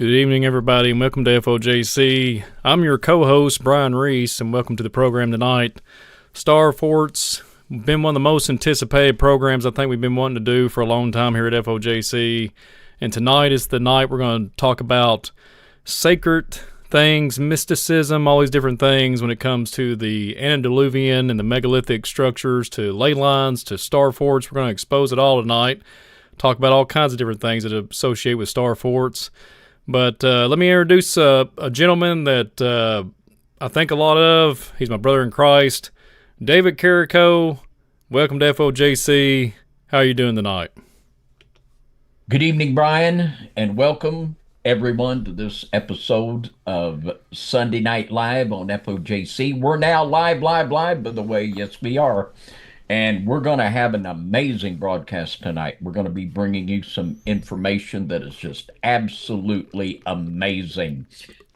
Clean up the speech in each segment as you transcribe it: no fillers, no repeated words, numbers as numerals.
Good evening, everybody, and welcome to FOJC. I'm your co-host, Brian Reese, and welcome to the program tonight. Star Forts, been one of the most anticipated programs I think we've been wanting to do for a long time here at FOJC. And tonight is the night we're going to talk about sacred things, mysticism, all these different things when it comes to the antediluvian and the megalithic structures, to ley lines, to star forts. We're going to expose it all tonight. Talk about all kinds of different things that associate with star forts. But let me introduce a gentleman that I think a lot of. He's my brother in Christ, David Carrico. Welcome to FOJC. How are you doing tonight? Good evening, Brian, and welcome everyone to this episode of Sunday Night Live on FOJC. We're now live, by the way. Yes, we are. And we're going to have an amazing broadcast tonight. We're going to be bringing you some information that is just absolutely amazing.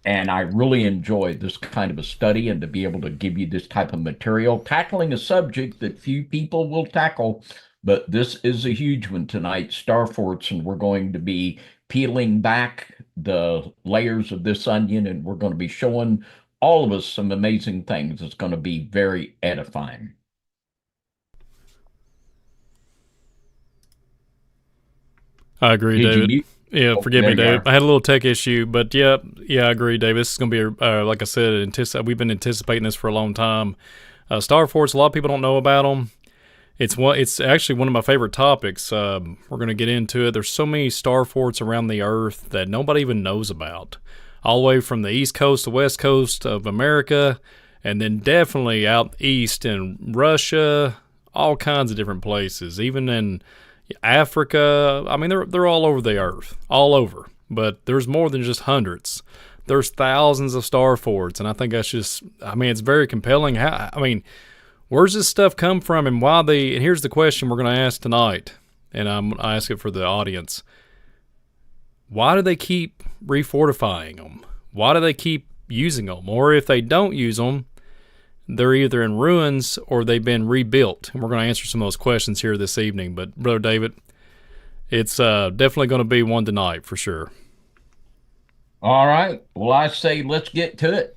And I really enjoy this kind of a study and to be able to give you this type of material, tackling a subject that few people will tackle. But this is a huge one tonight, star forts, and we're going to be peeling back the layers of this onion, and we're going to be showing all of us some amazing things. It's going to be very edifying. I agree, David. Yeah, forgive me, David. I had a little tech issue, but yeah, I agree, David. This is going to be, like I said, we've been anticipating this for a long time. Star forts, a lot of people don't know about them. It's actually one of my favorite topics. We're going to get into it. There's so many star forts around the earth that nobody even knows about, all the way from the east coast to west coast of America, and then definitely out east in Russia, all kinds of different places, even in Africa. I mean, they're all over the earth, all over. But there's more than just hundreds. There's thousands of star forts, and I think that's just, it's very compelling. Where's this stuff come from, and why and here's the question we're going to ask tonight, and I'm going to ask it for the audience. Why do they keep refortifying them? Why do they keep using them? Or if they don't use them, they're either in ruins or they've been rebuilt. And we're going to answer some of those questions here this evening. But, Brother David, it's definitely going to be one tonight for sure. All right. Well, I say let's get to it.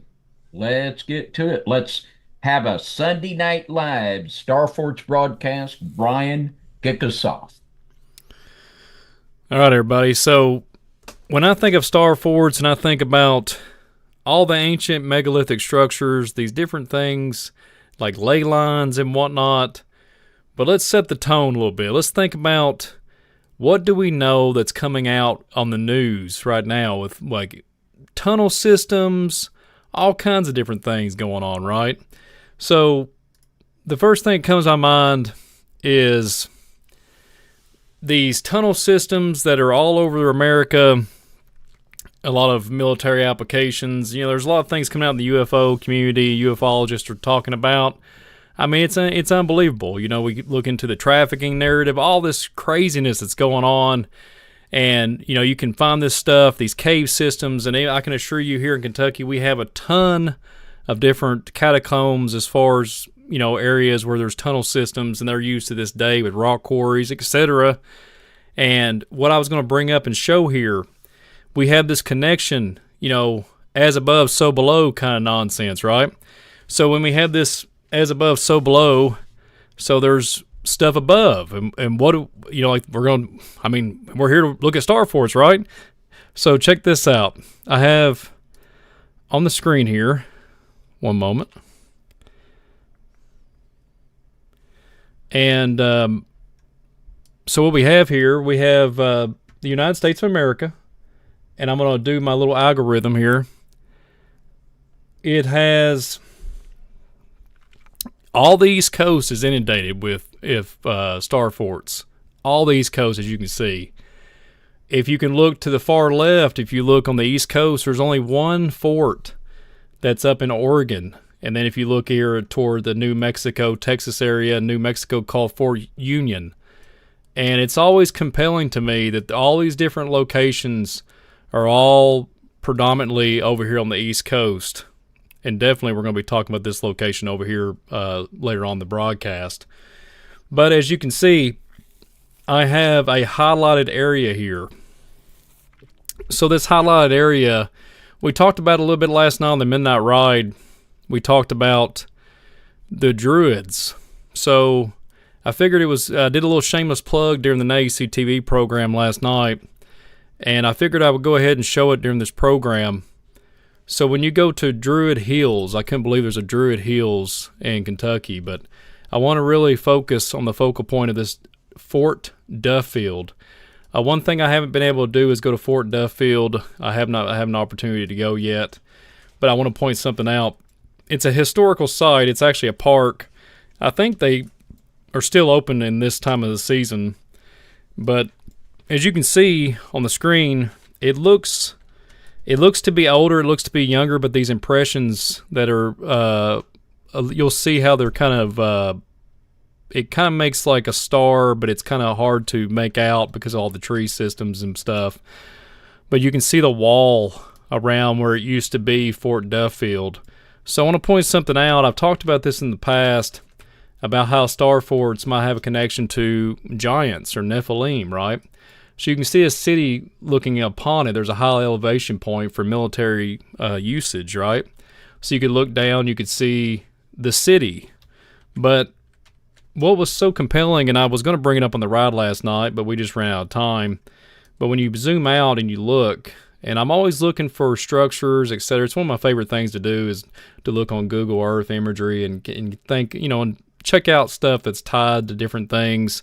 Let's have a Sunday Night Live Star Forts broadcast. Brian, kick us off. All right, everybody. So when I think of star forts and I think about all the ancient megalithic structures, these different things like ley lines and whatnot. But let's set the tone a little bit. Let's think about what do we know that's coming out on the news right now with like tunnel systems, all kinds of different things going on, right? So the first thing that comes to my mind is these tunnel systems that are all over America. A lot of military applications. There's a lot of things coming out in the UFO community, ufologists are talking about. It's unbelievable. We look into the trafficking narrative, all this craziness that's going on, and, you can find this stuff, these cave systems, and I can assure you here in Kentucky, we have a ton of different catacombs as far as, areas where there's tunnel systems, and they're used to this day with rock quarries, etc. And what I was going to bring up and show here, we have this connection, as above, so below kind of nonsense, right? So when we have this as above, so below, so there's stuff above. And what, we're here to look at star forts, right? So check this out. I have on the screen here, one moment. And so what we have here, we have the United States of America. And I'm going to do my little algorithm here. It has all the East Coast is inundated with star forts. All the East Coast, as you can see. If you can look to the far left, if you look on the East Coast, there's only one fort that's up in Oregon. And then if you look here toward the New Mexico, Texas area, New Mexico called Fort Union. And it's always compelling to me that all these different locations are all predominantly over here on the East Coast. And definitely we're going to be talking about this location over here later on the broadcast. But as you can see, I have a highlighted area here. So this highlighted area, we talked about a little bit last night on the Midnight Ride. We talked about the Druids. So I figured it was, did a little shameless plug during the NAC TV program last night. And I figured I would go ahead and show it during this program. So when you go to Druid Hills, I couldn't believe there's a Druid Hills in Kentucky, but I want to really focus on the focal point of this Fort Duffield. One thing I haven't been able to do is go to Fort Duffield. I have an opportunity to go yet, but I want to point something out. It's a historical site. It's actually a park. I think they are still open in this time of the season, but as you can see on the screen, it looks to be older. It looks to be younger, but these impressions that are, you'll see how they're kind of. It kind of makes like a star, but it's kind of hard to make out because of all the tree systems and stuff. But you can see the wall around where it used to be Fort Duffield. So I want to point something out. I've talked about this in the past about how star forts might have a connection to giants or Nephilim, right? So you can see a city looking upon it. There's a high elevation point for military usage, right? So you could look down, you could see the city. But what was so compelling, and I was going to bring it up on the ride last night, but we just ran out of time. But when you zoom out and you look, and I'm always looking for structures, etc. It's one of my favorite things to do is to look on Google Earth imagery and think, and check out stuff that's tied to different things.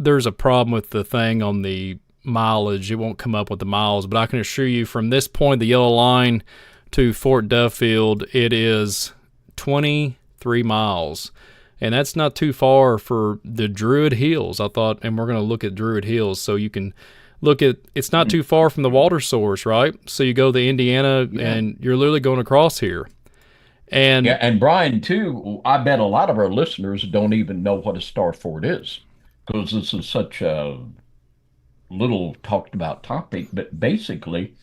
There's a problem with the thing on the mileage. It won't come up with the miles, but I can assure you from this point, the yellow line to Fort Duffield, it is 23 miles. And that's not too far for the Druid Hills, I thought, and we're going to look at Druid Hills so you can look at, it's not too far from the water source, right? So you go to Indiana and you're literally going across here. And Brian, too, I bet a lot of our listeners don't even know what a star fort is because this is such a little talked about topic. But basically,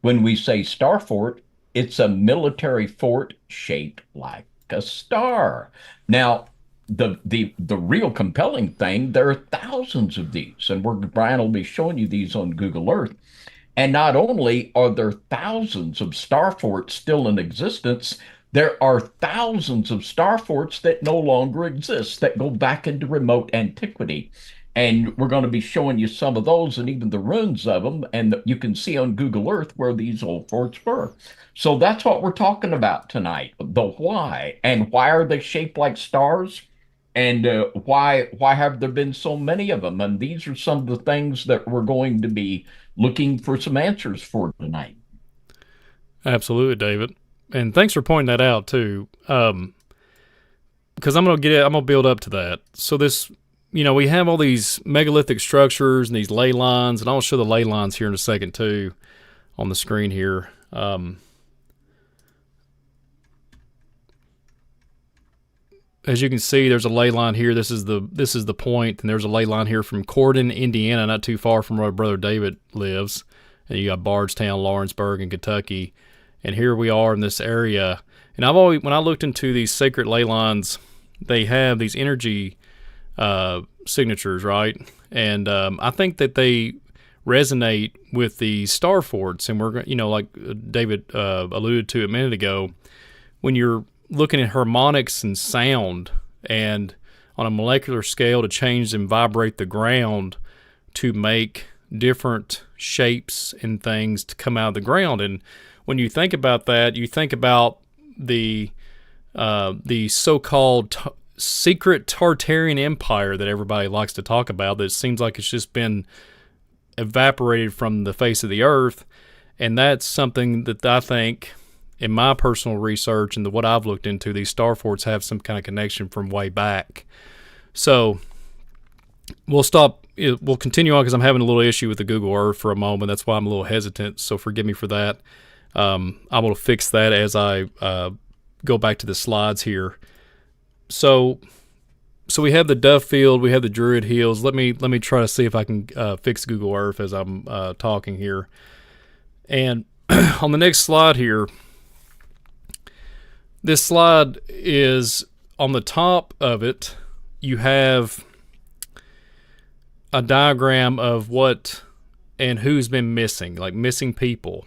when we say star fort, it's a military fort shaped like a star. Now, the real compelling thing, there are thousands of these, and Brian will be showing you these on Google Earth. And not only are there thousands of star forts still in existence, there are thousands of star forts that no longer exist that go back into remote antiquity. And we're going to be showing you some of those and even the ruins of them. And you can see on Google Earth where these old forts were. So that's what we're talking about tonight, the why. And why are they shaped like stars? And why have there been so many of them? And these are some of the things that we're going to be looking for some answers for tonight. Absolutely, David. And thanks for pointing that out too. Because I'm gonna build up to that. So this, we have all these megalithic structures and these ley lines, and I'll show the ley lines here in a second too, on the screen here. As you can see, there's a ley line here. This is the point, and there's a ley line here from Corden, Indiana, not too far from where Brother David lives. And you got Bardstown, Lawrenceburg, and Kentucky. And here we are in this area. And when I looked into these sacred ley lines, they have these energy signatures, right? And I think that they resonate with the star forts. And we're, like David alluded to a minute ago, when you're looking at harmonics and sound, and on a molecular scale to change and vibrate the ground to make different shapes and things to come out of the ground. And when you think about that, you think about the so-called secret Tartarian Empire that everybody likes to talk about, that it seems like it's just been evaporated from the face of the earth. And that's something that I think, in my personal research and what I've looked into, these star forts have some kind of connection from way back. So we'll continue on because I'm having a little issue with the Google Earth for a moment. That's why I'm a little hesitant, so forgive me for that. I'm going to fix that as I go back to the slides here. So we have the Duffield, we have the Druid Hills. Let me try to see if I can fix Google Earth as I'm talking here. And on the next slide here, this slide is on the top of it. You have a diagram of what and who's been missing, like missing people.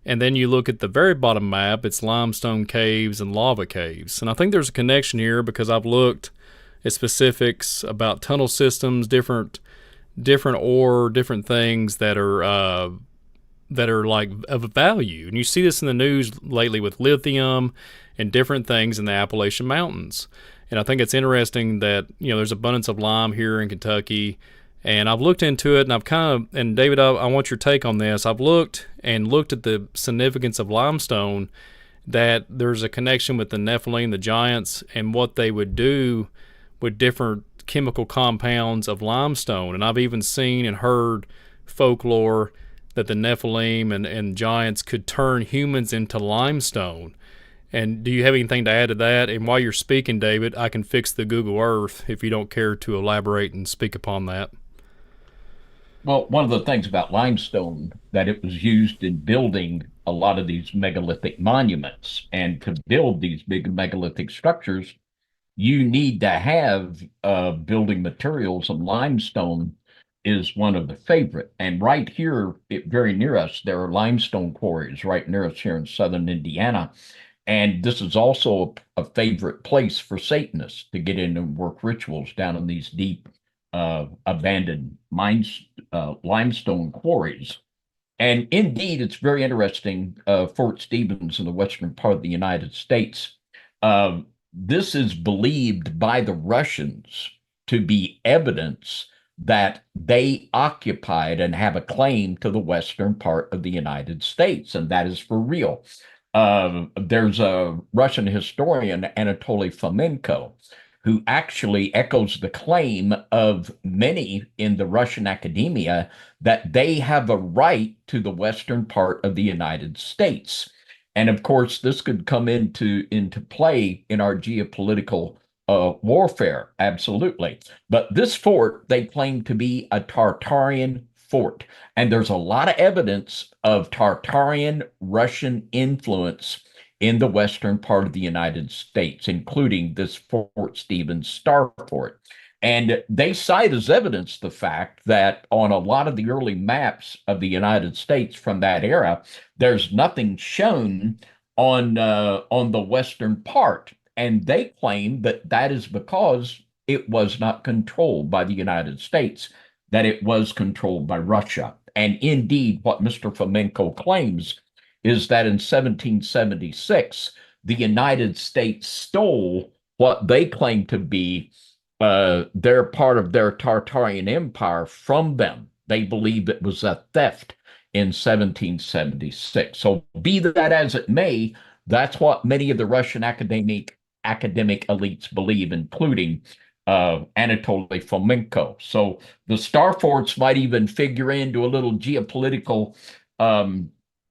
And then you look at the very bottom map, it's limestone caves and lava caves. And I think there's a connection here because I've looked at specifics about tunnel systems, different ore, different things that are like of value. And you see this in the news lately with lithium and different things in the Appalachian Mountains. And I think it's interesting that, there's abundance of lime here in Kentucky. And I've looked into it, and I've and David, I want your take on this. I've looked at the significance of limestone, that there's a connection with the Nephilim, the giants, and what they would do with different chemical compounds of limestone. And I've even seen and heard folklore that the Nephilim and giants could turn humans into limestone. And do you have anything to add to that? And while you're speaking, David, I can fix the Google Earth if you don't care to elaborate and speak upon that. Well, one of the things about limestone that it was used in building a lot of these megalithic monuments, and to build these big megalithic structures, you need to have building materials, and limestone is one of the favorite. And right here, very near us, there are limestone quarries right near us here in southern Indiana. And this is also a favorite place for Satanists to get in and work rituals down in these deep abandoned mines, limestone quarries. And indeed, it's very interesting. Fort Stevens in the western part of the United States. This is believed by the Russians to be evidence that they occupied and have a claim to the western part of the United States, and that is for real. There's a Russian historian, Anatoly Fomenko, who actually echoes the claim of many in the Russian academia that they have a right to the western part of the United States. And of course, this could come into play in our geopolitical warfare, absolutely. But this fort, they claim to be a Tartarian fort. And there's a lot of evidence of Tartarian Russian influence in the western part of the United States, including this Fort Stevens Star Fort. And they cite as evidence the fact that on a lot of the early maps of the United States from that era, there's nothing shown on the western part. And they claim that that is because it was not controlled by the United States, that it was controlled by Russia. And indeed, what Mr. Fomenko claims is that in 1776, the United States stole what they claim to be their part of their Tartarian empire from them. They believe it was a theft in 1776. So be that as it may, that's what many of the Russian academic elites believe, including Anatoly Fomenko. So the star forts might even figure into a little geopolitical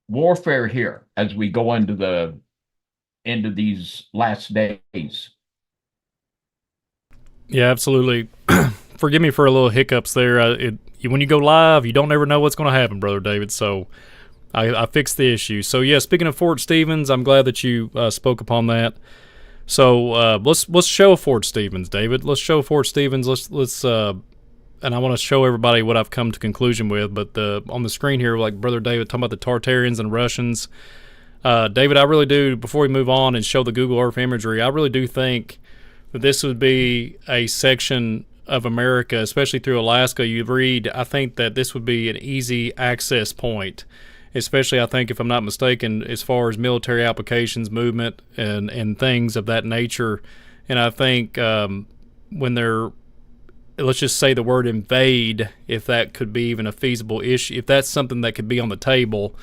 warfare here as we go into these last days. Yeah, absolutely. Forgive me for a little hiccups there. When you go live, you don't ever know what's going to happen, Brother David. So I fixed the issue. So yeah, speaking of Fort Stevens, I'm glad that you spoke upon that. So let's show Fort Stevens, David. Let's show Fort Stevens. Let's and I want to show everybody what I've come to conclusion with. But on the screen here, like Brother David talking about the Tartarians and Russians. David, I really do. Before we move on and show the Google Earth imagery, I really do think that this would be a section of America, especially through Alaska. You read, I think that this would be an easy access point, especially I think, if I'm not mistaken, as far as military applications, movement, and things of that nature. And I think when they're, let's just say the word invade, if that could be even a feasible issue, if that's something that could be on the table,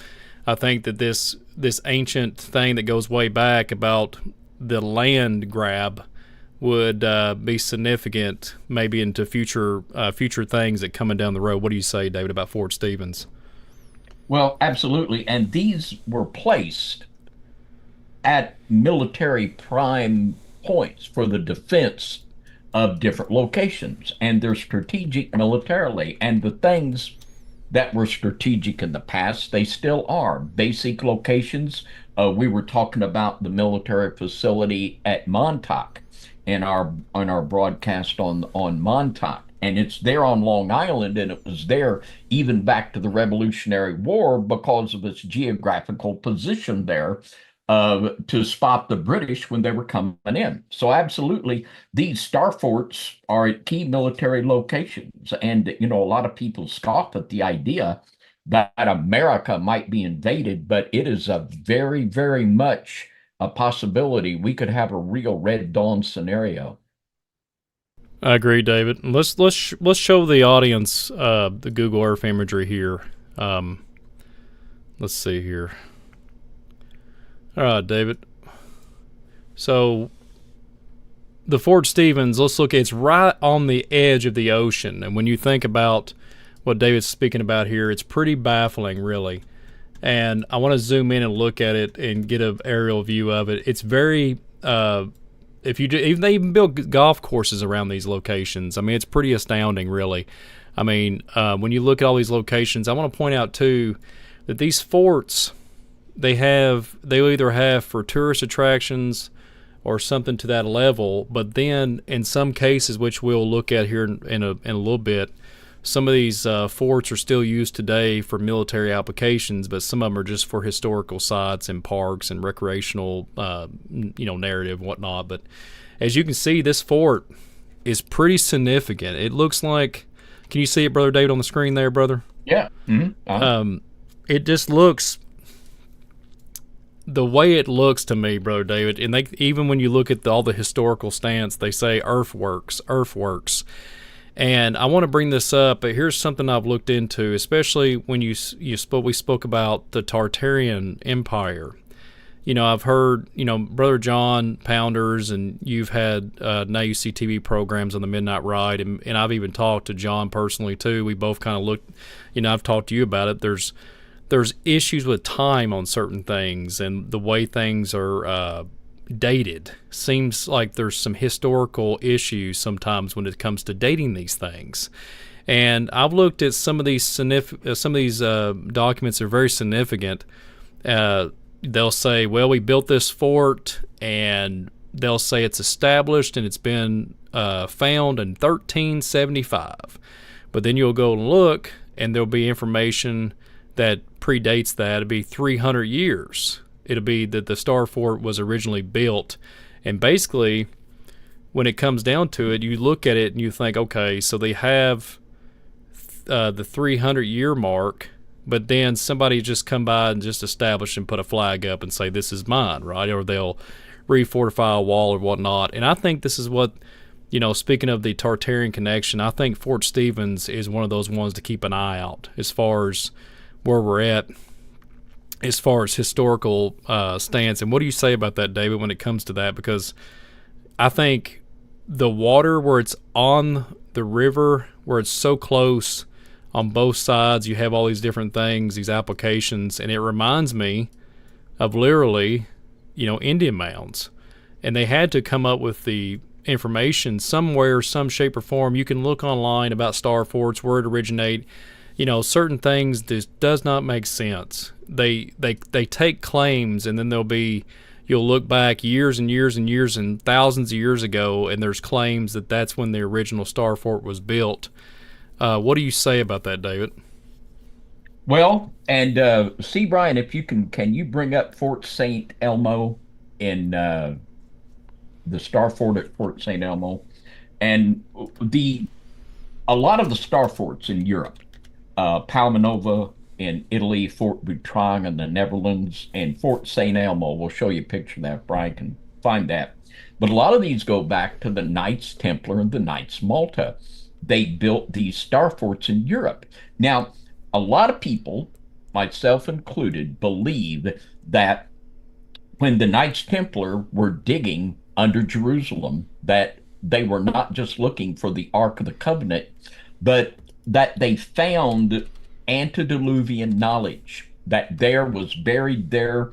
I think that this ancient thing that goes way back about the land grab would be significant maybe into future things that coming down the road. What do you say, David, about Fort Stevens? Well, absolutely. And these were placed at military prime points for the defense of different locations. And they're strategic militarily. And the things that were strategic in the past, they still are. Basic locations. We were talking about the military facility at Montauk in our broadcast on Montauk. And it's there on Long Island, and it was there even back to the Revolutionary War because of its geographical position there to spot the British when they were coming in. So absolutely, these star forts are at key military locations. And, a lot of people scoff at the idea that America might be invaded, but it is a very, very much a possibility we could have a real Red Dawn scenario. I agree, David. Let's show the audience the Google Earth imagery here. Um, let's see here. All right, David. So the Fort Stevens, let's look. It's right on the edge of the ocean, and when you think about what David's speaking about here, it's pretty baffling, really. And I want to zoom in and look at it and get an aerial view of it. It's very if you do, even they even build golf courses around these locations. I mean, it's pretty astounding, really. I mean, when you look at all these locations, I want to point out too that these forts they either have for tourist attractions or something to that level. But then, in some cases, which we'll look at here in a little bit, some of these forts are still used today for military applications, but some of them are just for historical sites and parks and recreational, narrative and whatnot. But as you can see, this fort is pretty significant. It looks like, can you see it, Brother David, on the screen there, brother? Yeah. Mm-hmm. It just looks, the way it looks to me, Brother David, and even when you look at all the historical stance, they say earthworks. And I want to bring this up, but here's something I've looked into, especially when we spoke about the Tartarian Empire. I've heard, Brother John Pounders, and you've had now you see TV programs on the Midnight Ride, and I've even talked to John personally too. We both kind of looked, I've talked to you about it. There's issues with time on certain things and the way things are dated. Seems like there's some historical issues sometimes when it comes to dating these things. And I've looked at some of these documents are very significant. They'll say, well, we built this fort, and they'll say it's established and it's been found in 1375. But then you'll go look, and there'll be information that predates that. It'll be 300 years. It'll be that the Star Fort was originally built. And basically, when it comes down to it, you look at it and you think, okay, so they have the 300-year mark, but then somebody just come by and just establish and put a flag up and say, this is mine, right? Or they'll refortify a wall or whatnot. And I think this is what, speaking of the Tartarian connection, I think Fort Stevens is one of those ones to keep an eye out as far as where we're at, as far as historical stance. And what do you say about that, David, when it comes to that? Because I think the water where it's on the river, where it's so close on both sides, you have all these different things, these applications, and it reminds me of literally, Indian mounds. And they had to come up with the information somewhere, some shape or form. You can look online about star forts, where it originate. Certain things just does not make sense. They take claims, and then you'll look back years and years and years and thousands of years ago, and there's claims that that's when the original Star Fort was built. What do you say about that, David? Well, and see, Brian, if you can you bring up Fort St. Elmo in the Star Fort at Fort St. Elmo? And a lot of the Star Forts in Europe, Palmanova in Italy, Fort Butrang in the Netherlands, and Fort St. Elmo. We'll show you a picture of that. Brian can find that. But a lot of these go back to the Knights Templar and the Knights Malta. They built these star forts in Europe. Now, a lot of people, myself included, believe that when the Knights Templar were digging under Jerusalem, that they were not just looking for the Ark of the Covenant, but that they found antediluvian knowledge, that there was buried there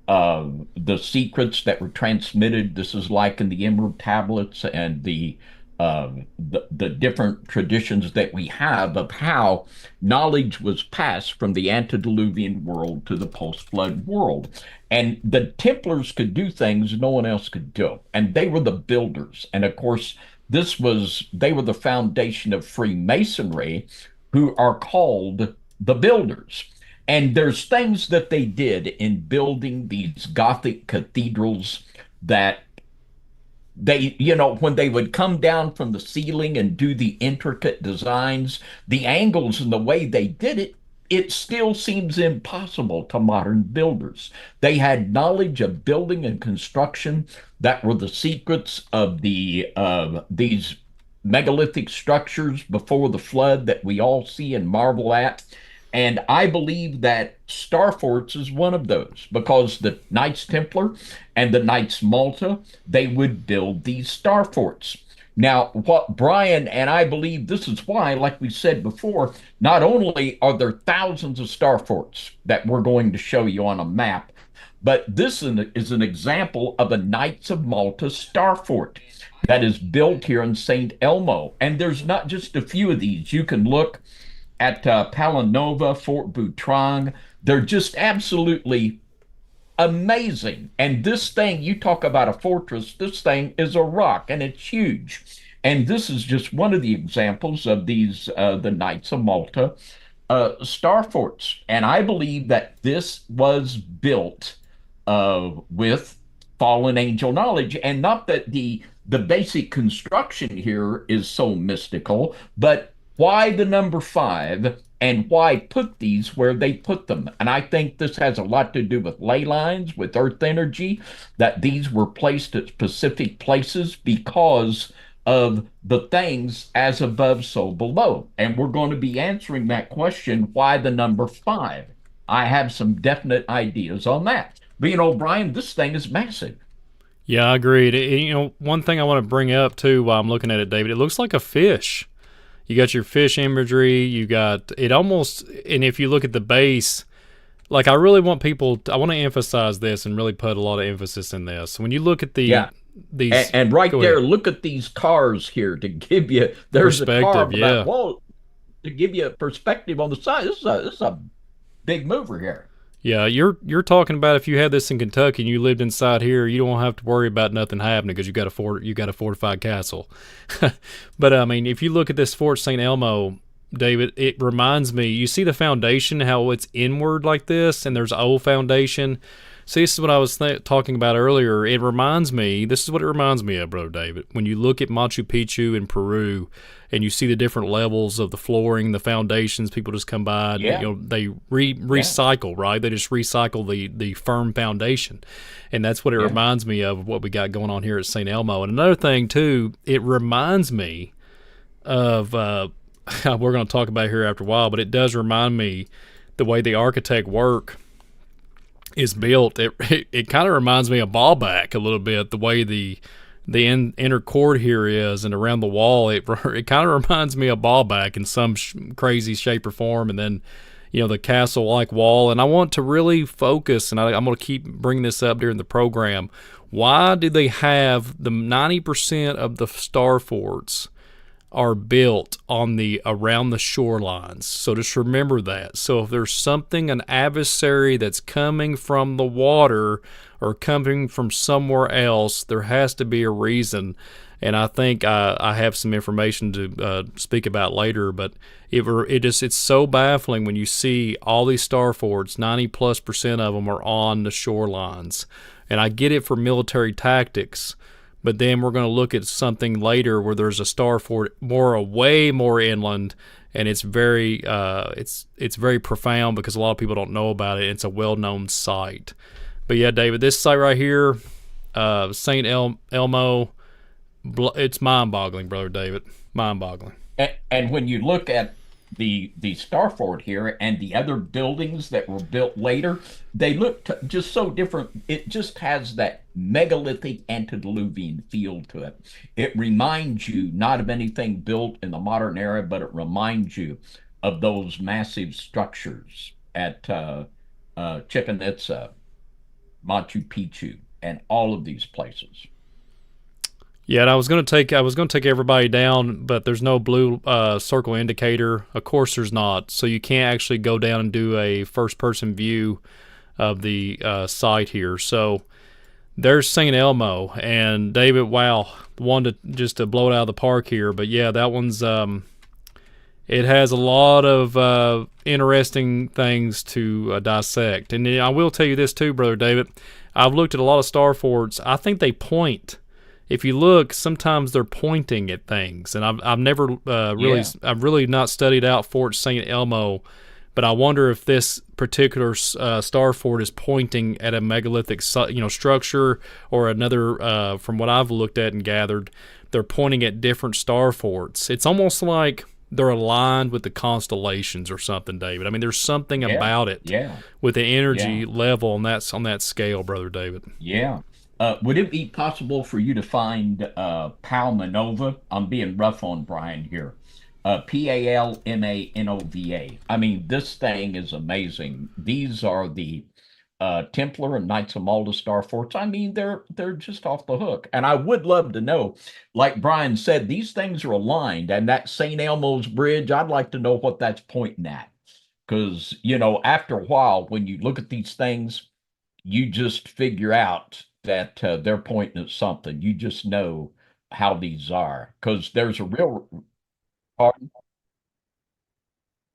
the secrets that were transmitted. This is like in the Emerald Tablets and the different traditions that we have of how knowledge was passed from the antediluvian world to the post-flood world. And the Templars could do things no one else could do. And they were the builders. And of course, they were the foundation of Freemasonry, who are called the builders. And there's things that they did in building these Gothic cathedrals that when they would come down from the ceiling and do the intricate designs, the angles and the way they did it, it still seems impossible to modern builders. They had knowledge of building and construction that were the secrets of these megalithic structures before the flood that we all see and marvel at. And I believe that Star Forts is one of those because the Knights Templar and the Knights Malta, they would build these Star Forts. Now, what Brian and I believe this is why, like we said before, not only are there thousands of Star Forts that we're going to show you on a map, but this is an example of a Knights of Malta Star Fort that is built here in St. Elmo. And there's not just a few of these. You can look at Palanova, Fort Butrang. They're just absolutely amazing. And this thing, you talk about a fortress, this thing is a rock and it's huge. And this is just one of the examples of the Knights of Malta star forts. And I believe that this was built with fallen angel knowledge. And not that the basic construction here is so mystical, but why the number 5 and why put these where they put them. And I think this has a lot to do with ley lines, with earth energy, that these were placed at specific places because of the things as above, so below. And we're going to be answering that question, why the number 5? I have some definite ideas on that. But Brian, this thing is massive. Yeah, I agree. One thing I want to bring up too while I'm looking at it, David, it looks like a fish. You got your fish imagery. You got it almost, and if you look at the base, like I really want people, I want to emphasize this and really put a lot of emphasis in this. When you look at these, and right there, look at these cars here to give you, there's a car, yeah. Whoa, to give you a perspective on the side. This is a big mover here. Yeah, you're talking about if you had this in Kentucky and you lived inside here, you don't have to worry about nothing happening because you got a fortified castle. But I mean, if you look at this Fort St. Elmo, David, it reminds me. You see the foundation, how it's inward like this, and there's an old foundation. See, this is what I was talking about earlier. It reminds me. This is what it reminds me of, Brother David. When you look at Machu Picchu in Peru, and you see the different levels of the flooring, the foundations, people just come by. Yeah. They recycle, right? They just recycle the firm foundation, and that's what it reminds me of what we got going on here at St. Elmo. And another thing too, it reminds me of we're going to talk about it here after a while, but it does remind me the way the architect work is built. It kind of reminds me of Ballback a little bit, the way the inner cord here is, and around the wall, it kind of reminds me of Ballback in some crazy shape or form. And then, the castle-like wall. And I want to really focus, and I'm going to keep bringing this up during the program. Why do they have the 90% of the star forts are built around the shorelines? So just remember that. So if there's an adversary that's coming from the water or coming from somewhere else, there has to be a reason. And I think I have some information to speak about later, but it's so baffling when you see all these star forts, 90+% of them are on the shorelines. And I get it for military tactics, but then we're going to look at something later where there's a star fort way more inland, and it's very it's very profound because a lot of people don't know about it. It's a well-known site. But yeah, David, this site right here, St. Elmo, it's mind-boggling, Brother David, mind-boggling. And when you look at the Star Fort here and the other buildings that were built later, they look just so different. It just has that megalithic antediluvian feel to it. It reminds you not of anything built in the modern era, but it reminds you of those massive structures at Chichen Itza, Machu Picchu, and all of these places. Yeah, and I was going to take everybody down, but there's no blue circle indicator. Of course, there's not. So you can't actually go down and do a first-person view of the site here. So there's St. Elmo. And David, wow, one to just to blow it out of the park here. But yeah, that one's it has a lot of interesting things to dissect. And I will tell you this too, Brother David. I've looked at a lot of star forts. I think they point. If you look, sometimes they're pointing at things, and I've never I've really not studied out Fort St. Elmo, but I wonder if this particular star fort is pointing at a megalithic structure or another. From what I've looked at and gathered, they're pointing at different star forts. It's almost like they're aligned with the constellations or something, David. I mean, there's something about it with the energy level on that scale, Brother David. Yeah. Would it be possible for you to find Palmanova? I'm being rough on Brian here. Palmanova. I mean, this thing is amazing. These are the Templar and Knights of Malta star forts. I mean, they're just off the hook. And I would love to know, like Brian said, these things are aligned. And that St. Elmo's Bridge, I'd like to know what that's pointing at. Because, after a while, when you look at these things, you just figure out that they're pointing at something. You just know how these are. Because there's a real... Pardon?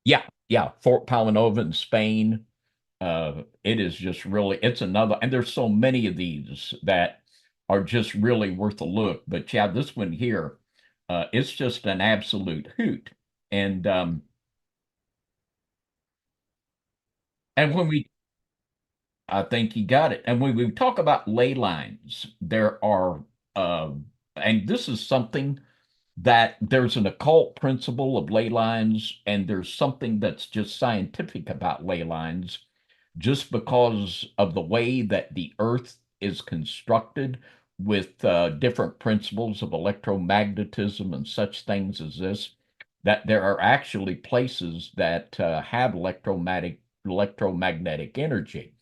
Yeah. Fort Palmanova in Spain. It is just really, it's another, and there's so many of these that are just really worth a look. But yeah, this one here, it's just an absolute hoot. And when we, I think you got it. And when we talk about ley lines, there are, and this is something that there's an occult principle of ley lines, and there's something that's just scientific about ley lines just because of the way that the earth is constructed with different principles of electromagnetism and such things as this, that there are actually places that have electromagnetic energy.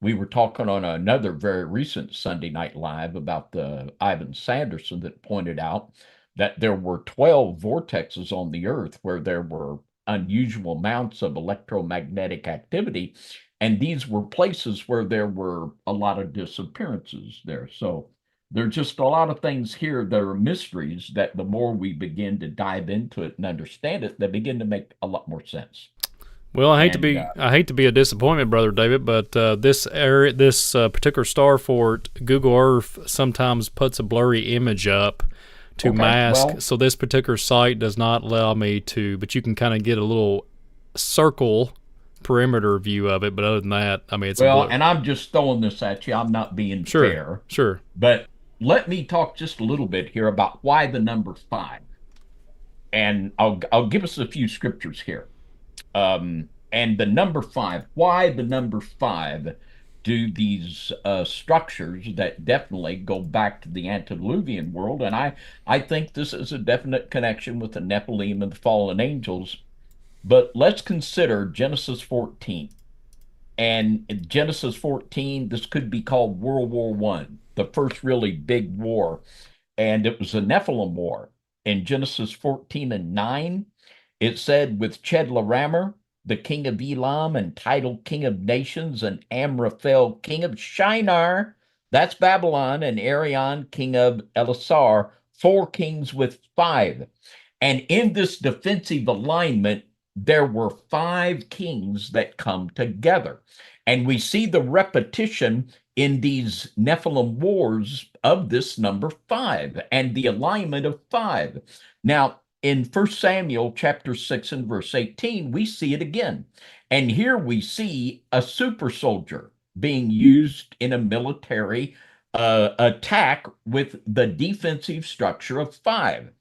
We were talking on another very recent Sunday Night Live about the Ivan Sanderson that pointed out that there were 12 vortexes on the earth where there were unusual amounts of electromagnetic activity. And these were places where there were a lot of disappearances there. So there are just a lot of things here that are mysteries that the more we begin to dive into it and understand it, they begin to make a lot more sense. Well, I hate to be a disappointment, Brother David, but this particular star fort, Google Earth sometimes puts a blurry image up to mask. So this particular site does not allow me to, but you can kind of get a little circle perimeter view of it. But other than that, I mean, it's and I'm just throwing this at you. I'm not being fair. Sure. But let me talk just a little bit here about why the number 5. And I'll give us a few scriptures here. And the number 5, why the number 5 do these structures that definitely go back to the antediluvian world? And I think this is a definite connection with the Nephilim and the fallen angels. But let's consider Genesis 14. And in Genesis 14, this could be called World War I, the first really big war. And it was a Nephilim war. In Genesis 14 and 9, it said, with Chedorlaomer, the king of Elam and Tidal, king of nations, and Amraphel, king of Shinar, that's Babylon, and Arion, king of Elasar, 4 kings with 5. And in this defensive alignment, there were 5 kings that come together. And we see the repetition in these Nephilim wars of this number 5 and the alignment of 5. Now, in 1 Samuel chapter 6 and verse 18, we see it again. And here we see a super soldier being used in a military attack with the defensive structure of 5.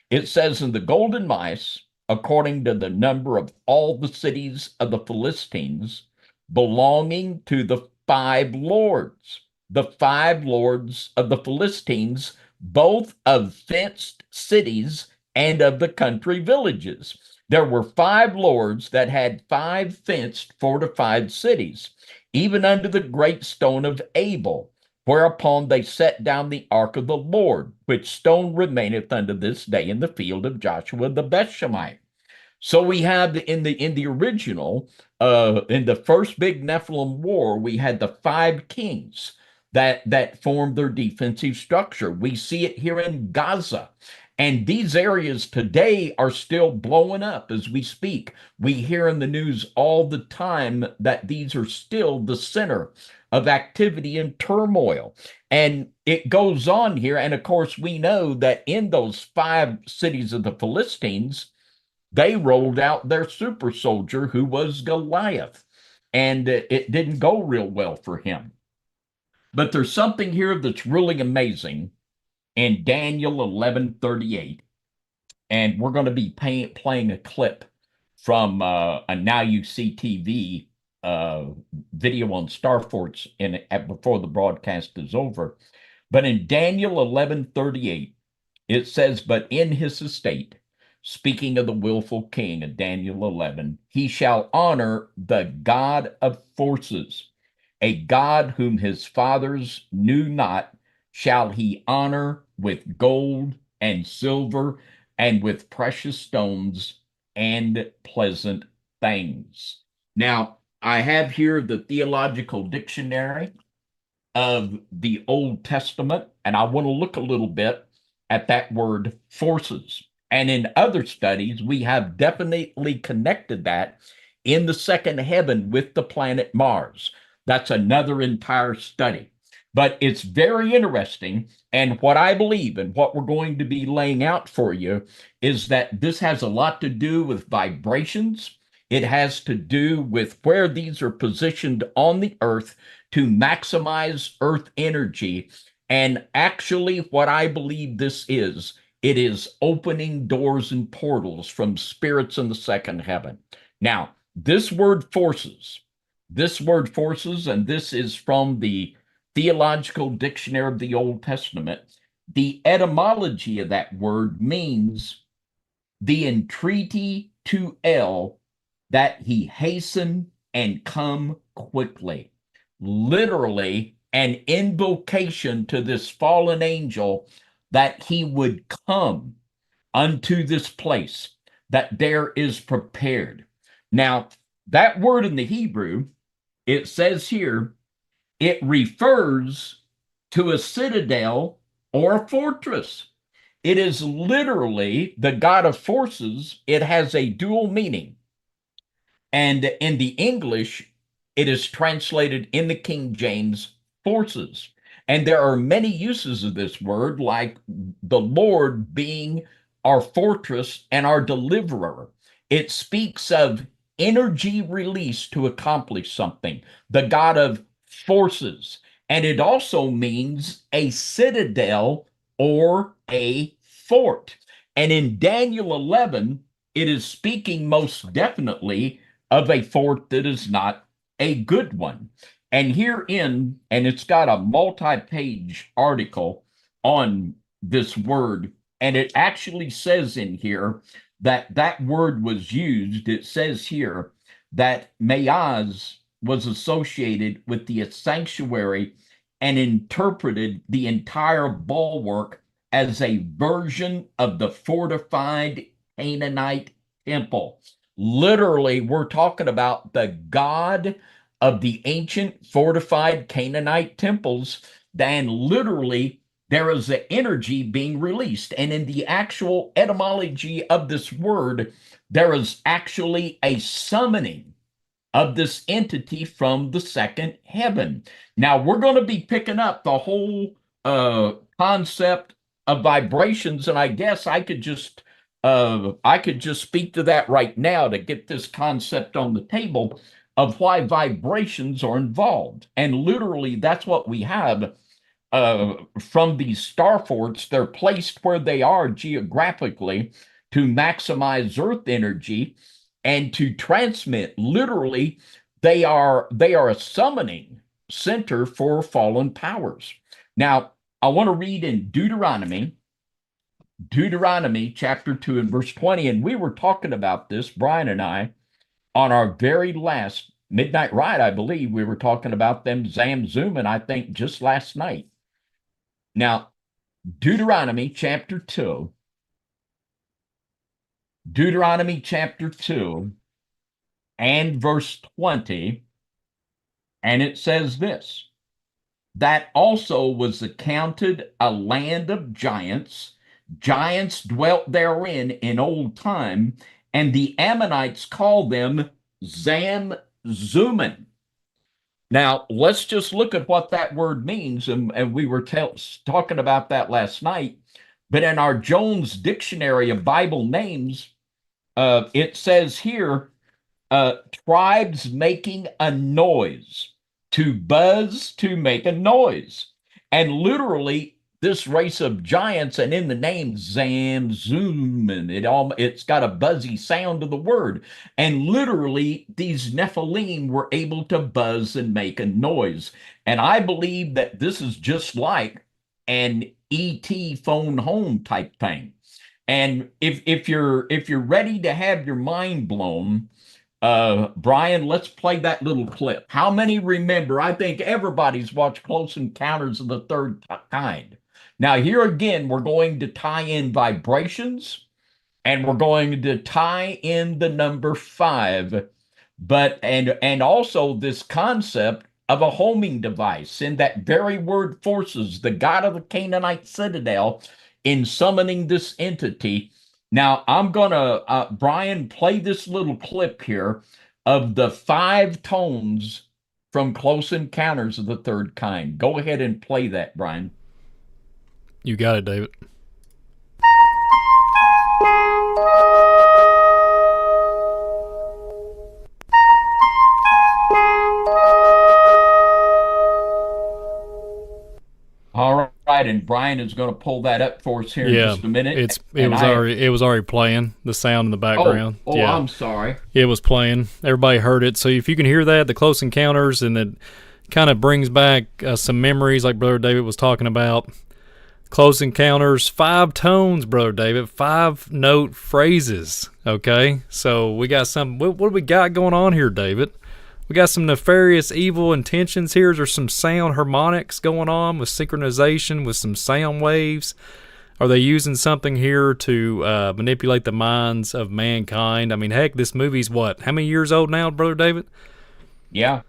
It says, in the golden mice, according to the number of all the cities of the Philistines, belonging to the 5 lords. The 5 lords of the Philistines, both of fenced cities and of the country villages. There were 5 lords that had 5 fenced fortified cities, even under the great stone of Abel, whereupon they set down the ark of the Lord, which stone remaineth unto this day in the field of Joshua the Bethshemite. So we have in the original, in the first big Nephilim war, we had the 5 kings. that form their defensive structure. We see it here in Gaza. And these areas today are still blowing up as we speak. We hear in the news all the time that these are still the center of activity and turmoil. And it goes on here. And of course, we know that in those 5 cities of the Philistines, they rolled out their super soldier who was Goliath. And it didn't go real well for him. But there's something here that's really amazing in Daniel 11:38. And we're going to be playing a clip from a Now You See TV video on Starforts before the broadcast is over. But in Daniel 11:38, it says, "But in his estate," speaking of the willful king of Daniel 11, "he shall honor the God of forces, a God whom his fathers knew not, shall he honor with gold and silver and with precious stones and pleasant things." Now, I have here the Theological Dictionary of the Old Testament, and I want to look a little bit at that word forces. And in other studies, we have definitely connected that in the second heaven with the planet Mars. That's another entire study. But it's very interesting. And what I believe and what we're going to be laying out for you is that this has a lot to do with vibrations. It has to do with where these are positioned on the earth to maximize earth energy. And actually, what I believe this is, it is opening doors and portals from spirits in the second heaven. Now, this word forces, and this is from the Theological Dictionary of the Old Testament. The etymology of that word means the entreaty to that he hasten and come quickly. Literally, an invocation to this fallen angel that he would come unto this place, that there is prepared. Now, that word in the Hebrew, it says here, it refers to a citadel or a fortress. It is literally the God of forces. It has a dual meaning. And in the English, it is translated in the King James forces. And there are many uses of this word, like the Lord being our fortress and our deliverer. It speaks of energy released to accomplish something, the God of forces. And it also means a citadel or a fort. And in Daniel 11, it is speaking most definitely of a fort that is not a good one. And herein, and it's got a multi-page article on this word, and it actually says in here that that word was used. It says here that Mayaz was associated with the sanctuary and interpreted the entire bulwark as a version of the fortified Canaanite temple. Literally, we're talking about the God of the ancient fortified Canaanite temples. Then literally, there is an energy being released. And in the actual etymology of this word, there is actually a summoning of this entity from the second heaven. Now, we're going to be picking up the whole concept of vibrations, and I guess I could just speak to that right now to get this concept on the table of why vibrations are involved. And literally, that's what we have from these star forts. They're placed where they are geographically to maximize earth energy and to transmit. Literally, they are a summoning center for fallen powers. Now, I want to read in Deuteronomy chapter 2 and verse 20. And we were talking about this, Brian and I, on our very last Midnight Ride, I believe. We were talking about them Zooming, I think, just last night. Now, Deuteronomy chapter 2 and verse 20, and it says this: that also was accounted a land of giants. Giants dwelt therein in old time, and the Ammonites called them Zamzummim. Now, let's just look at what that word means. And we were talking about that last night. But in our Jones Dictionary of Bible Names, it says here, tribes making a noise, to buzz, to make a noise. And literally, this race of giants, and in the name Zamzummim, it's got a buzzy sound to the word. And literally, these Nephilim were able to buzz and make a noise. And I believe that this is just like an ET phone home type thing. And if you're ready to have your mind blown, Brian, let's play that little clip. How many remember? I think everybody's watched Close Encounters of the Third Kind. Now, here again, we're going to tie in vibrations, and we're going to tie in the number 5, and also this concept of a homing device. In that very word, forces, the god of the Canaanite citadel, in summoning this entity. Now, I'm going to, Brian, play this little clip here of the 5 tones from Close Encounters of the Third Kind. Go ahead and play that, Brian. You got it, David. All right, and Brian is going to pull that up for us here in just a minute. It was already playing the sound in the background. Yeah. I'm sorry. It was playing. Everybody heard it. So if you can hear that, the Close Encounters, and it kind of brings back some memories, like Brother David was talking about. Close Encounters, 5 tones, Brother David, 5-note phrases. Okay, so we got some. What do we got going on here, David? We got some nefarious, evil intentions here. There's some sound harmonics going on with synchronization, with some sound waves. Are they using something here to manipulate the minds of mankind? I mean, heck, this movie's what? How many years old now, Brother David? Yeah,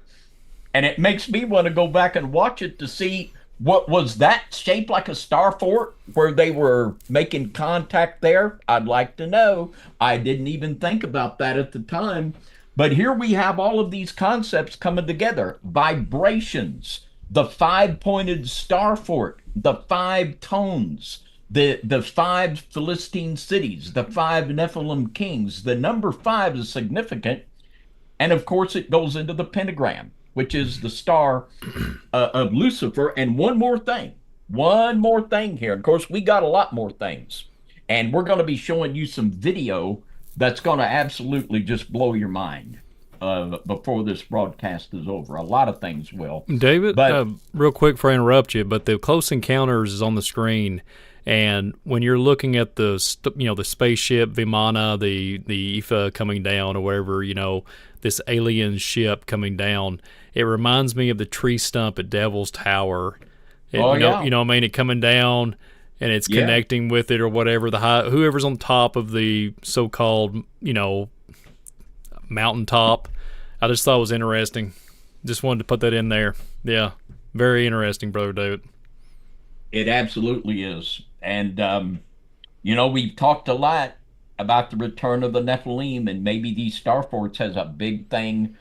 and it makes me want to go back and watch it to see. What was that shaped like a star fort where they were making contact there? I'd like to know. I didn't even think about that at the time. But here we have all of these concepts coming together. Vibrations, the 5-pointed star fort, the 5 tones, the 5 Philistine cities, the 5 Nephilim kings. The number 5 is significant. And of course, it goes into the pentagram, which is the star of Lucifer. And one more thing here. Of course, we got a lot more things. And we're going to be showing you some video that's going to absolutely just blow your mind before this broadcast is over. A lot of things will. David, real quick before I interrupt you, but the Close Encounters is on the screen. And when you're looking at the spaceship Vimana, the IFA coming down, or whatever, this alien ship coming down, it reminds me of the tree stump at Devil's Tower. You know what I mean? It coming down and it's connecting with it or whatever. Whoever's on top of the so-called, mountaintop. I just thought it was interesting. Just wanted to put that in there. Yeah, very interesting, Brother David. It absolutely is. And, we've talked a lot about the return of the Nephilim, and maybe these star forts has a big thing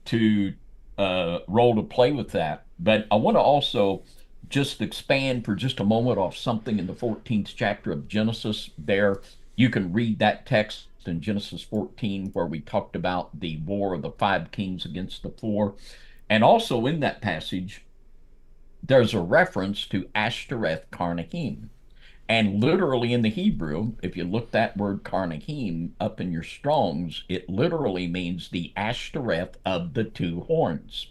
to role to play with that. But I want to also just expand for just a moment off something in the 14th chapter of Genesis. There, you can read that text in Genesis 14 where we talked about the war of the 5 kings against the 4. And also in that passage, there's a reference to Ashtoreth Karnahim. And literally in the Hebrew, if you look that word Karnahim up in your Strongs, it literally means the Ashtoreth of the 2 horns.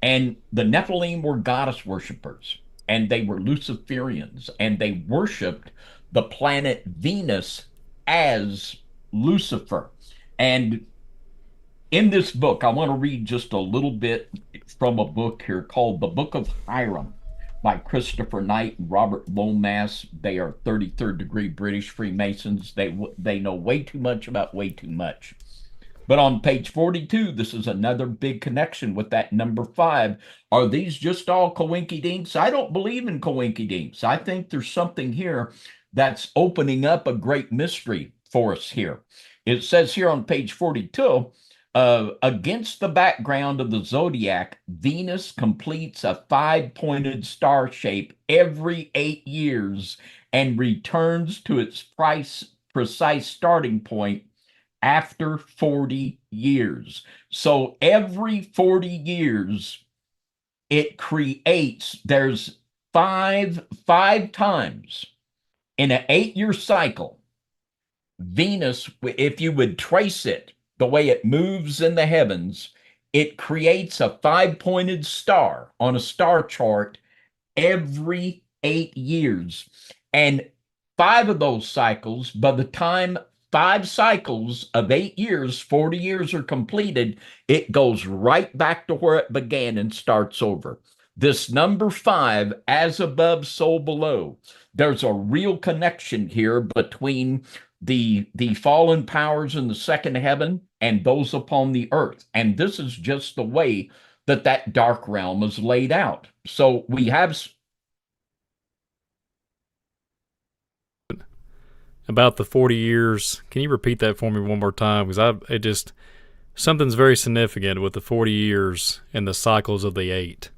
And the Nephilim were goddess worshipers, and they were Luciferians, and they worshiped the planet Venus as Lucifer. And in this book, I want to read just a little bit from a book here called The Book of Hiram by Christopher Knight and Robert Lomas. They are 33rd degree British Freemasons. They know way too much about way too much. But on page 42, this is another big connection with that number 5. Are these just all coinkydinks? I don't believe in coinkydinks. I think there's something here that's opening up a great mystery for us here. It says here on page 42, against the background of the zodiac, Venus completes a 5-pointed star shape every 8 years and returns to its precise starting point after 40 years. So every 40 years, it creates, there's five times in an 8-year cycle, Venus, if you would trace it, the way it moves in the heavens, it creates a 5-pointed star on a star chart every 8 years. And 5 of those cycles, by the time 5 cycles of 8 years, 40 years are completed, it goes right back to where it began and starts over. This number 5, as above, so below. There's a real connection here between the fallen powers in the second heaven and those upon the earth. And this is just the way that dark realm is laid out. So we have about the 40 years. Can you repeat that for me one more time? Because something's very significant with the 40 years and the cycles of the 8.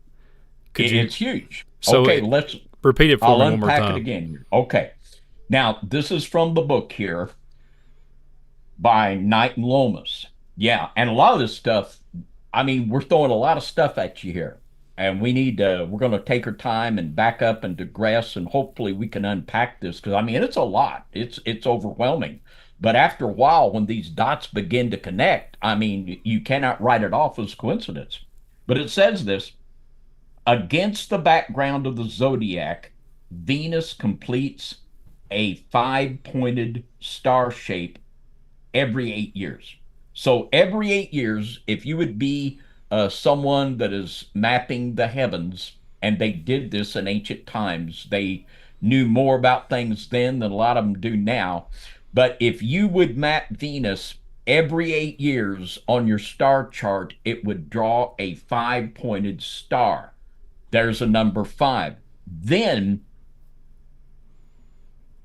It's huge. So okay, let's repeat it for me one more time. I'll unpack it again. Okay. Now, this is from the book here by Knight and Lomas. Yeah, and a lot of this stuff, I mean, we're throwing a lot of stuff at you here. And we're going to take our time and back up and digress, and hopefully we can unpack this, because, I mean, it's a lot. It's overwhelming. But after a while, when these dots begin to connect, I mean, you cannot write it off as coincidence. But it says this: against the background of the zodiac, Venus completes a 5-pointed star shape every 8 years. So every 8 years, if you would be someone that is mapping the heavens, and they did this in ancient times, they knew more about things then than a lot of them do now. But if you would map Venus every 8 years on your star chart, it would draw a 5-pointed star. There's a number 5. Then,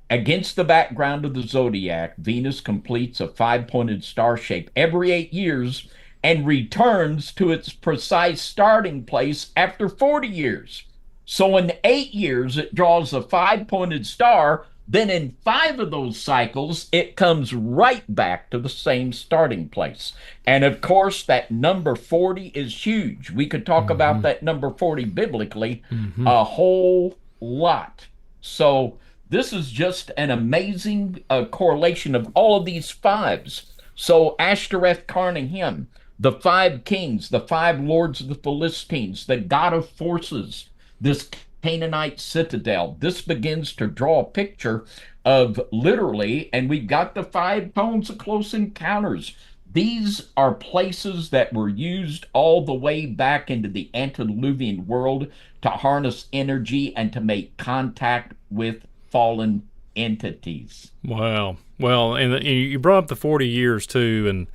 against the background of the zodiac, Venus completes a 5-pointed star shape every 8 years and returns to its precise starting place after 40 years. So in 8 years, it draws a 5-pointed star. Then in 5 of those cycles, it comes right back to the same starting place. And of course, that number 40 is huge. We could talk about that number 40 biblically a whole lot. So this is just an amazing correlation of all of these 5s. So Ashtoreth Carnahan, the 5 kings, the 5 lords of the Philistines, the god of forces, this Canaanite citadel. This begins to draw a picture of literally, and we've got the 5 tones of close encounters. These are places that were used all the way back into the antediluvian world to harness energy and to make contact with fallen entities. Wow. Well, and you brought up the 40 years too, and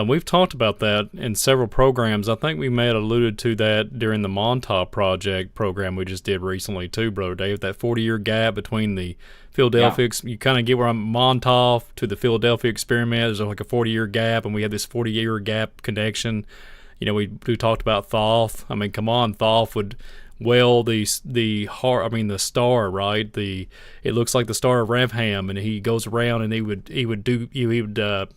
we've talked about that in several programs. I think we may have alluded to that during the Montauk Project program we just did recently too, Brother Dave. That 40-year gap between the Philadelphia, you kind of get where I'm Montauk to the Philadelphia experiment. There's like a 40-year gap, and we had this 40-year gap connection. You know, we talked about Thoth. I mean, come on, Thoth would the star, right? It looks like the star of Rephaim, and he goes around and he would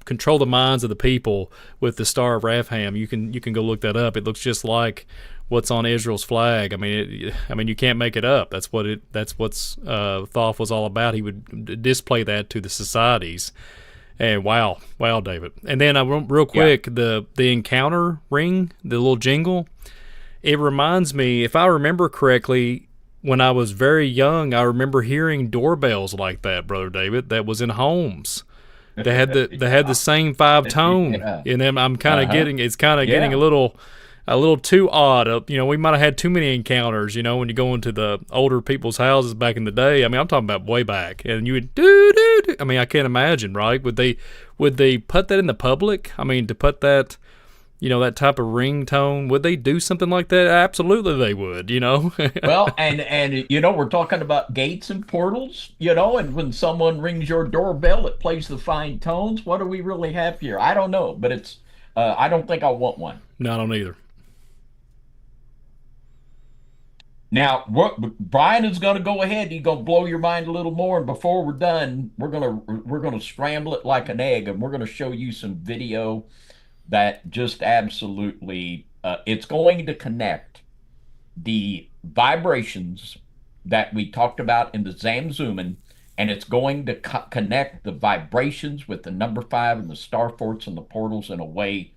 control the minds of the people with the star of Rephaim. You can go look that up. It looks just like what's on Israel's flag. I mean, you can't make it up. That's what Thoth was all about. He would display that to the societies. And wow, David. And then real quick, the encounter ring, the little jingle. It reminds me, if I remember correctly, when I was very young, I remember hearing doorbells like that, Brother David, that was in homes. They had the same 5 tone, and then I'm kind of getting a little a little too odd. We might have had too many encounters, when you go into the older people's houses back in the day. I mean, I'm talking about way back. And you would do. I mean, I can't imagine, right? Would they put that in the public? I mean, to put that, that type of ringtone, would they do something like that? Absolutely they would, Well, and we're talking about gates and portals, and when someone rings your doorbell, it plays the fine tones. What do we really have here? I don't know, but it's I don't think I want one. No, I don't either. Now, Brian is going to go ahead. He's going to blow your mind a little more. And before we're done, we're gonna scramble it like an egg, and we're going to show you some video that just absolutely it's going to connect the vibrations that we talked about in the Zamzuman, and it's going to connect the vibrations with the number 5 and the star forts and the portals in a way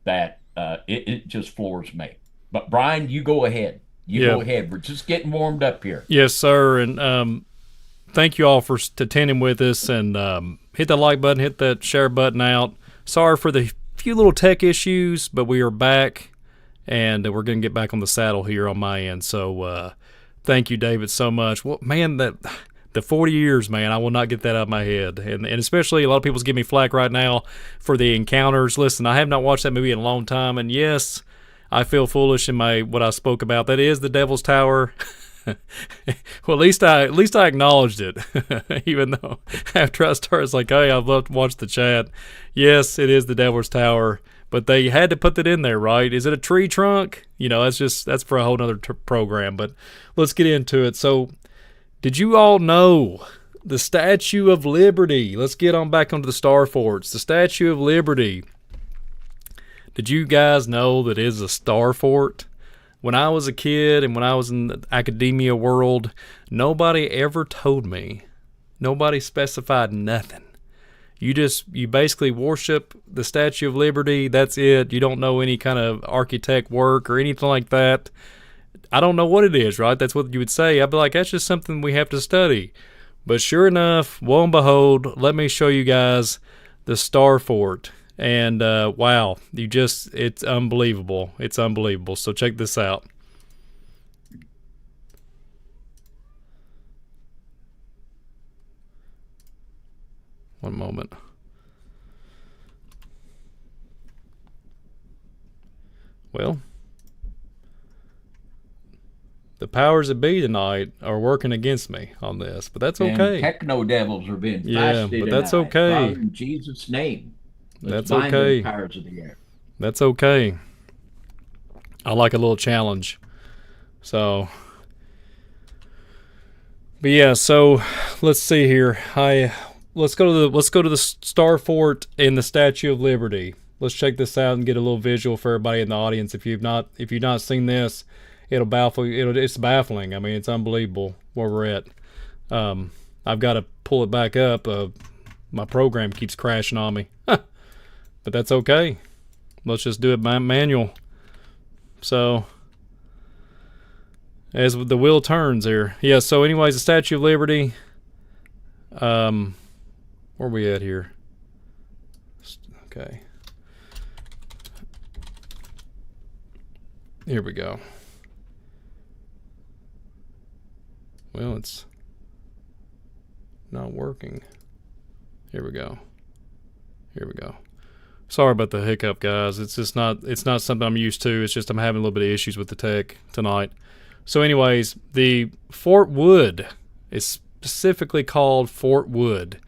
that it just floors me. But Brian, you go ahead. Go ahead. We're just getting warmed up here. Yes, sir. And thank you all for attending with us. And hit the like button, hit that share button out. Sorry for the few little tech issues, but we are back, and we're going to get back on the saddle here on my end. So thank you, David, so much. Well, man, the 40 years, man, I will not get that out of my head. And especially a lot of people's giving me flack right now for the encounters. Listen, I have not watched that movie in a long time, and yes, I feel foolish in what I spoke about. That is the Devil's Tower. Well, at least I acknowledged it, even though after I started, it's like, hey, I'd love to watch the chat. Yes, it is the Devil's Tower, but they had to put that in there, right? Is it a tree trunk? That's for a whole nother program. But let's get into it. So, did you all know the Statue of Liberty? Let's get on back onto the Star Forts. The Statue of Liberty. Did you guys know that it is a star fort? When I was a kid and when I was in the academia world, nobody ever told me. Nobody specified nothing. You basically worship the Statue of Liberty. That's it. You don't know any kind of architect work or anything like that. I don't know what it is, right? That's what you would say. I'd be like, that's just something we have to study. But sure enough, lo and behold, let me show you guys the Star Fort. And wow, it's unbelievable. It's unbelievable. So check this out. One moment. Well, the powers that be tonight are working against me on this, but that's okay. And techno devils are being fasted but that's okay. Father, in Jesus' name. That's okay. Powers of the air. That's okay. I like a little challenge. So, but yeah. So let's see here. Let's go to the Star Fort and the Statue of Liberty. Let's check this out and get a little visual for everybody in the audience. If you've not seen this, it's baffling. I mean, it's unbelievable where we're at. I've got to pull it back up. My program keeps crashing on me. But that's okay. Let's just do it by manual. So, as the wheel turns here. Yeah, so anyways, the Statue of Liberty. Where are we at here? Okay. Here we go. Well, it's not working. Here we go. Sorry about the hiccup, guys. It's not something I'm used to. It's just I'm having a little bit of issues with the tech tonight. So anyways, the Fort Wood is specifically called Fort Wood.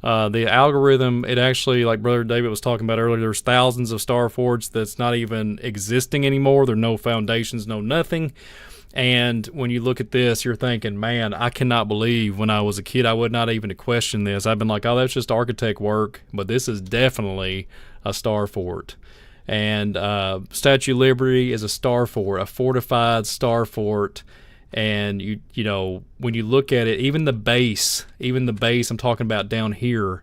The algorithm, it actually, like Brother David was talking about earlier, there's thousands of star forts that's not even existing anymore. There are no foundations, no nothing. And when you look at this, you're thinking, man, I cannot believe when I was a kid I would not even question this. I've been like, oh, that's just architect work. But this is definitely a star fort. And Statue of Liberty is a star fort, a fortified star fort. And, you know, when you look at it, even the base I'm talking about down here,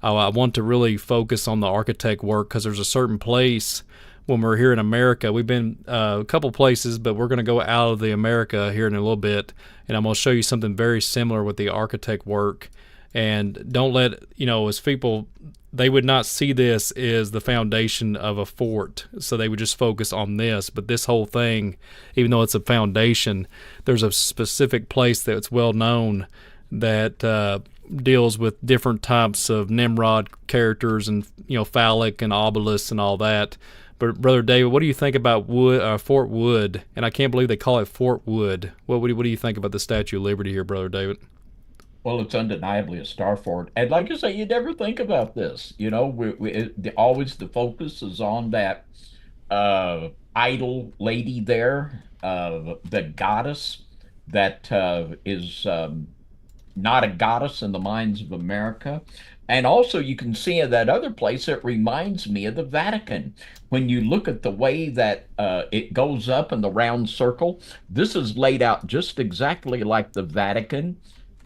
I want to really focus on the architect work because there's a certain place when we're here in America. We've been a couple places, but we're going to go out of the America here in a little bit, and I'm going to show you something very similar with the architect work. And don't let, as people, they would not see this as the foundation of a fort, so they would just focus on this. But this whole thing, even though it's a foundation, there's a specific place that's well known that deals with different types of Nimrod characters and, phallic and obelisks and all that. But Brother David, what do you think about Fort Wood? And I can't believe they call it Fort Wood. What do you think about the Statue of Liberty here, Brother David? Well, it's undeniably a star fort. And like I say, you never think about this. Always the focus is on that idol lady there, the goddess that is not a goddess in the minds of America. And also, you can see in that other place, it reminds me of the Vatican. When you look at the way that it goes up in the round circle, this is laid out just exactly like the Vatican,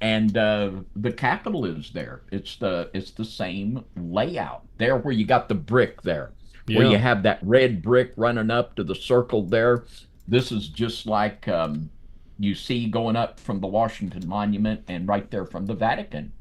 and the Capitol is there. It's the same layout there, where you got the brick there, where you have that red brick running up to the circle there. This is just like you see going up from the Washington Monument and right there from the Vatican.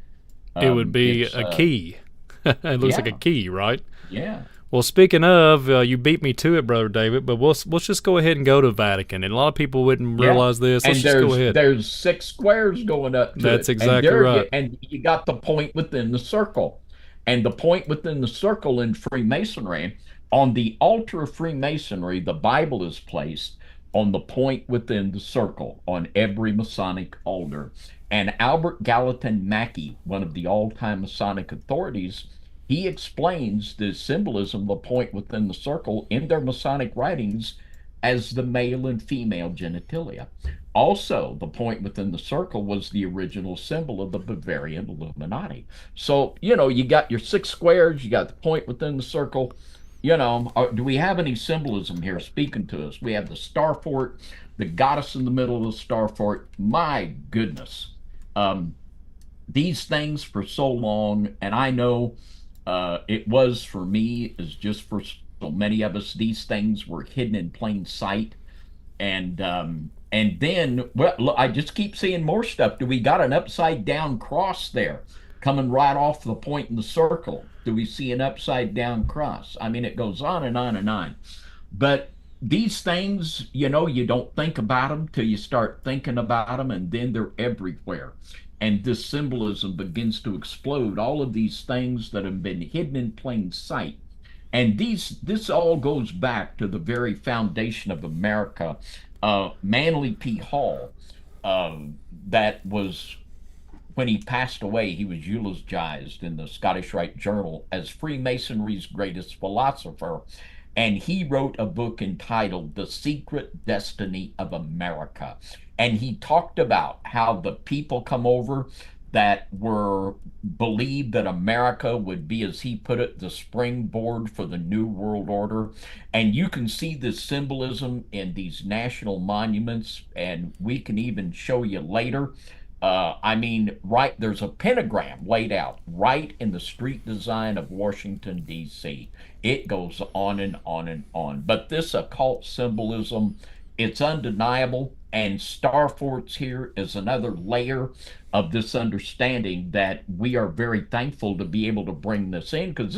It would be a key. It looks like a key, right? Yeah. Well, speaking of, you beat me to it, Brother David, but let's just go ahead and go to Vatican. And a lot of people wouldn't realize this. Let's just go ahead. There's 6 squares going up to That's it. exactly right. And you got the point within the circle. And the point within the circle in Freemasonry, on the altar of Freemasonry, the Bible is placed on the point within the circle on every Masonic altar. And Albert Gallatin Mackey, one of the all-time Masonic authorities, he explains the symbolism of the point within the circle in their Masonic writings as the male and female genitalia. Also, the point within the circle was the original symbol of the Bavarian Illuminati. So, you got your 6 squares, you got the point within the circle. Do we have any symbolism here speaking to us? We have the star fort, the goddess in the middle of the star fort. My goodness. These things for so long, and I know it was for me, as just for so many of us, these things were hidden in plain sight. And then, well, I just keep seeing more stuff. Do we got an upside down cross there coming right off the point in the circle? Do we see an upside down cross? I mean, it goes on and on and on. But these things, you don't think about them till you start thinking about them, and then they're everywhere. And this symbolism begins to explode. All of these things that have been hidden in plain sight. And this all goes back to the very foundation of America. Manly P. Hall, that was, when he passed away, he was eulogized in the Scottish Rite Journal as Freemasonry's greatest philosopher. And he wrote a book entitled The Secret Destiny of America. And he talked about how the people come over that believed that America would be, as he put it, the springboard for the New World Order. And you can see this symbolism in these national monuments, and we can even show you later. Right, there's a pentagram laid out right in the street design of Washington, D.C. It goes on and on and on. But this occult symbolism, it's undeniable. And star forts here is another layer of this understanding that we are very thankful to be able to bring this in, because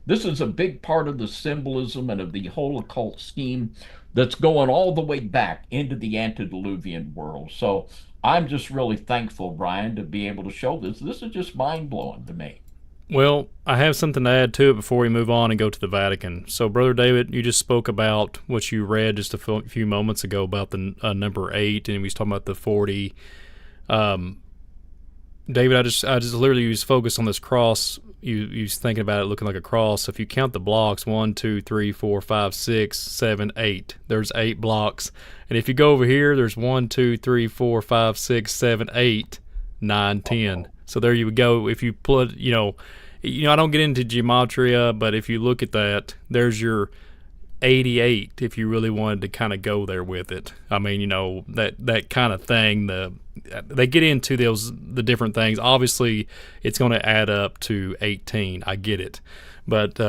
this is a big part of the symbolism and of the whole occult scheme that's going all the way back into the antediluvian world. So I'm just really thankful, Brian, to be able to show this. This is just mind-blowing to me. Well, I have something to add to it before we move on and go to the Vatican. So, Brother David, you just spoke about what you read just a few moments ago about the number 8, and we was talking about the 40. David, I just literally was focused on this cross. You was thinking about it looking like a cross. If you count the blocks, 1, 2, 3, 4, 5, 6, 7, 8. There's 8 blocks. And if you go over here, there's 1, 2, 3, 4, 5, 6, 7, 8, 9, 10. So there you go. If you put, I don't get into gematria, but if you look at that, there's your 88 if you really wanted to kind of go there with it. I mean, that kind of thing. They get into the different things. Obviously, it's going to add up to 18. I get it, but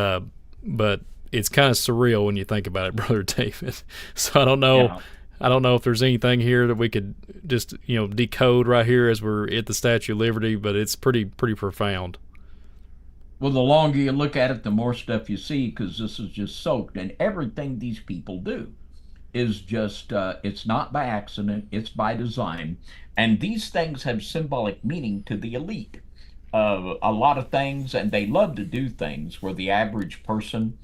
it's kind of surreal when you think about it, Brother David. So I don't know. I don't know if there's anything here that we could just decode right here as we're at the Statue of Liberty, but it's pretty profound. Well, the longer you look at it, the more stuff you see, because this is just soaked. And everything these people do is just, it's not by accident, it's by design. And these things have symbolic meaning to the elite. A lot of things, and they love to do things where the average person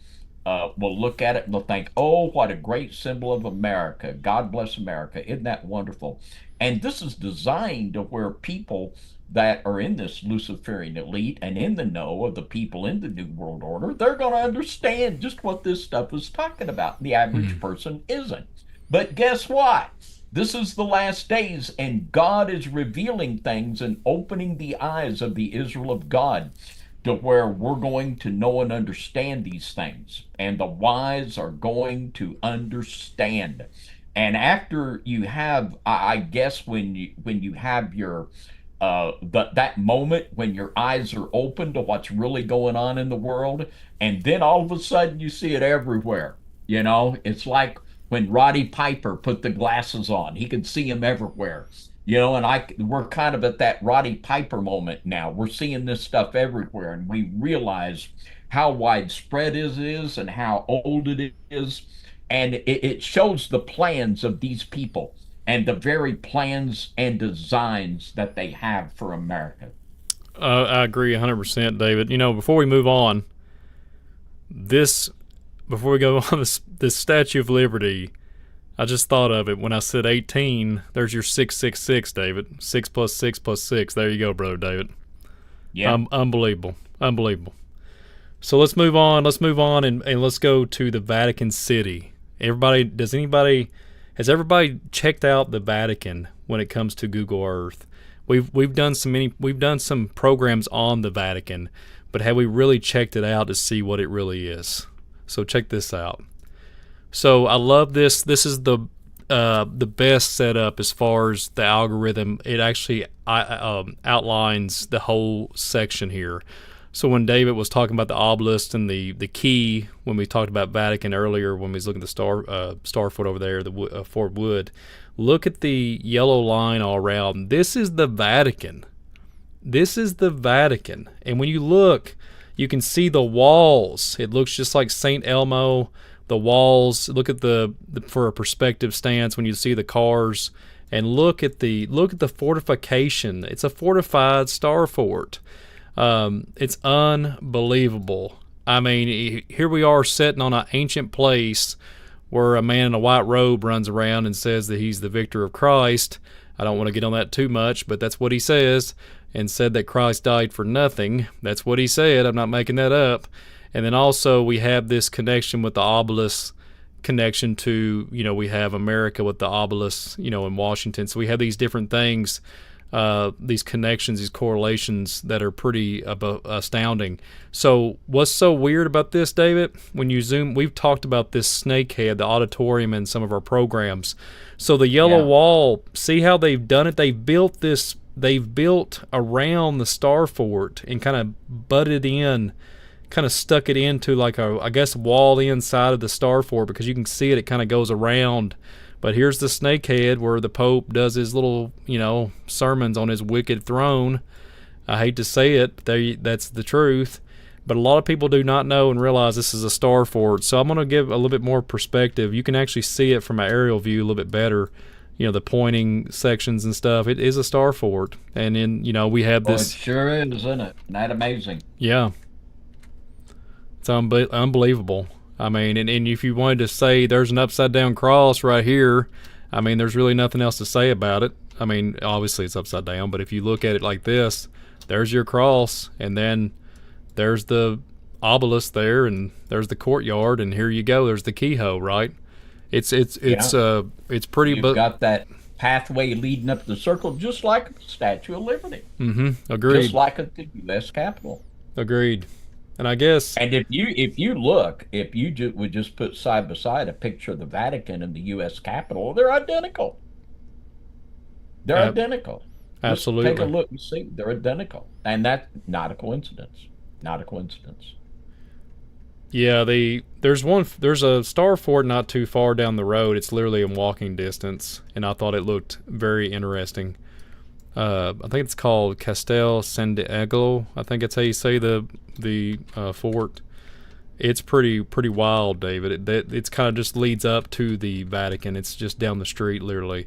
will look at it and they'll think, oh, what a great symbol of America. God bless America. Isn't that wonderful? And this is designed to where people that are in this Luciferian elite and in the know of the people in the New World Order, they're going to understand just what this stuff is talking about. The average person isn't. But guess what? This is the last days, and God is revealing things and opening the eyes of the Israel of God to where we're going to know and understand these things, and the wise are going to understand. And after you have, I guess, when you have your that moment when your eyes are open to what's really going on in the world, and then all of a sudden you see it everywhere. It's like when Roddy Piper put the glasses on, he could see them everywhere. And we're kind of at that Roddy Piper moment now. We're seeing this stuff everywhere, and we realize how widespread it is and how old it is. And it shows the plans of these people and the very plans and designs that they have for America. I agree 100%, David. Before we move on, before we go on this Statue of Liberty, I just thought of it when I said 18. There's your 666, David. 6 plus 6 plus 6. There you go, brother David. Yeah. Unbelievable. So let's move on. And let's go to the Vatican City. Has everybody checked out the Vatican when it comes to Google Earth? We've done some programs on the Vatican, but have we really checked it out to see what it really is? So check this out. So I love this. This is the best setup as far as the algorithm. It actually outlines the whole section here. So when David was talking about the obelisk and the key, when we talked about Vatican earlier, when we was looking at the Starfoot over there, the Fort Wood, look at the yellow line all around. This is the Vatican. And when you look, you can see the walls. It looks just like St. Elmo. The walls. Look at for a perspective stance when you see the cars, and look at the fortification. It's a fortified star fort. It's unbelievable. I mean, here we are sitting on an ancient place where a man in a white robe runs around and says that he's the victor of Christ. I don't want to get on that too much, but that's what he says, and said that Christ died for nothing. That's what he said. I'm not making that up. And then also we have this connection with the obelisk, connection to, we have America with the obelisk, in Washington. So we have these different things, these connections, these correlations that are pretty astounding. So what's so weird about this, David? When you zoom, we've talked about this snakehead, the auditorium, in some of our programs. So the yellow wall, see how they've done it? They've built around the star fort and kind of butted in, kind of stuck it into like wall inside of the star fort, because you can see it kind of goes around. But here's the snakehead where the Pope does his little, sermons on his wicked throne. I hate to say it, but that's the truth. But a lot of people do not know and realize this is a star fort. So I'm going to give a little bit more perspective. You can actually see it from an aerial view a little bit better. The pointing sections and stuff. It is a star fort. And then, we have this. It sure is, isn't it? Isn't that amazing? Yeah. It's unbelievable. I mean, and if you wanted to say there's an upside down cross right here, I mean, there's really nothing else to say about it. I mean, obviously it's upside down, but if you look at it like this, there's your cross, and then there's the obelisk there, and there's the courtyard, and here you go. There's the keyhole, right? It's pretty. You've got that pathway leading up the circle, just like the Statue of Liberty. Mm-hmm. Agreed. Just like at the U.S. Capitol. Agreed. And I guess. And if you would just put side by side a picture of the Vatican and the U.S. Capitol, they're identical. They're identical. Absolutely. Just take a look and see. They're identical. And that's not a coincidence. Not a coincidence. Yeah, there's a star fort not too far down the road. It's literally in walking distance, and I thought it looked very interesting. I think it's called Castel San Diego. I think that's how you say the fort. It's pretty wild, David. It's kind of just leads up to the Vatican. It's just down the street, literally.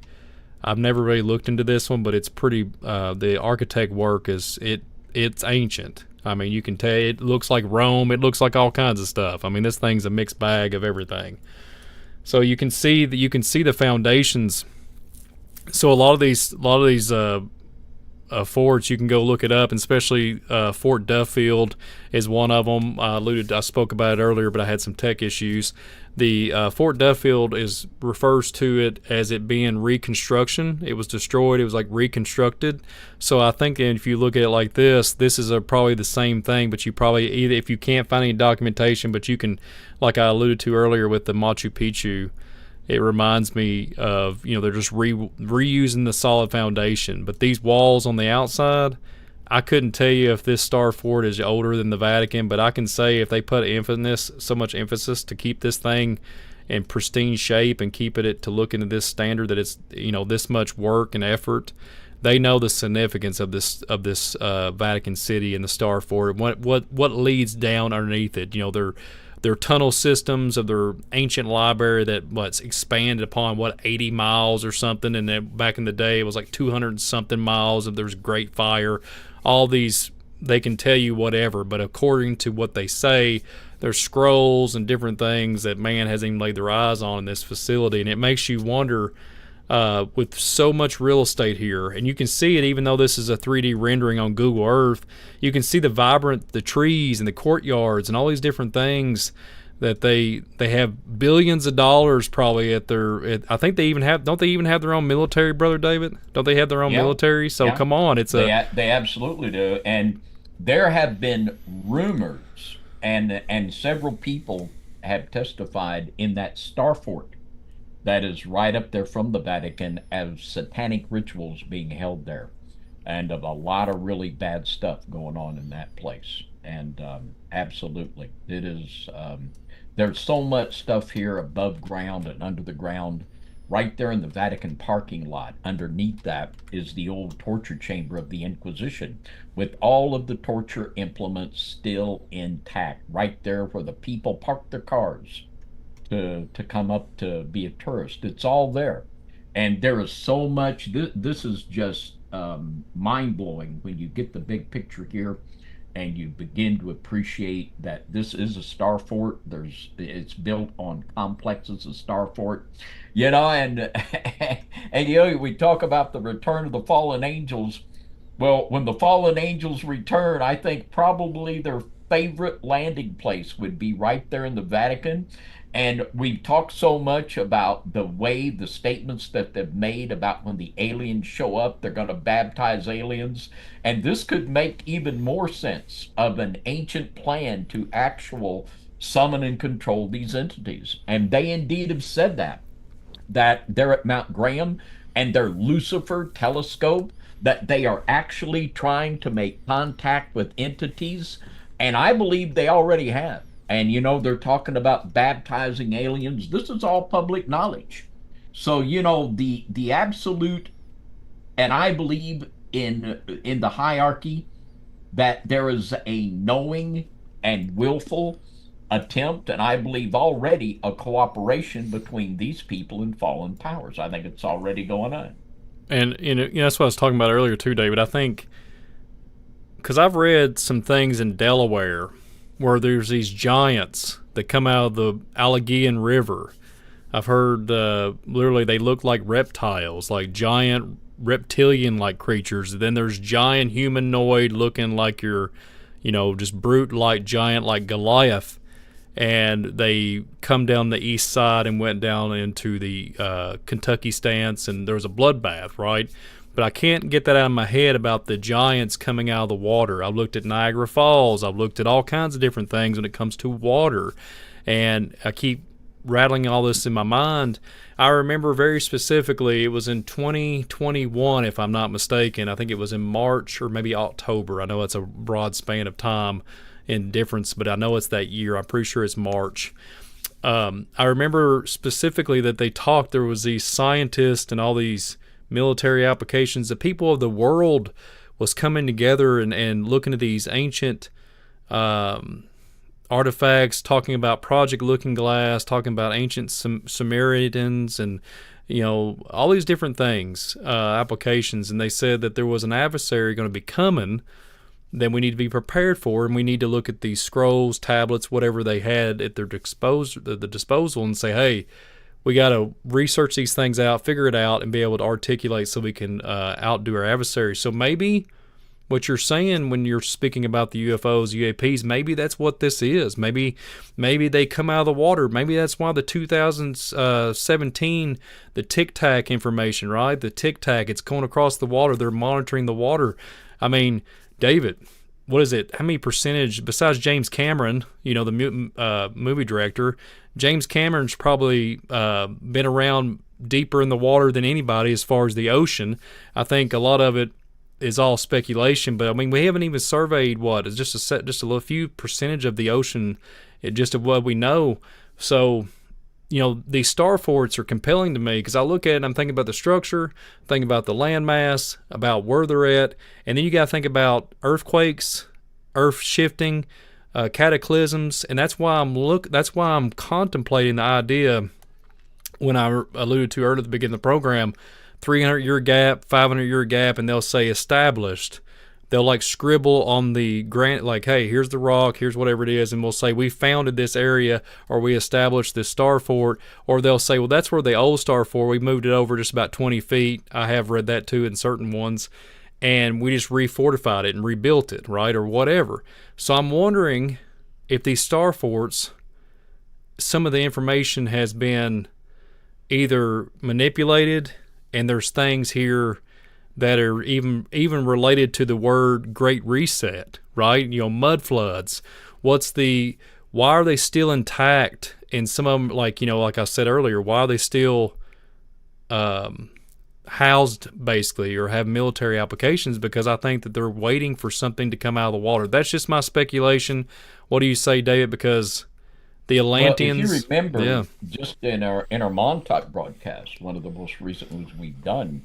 I've never really looked into this one, but it's pretty. The architect work it's ancient. I mean, you can tell it looks like Rome. It looks like all kinds of stuff. I mean, this thing's a mixed bag of everything. So you can see the foundations. So a lot of these forts, you can go look it up, and especially Fort Duffield is one of them. I spoke about it earlier, but I had some tech issues. The Fort Duffield refers to it as it being reconstruction. It was destroyed. It was like reconstructed. So I think if you look at it like this is probably the same thing. But you probably either, if you can't find any documentation, but you can, like I alluded to earlier with the Machu Picchu, it reminds me of, they're just reusing the solid foundation. But these walls on the outside, I couldn't tell you if this Star Fort is older than the Vatican, but I can say if they put so much emphasis to keep this thing in pristine shape and keep it to look into this standard, that it's this much work and effort, they know the significance of this Vatican City and the Star Fort, and what leads down underneath it. Their tunnel systems of their ancient library that's expanded upon 80 miles or something, and then back in the day it was like 200 something miles. If there's Great Fire, all these, they can tell you whatever, but according to what they say, there's scrolls and different things that man hasn't even laid their eyes on in this facility, and it makes you wonder. With so much real estate here, and you can see it even though this is a 3D rendering on Google Earth, you can see the trees and the courtyards and all these different things that they have billions of dollars probably I think don't they even have their own military, Brother David? Don't they have their own military? So come on, they absolutely do. And there have been rumors, and several people have testified in that Star Fort that is right up there from the Vatican as satanic rituals being held there, and of a lot of really bad stuff going on in that place. And absolutely, it is. There's so much stuff here above ground and under the ground. Right there in the Vatican parking lot, underneath that is the old torture chamber of the Inquisition, with all of the torture implements still intact, right there where the people park their cars to come up to be a tourist. It's all there. And there is so much. This is just mind-blowing when you get the big picture here and you begin to appreciate that this is a star fort. It's built on complexes of star fort. And we talk about the return of the fallen angels. Well, when the fallen angels return, I think probably their favorite landing place would be right there in the Vatican. And we've talked so much about the statements that they've made about when the aliens show up, they're going to baptize aliens. And this could make even more sense of an ancient plan to actual summon and control these entities. And they indeed have said that they're at Mount Graham and their Lucifer telescope, that they are actually trying to make contact with entities. And I believe they already have. And they're talking about baptizing aliens. This is all public knowledge. So the absolute, and I believe in the hierarchy that there is a knowing and willful attempt, and I believe already a cooperation between these people and fallen powers. I think it's already going on. And that's what I was talking about earlier too, David. I think because I've read some things in Delaware where there's these giants that come out of the Allegheny River. I've heard literally they look like reptiles, like giant reptilian-like creatures. Then there's giant humanoid looking like your, just brute-like giant like Goliath. And they come down the east side and went down into the Kentucky stance, and there was a bloodbath, right? But I can't get that out of my head about the giants coming out of the water. I've looked at Niagara Falls. I've looked at all kinds of different things when it comes to water. And I keep rattling all this in my mind. I remember very specifically, it was in 2021, if I'm not mistaken. I think it was in March or maybe October. I know it's a broad span of time in difference, but I know it's that year. I'm pretty sure it's March. I remember specifically that they talked, there was these scientists and all these military applications. The people of the world was coming together and looking at these ancient artifacts, talking about Project Looking Glass, talking about ancient Samaritans, and all these different things, applications. And they said that there was an adversary going to be coming that we need to be prepared for, and we need to look at these scrolls, tablets, whatever they had at their disposal, and say, hey, we got to research these things out, figure it out, and be able to articulate so we can outdo our adversary. So maybe what you're saying when you're speaking about the UFOs, UAPs, maybe that's what this is. Maybe they come out of the water. Maybe that's why the 2017, the Tic Tac information, right? The Tic Tac, it's going across the water. They're monitoring the water. I mean, David, what is it? How many percentage, besides James Cameron, the movie director, James Cameron's probably been around deeper in the water than anybody as far as the ocean. I think a lot of it is all speculation, but I mean, we haven't even surveyed it's just a little few percentage of the ocean, just of what we know. So, these star forts are compelling to me because I look at it and I'm thinking about the structure, thinking about the landmass, about where they're at, and then you got to think about earthquakes, earth shifting, cataclysms, and that's why I'm contemplating the idea when I alluded to earlier at the beginning of the program, 300-year gap, 500-year gap, and they'll say established. They'll like scribble on the granite, like, hey, here's the rock, here's whatever it is, and we'll say we founded this area, or we established this star fort, or they'll say, well, that's where the old star fort, we moved it over just about 20 feet. I have read that too in certain ones, and we just refortified it and rebuilt it, right, or whatever. So I'm wondering if these star forts, some of the information has been either manipulated, and there's things here that are even related to the word Great Reset, right? Mud floods. Why are they still intact? And some of them, like I said earlier, why are they still housed basically or have military applications? Because I think that they're waiting for something to come out of the water. That's just my speculation. What do you say, David? Because the Atlanteans. Well, if you remember, just in our Montauk broadcast, one of the most recent ones we've done,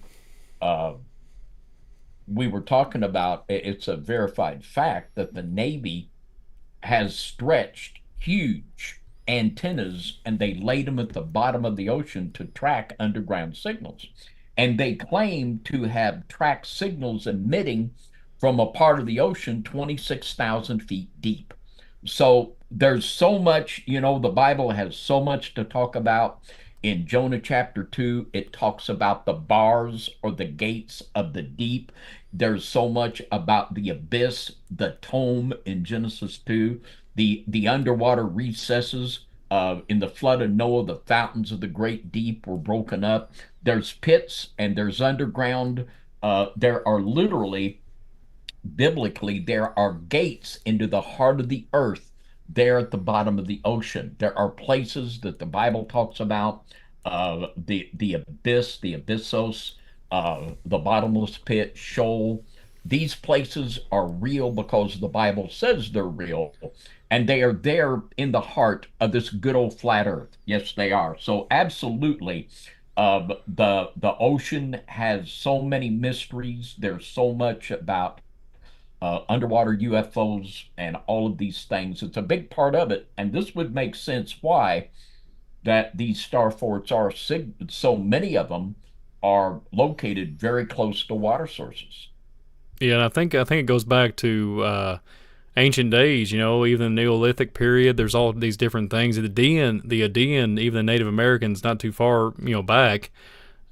we were talking about, it's a verified fact that the Navy has stretched huge antennas and they laid them at the bottom of the ocean to track underground signals. And they claim to have tracked signals emitting from a part of the ocean 26,000 feet deep. So there's so much, the Bible has so much to talk about. In Jonah chapter 2, it talks about the bars or the gates of the deep. There's so much about the abyss, the tomb in Genesis 2, the underwater recesses. In the flood of Noah, the fountains of the great deep were broken up. There's pits and there's underground. There are literally, biblically, there are gates into the heart of the earth there at the bottom of the ocean. There are places that the Bible talks about, the abyss, the abyssos, the bottomless pit, Sheol. These places are real because the Bible says they're real, and they are there in the heart of this good old flat earth. Yes, they are. So absolutely, the ocean has so many mysteries. There's so much about underwater UFOs and all of these things. It's a big part of it, and this would make sense why that these star forts are, so many of them are located very close to water sources. Yeah, and I think it goes back to ancient days. Even the Neolithic period. There's all these different things. The Aedean, even the Native Americans, not too far back.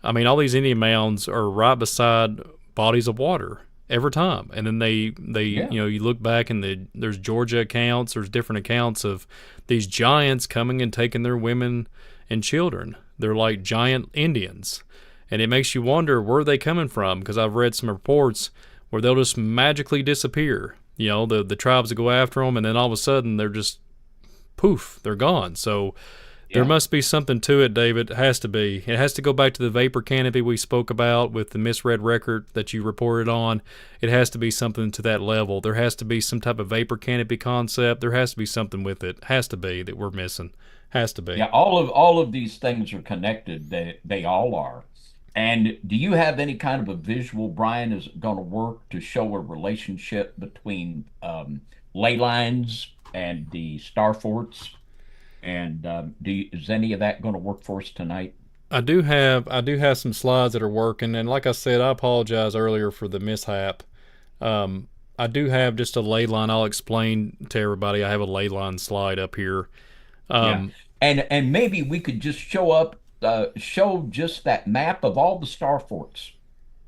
I mean, all these Indian mounds are right beside bodies of water every time. And then they you look back and there's Georgia accounts, there's different accounts of these giants coming and taking their women and children. They're like giant Indians. And it makes you wonder, where are they coming from? Because I've read some reports where they'll just magically disappear. The tribes that go after them, and then all of a sudden they're just poof, they're gone. So There Yeah. must be something to it, David. It has to be. It has to go back to the vapor canopy we spoke about with the misread record that you reported on. It has to be something to that level. There has to be some type of vapor canopy concept. There has to be something with it. Has to be that we're missing. Has to be. Yeah, all of these things are connected. They all are. And do you have any kind of a visual, Brian, is going to work to show a relationship between ley lines and the star forts? And is any of that going to work for us tonight? I do have some slides that are working, and like I said, I apologize earlier for the mishap. I do have just a ley line. I'll explain to everybody. I have a ley line slide up here. Yeah. Um, And maybe we could just show just that map of all the star forts.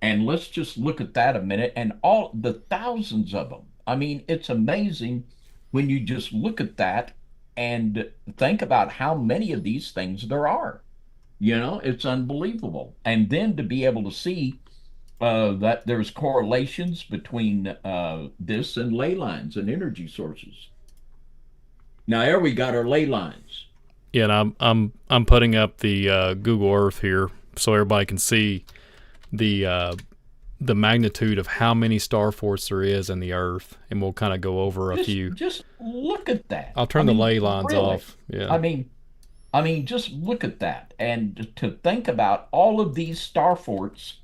And let's just look at that a minute and all the thousands of them. I mean, it's amazing when you just look at that and think about how many of these things there are. It's unbelievable. And then to be able to see that there's correlations between this and ley lines and energy sources. Now, there we got our ley lines. yeah, and I'm putting up the Google Earth here so everybody can see the the magnitude of how many star forts there is in the Earth, and we'll kind of go over a Just few. just look at that. I'll turn the ley lines Really. off. Yeah. I mean, just look at that. And to think about all of these star forts,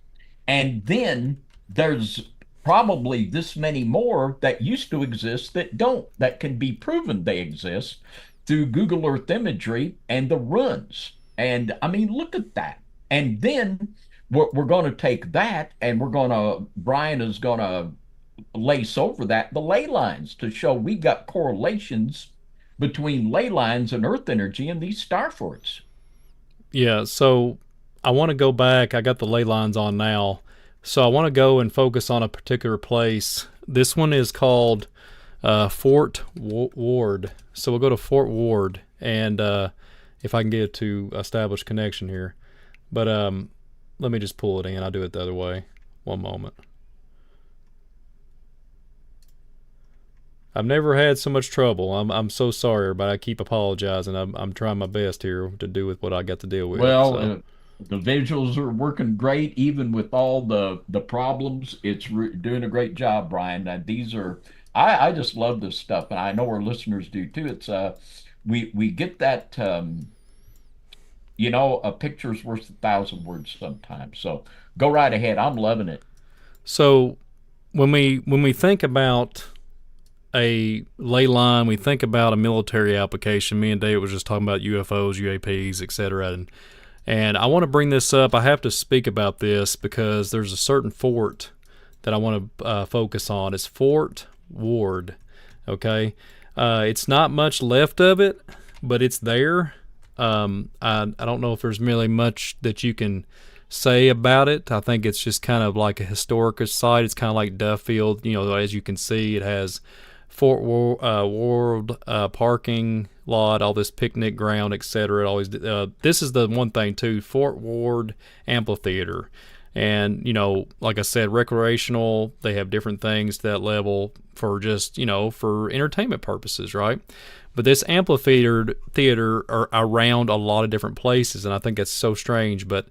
and then there's probably this many more that used to exist that don't, that can be proven they exist through Google Earth imagery and the runs. And I mean, look at that. And then we're going to take that and Brian is going to lace over that the ley lines to show we got correlations between ley lines and earth energy and these star forts. Yeah, so I want to go back. I got the ley lines on now. So I want to go and focus on a particular place. This one is called Fort Ward. So we'll go to Fort Ward, and if I can get it to establish connection here. But let me just pull it in. I'll do it the other way. One moment. I've never had so much trouble. I'm so sorry, but I keep apologizing. I'm trying my best here to do with what I got to deal with. Well, So. the visuals are working great, even with all the problems. It's doing a great job, Brian. These are I just love this stuff, and I know our listeners do too. It's we get that a picture's worth 1,000 words sometimes. So go right ahead. I'm loving it. So when we think about a ley line, we think about a military application. Me and David was just talking about UFOs, UAPs, etc. And I want to bring this up. I have to speak about this because there's a certain fort that I want to focus on. It's Fort Ward. Okay, it's not much left of it, but it's there. I don't know if there's really much that you can say about it. I think it's just kind of like a historic site. It's kind of like Duffield. As you can see, it has Fort Ward parking lot, all this picnic ground, etc. Always. This is the one thing too. Fort Ward amphitheater, and like I said, recreational. They have different things to that level for just for entertainment purposes, right? But this amphitheater are around a lot of different places, and I think that's so strange. But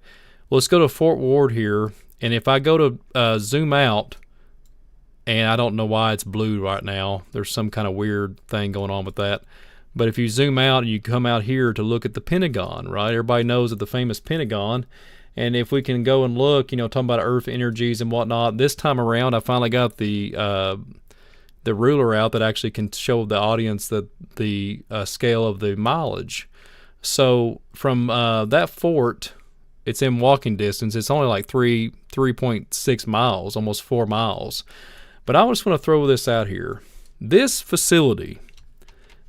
let's go to Fort Ward here, and if I go to zoom out. And I don't know why it's blue right now. There's some kind of weird thing going on with that. But if you zoom out and you come out here to look at the Pentagon, right? Everybody knows of the famous Pentagon. And if we can go and look, talking about Earth energies and whatnot, this time around I finally got the ruler out that actually can show the audience the scale of the mileage. So from that fort, it's in walking distance. It's only like 3.6 miles, almost 4 miles. But I just want to throw this out here. This facility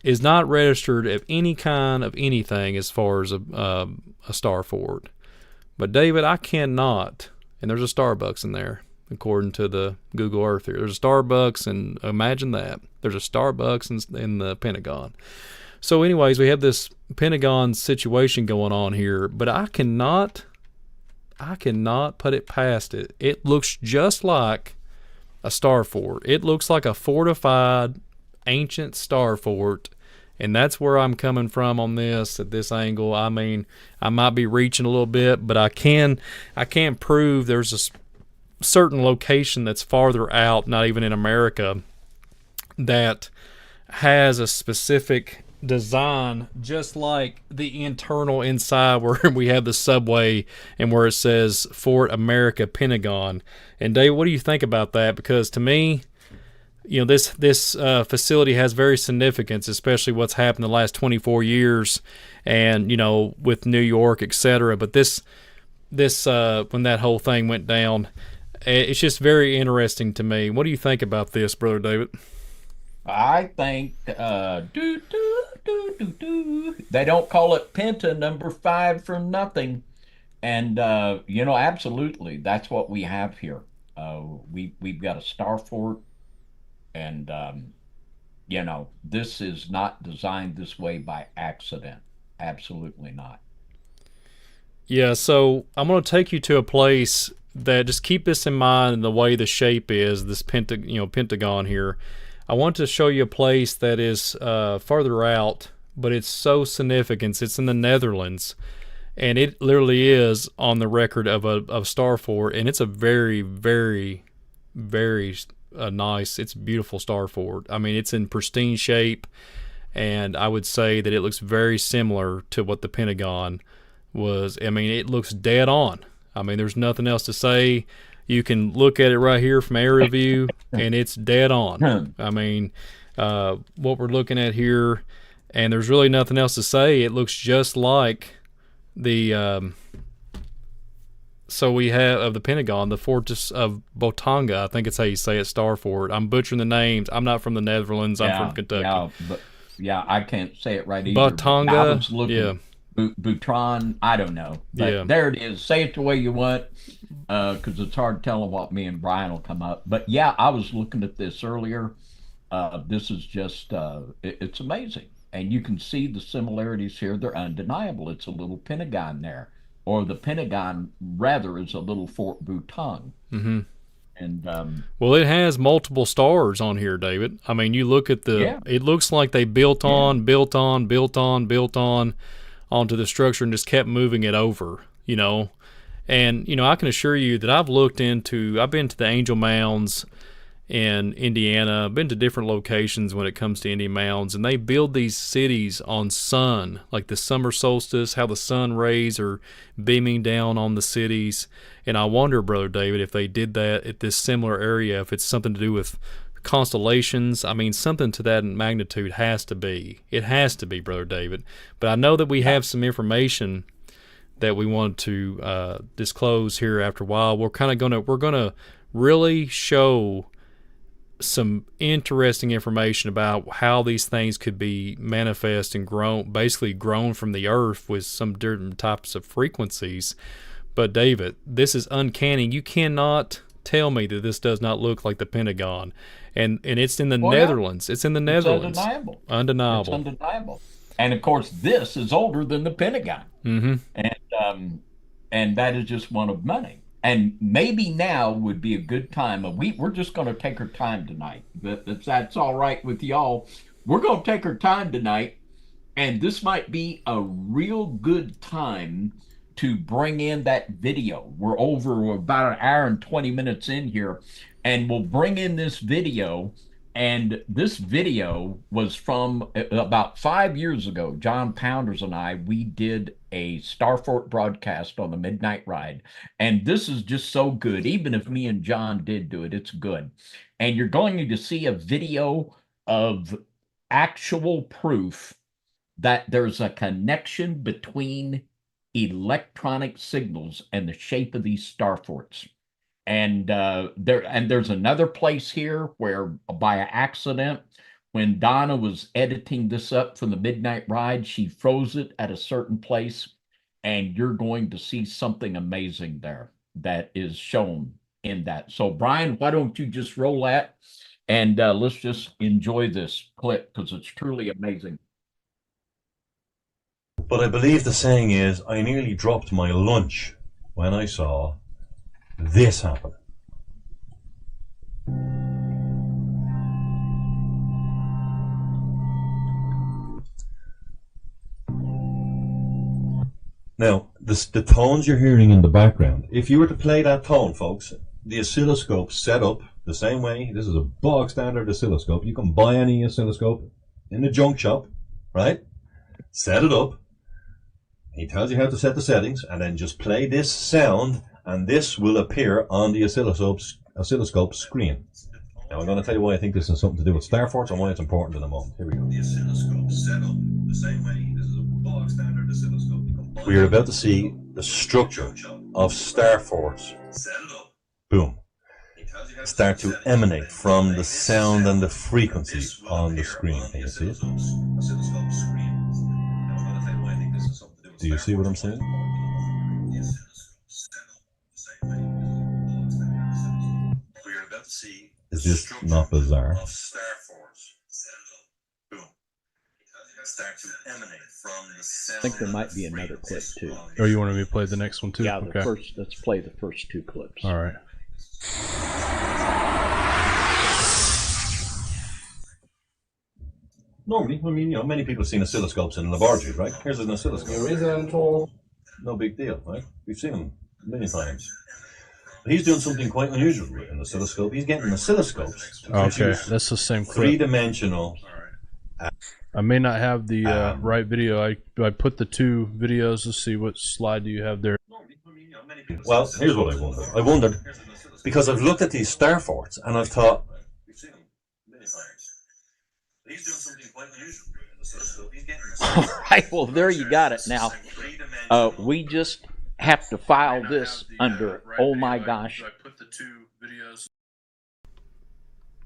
is not registered of any kind of anything as far as a star fort. But David, I cannot, and there's a Starbucks in there, according to the Google Earth here. There's a Starbucks, and imagine that. There's a Starbucks in the Pentagon. So anyways, we have this Pentagon situation going on here, but I cannot put it past it. It looks just like a star fort. It looks like a fortified ancient star fort, And that's where I'm coming from on this at this angle. I mean, I might be reaching a little bit, but I can't prove there's a certain location that's farther out, not even in America, that has a specific design, just like the internal inside where we have the subway and where it says Fort America Pentagon. And Dave, what do you think about that? Because to me, this facility has very significance, especially what's happened the last 24 years, and with New York, etc. But this when that whole thing went down, it's just very interesting to me. What do you think about this, Brother David? I think they don't call it Penta number 5 for nothing. And absolutely, that's what we have here. We've got a star fort, and this is not designed this way by accident. Absolutely not. Yeah, so I'm going to take you to a place that, just keep this in mind, and the way the shape is, this pentagon here. I want to show you a place that is farther out, but it's so significant. It's in the Netherlands, and it literally is on the record of a star fort, and it's a very, very, very nice, it's beautiful star fort. I mean, it's in pristine shape, and I would say that it looks very similar to what the Pentagon was. I mean, it looks dead on. I mean, there's nothing else to say. You can look at it right here from aerial view, and it's dead on. I mean, what we're looking at here, and there's really nothing else to say. It looks just like the so we have of the Pentagon, the Fortress of Botanga. I think it's how you say it, Star Fort. I'm butchering the names. I'm not from the Netherlands. I'm from Kentucky. I can't say it right either. Botanga. I was looking. Butron, I don't know. But there it is. Say it the way you want, because it's hard telling what me and Brian will come up. But yeah, I was looking at this earlier. This is just, it's amazing. And you can see the similarities here. They're undeniable. It's a little Pentagon there. Or the Pentagon, rather, is a little Fort Butong. Mm-hmm. And well, it has multiple stars on here, David. I mean, you look at it looks like they built on onto the structure and just kept moving it over, And, I can assure you that I've been to the Angel Mounds in Indiana. I've been to different locations when it comes to Indian Mounds, and they build these cities on sun, like the summer solstice, how the sun rays are beaming down on the cities. And I wonder, Brother David, if they did that at this similar area, if it's something to do with constellations. I mean, something to that magnitude has to be. It has to be, Brother David. But I know that we have some information that we want to disclose here after a while. We're gonna really show some interesting information about how these things could be manifest and grown from the earth with some different types of frequencies. But David, this is uncanny. You cannot tell me that this does not look like the Pentagon. And it's in the Netherlands. Yeah. It's in the Netherlands. It's undeniable. It's undeniable. And of course, this is older than the Pentagon. Mm-hmm. And that is just one of many. And maybe now would be a good time. We're just going to take our time tonight. If that's all right with y'all, we're going to take our time tonight. And this might be a real good time to bring in that video. We're over about an hour and 20 minutes in here. And we'll bring in this video. And this video was from about 5 years ago. John Pounders and I, we did a Starfort broadcast on the Midnight Ride. And this is just so good. Even if me and John did do it, it's good. And you're going to see a video of actual proof that there's a connection between electronic signals and the shape of these starforts. And there's another place here where, by accident, when Donna was editing this up for the Midnight Ride, she froze it at a certain place, and you're going to see something amazing there that is shown in that. So, Brian, why don't you just roll that, and let's just enjoy this clip, because it's truly amazing. But I believe the saying is, I nearly dropped my lunch when I saw this happen. Now, the tones you're hearing in the background, if you were to play that tone, folks, the oscilloscope set up the same way. This is a bog standard oscilloscope. You can buy any oscilloscope in the junk shop, right? Set it up. He tells you how to set the settings, and then just play this sound, and this will appear on the oscilloscope screen. Now, I'm going to tell you why I think this has something to do with star forts and why it's important in a moment. Here we go. The oscilloscope set up the same way. This is a bog standard oscilloscope. We are about to see the structure of star forts. Boom. Start to emanate from the sound and the frequency on the screen. Can you see it? Do you see what I'm saying? Is this not bizarre? I think there might be another clip too. Oh, you wanted me to play the next one too? Yeah, okay. Let's play the first two clips. All right. Normally, I mean, many people have seen oscilloscopes in laboratories, right? Here's an oscilloscope. No big deal, right? We've seen them a million times. But he's doing something quite unusual with an oscilloscope. He's getting oscilloscopes to Okay, that's the same clip. three-dimensional. I may not have the right video. I put the two videos to see what slide do you have there. Well, here's what I wondered. I wondered, because I've looked at these star forts and I've thought, All right, well, there you got it. Now, we just have to file this under, oh my gosh.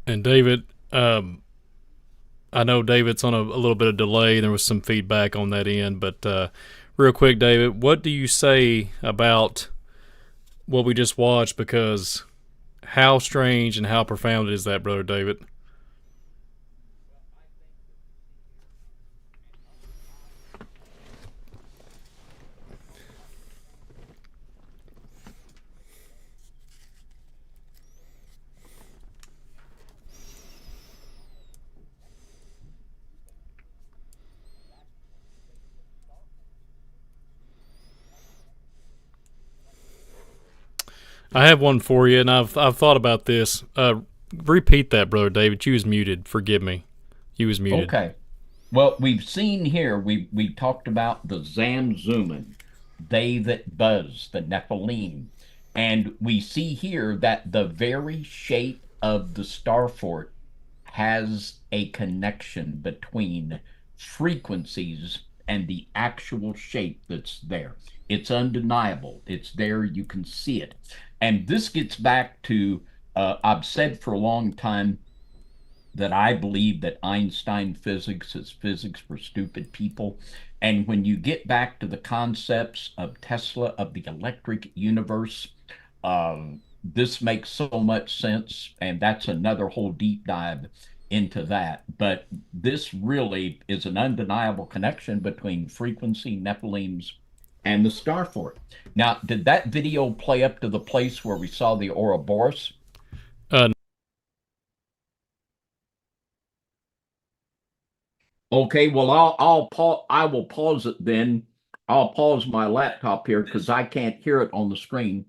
And David, I know David's on a little bit of delay. There was some feedback on that end, but real quick, David, what do you say about what we just watched? Because how strange and how profound is that, Brother David? I have one for you, and I've thought about this. Repeat that, Brother David. You was muted. Forgive me. You was muted. Okay. Well, we've seen here, we talked about the Zamzuman, they that buzz, the Nephilim. And we see here that the very shape of the star fort has a connection between frequencies and the actual shape that's there. It's undeniable. It's there. You can see it. And this gets back to, I've said for a long time that I believe that Einstein physics is physics for stupid people. And when you get back to the concepts of Tesla, of the electric universe, this makes so much sense. And that's another whole deep dive into that. But this really is an undeniable connection between frequency, Nephilims, and the star fort. Now, did that video play up to the place where we saw the Ouroboros? Okay, well, I will pause it then. I'll pause my laptop here because I can't hear it on the screen.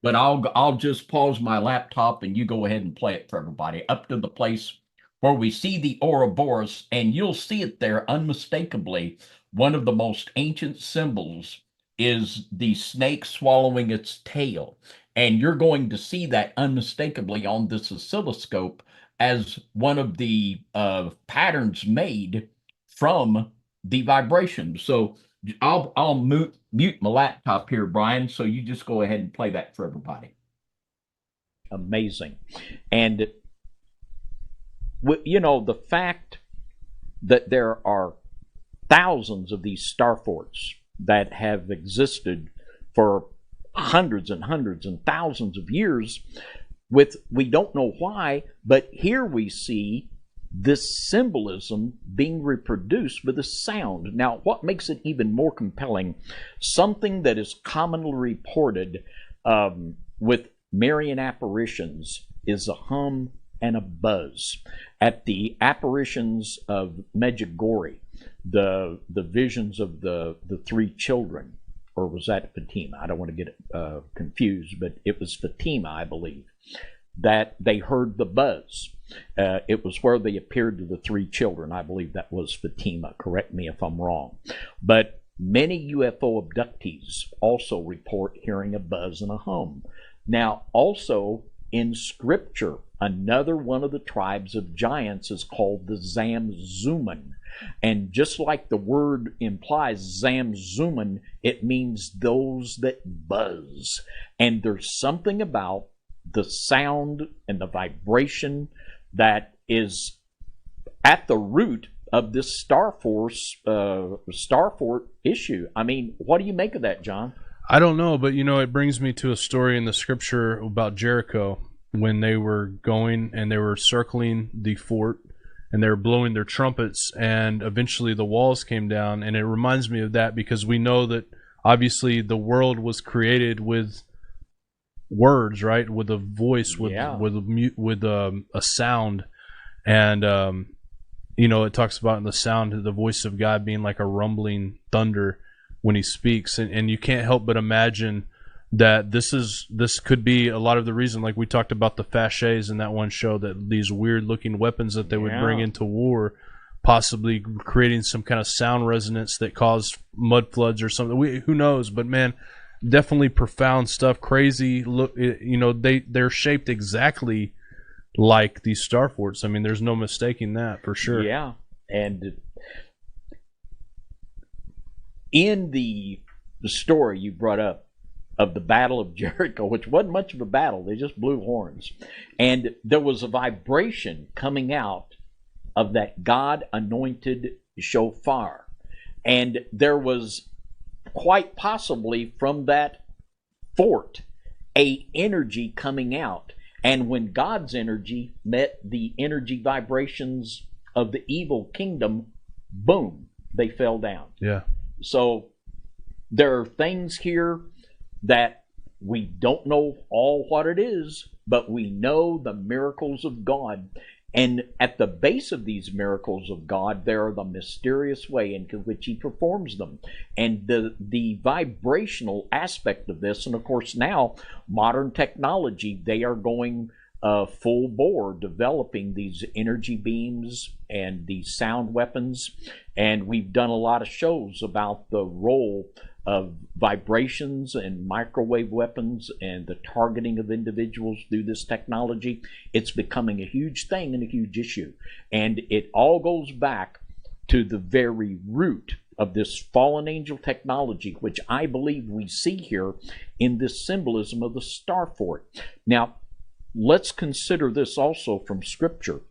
But I'll just pause my laptop and you go ahead and play it for everybody up to the place where we see the Ouroboros, and you'll see it there unmistakably. One of the most ancient symbols is the snake swallowing its tail. And you're going to see that unmistakably on this oscilloscope as one of the patterns made from the vibration. So I'll mute my laptop here, Brian, so you just go ahead and play that for everybody. Amazing. And, the fact that there are thousands of these star forts that have existed for hundreds and hundreds and thousands of years, we don't know why, but here we see this symbolism being reproduced with a sound. Now, what makes it even more compelling, something that is commonly reported with Marian apparitions is a hum and a buzz. At the apparitions of Medjugorje, the visions of the three children, or was that Fatima? I don't want to get confused, but it was Fatima, I believe, that they heard the buzz. It was where they appeared to the three children. I believe that was Fatima. Correct me if I'm wrong. But many UFO abductees also report hearing a buzz and a hum. Now, also in Scripture, another one of the tribes of giants is called the Zamzuman. And just like the word implies, Zamzuman, it means those that buzz. And there's something about the sound and the vibration that is at the root of this Starfort issue. I mean, what do you make of that, John? I don't know, but it brings me to a story in the scripture about Jericho when they were going and they were circling the fort and they were blowing their trumpets, and eventually the walls came down. And it reminds me of that because we know that obviously the world was created with words, right? With a voice, with a sound, and it talks about in the sound of the voice of God being like a rumbling thunder when he speaks, and you can't help but imagine that this could be a lot of the reason, like we talked about the Fasces in that one show, that these weird looking weapons that they would bring into war, possibly creating some kind of sound resonance that caused mud floods or something. Who knows? But man, definitely profound stuff. Crazy. Look, they're shaped exactly like these star forts. I mean, there's no mistaking that for sure. Yeah, and in the story you brought up of the Battle of Jericho, which wasn't much of a battle, they just blew horns, and there was a vibration coming out of that God-anointed shofar, and there was quite possibly from that fort a energy coming out, and when God's energy met the energy vibrations of the evil kingdom, boom, they fell down. Yeah. So there are things here that we don't know all what it is, but we know the miracles of God. And at the base of these miracles of God, there are the mysterious way in which he performs them. And the vibrational aspect of this, and of course now, modern technology, they are going full bore developing these energy beams and these sound weapons. And we've done a lot of shows about the role of vibrations and microwave weapons and the targeting of individuals through this technology. It's becoming a huge thing and a huge issue. And it all goes back to the very root of this fallen angel technology, which I believe we see here in this symbolism of the star fort. Now, let's consider this also from Scripture.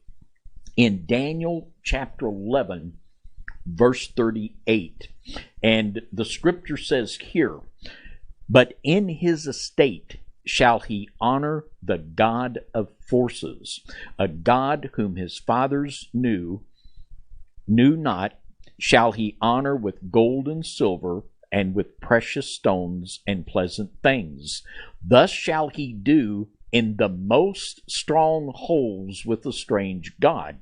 In Daniel chapter 11, verse 38, and the Scripture says here, "But in his estate shall he honor the God of forces, a God whom his fathers knew not, shall he honor with gold and silver, and with precious stones and pleasant things. Thus shall he do in the most strong holes with a strange God."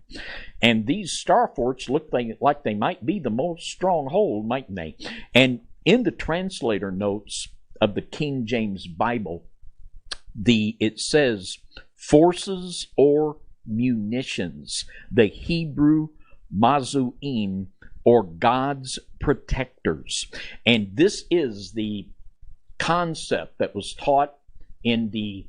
And these star forts look like they might be the most stronghold, mightn't they? And in the translator notes of the King James Bible, it says forces or munitions, the Hebrew mazuim, or God's protectors. And this is the concept that was taught in the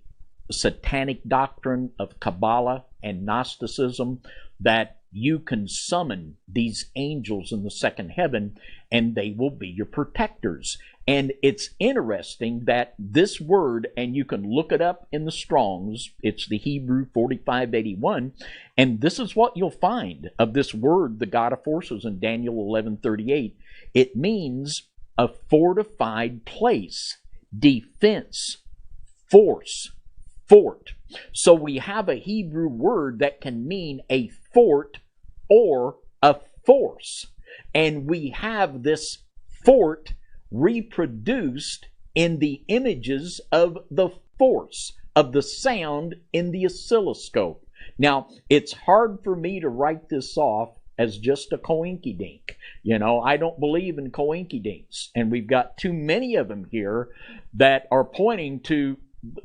satanic doctrine of Kabbalah and Gnosticism, that you can summon these angels in the second heaven and they will be your protectors. And it's interesting that this word, and you can look it up in the Strongs, it's the Hebrew 4581, and this is what you'll find of this word, the God of forces, in Daniel 11:38. It means a fortified place, defense, force, fort. So we have a Hebrew word that can mean a fort or a force. And we have this fort reproduced in the images of the force, of the sound in the oscilloscope. Now, it's hard for me to write this off as just a coinkydink. You know, I don't believe in coinkydinks, and we've got too many of them here that are pointing to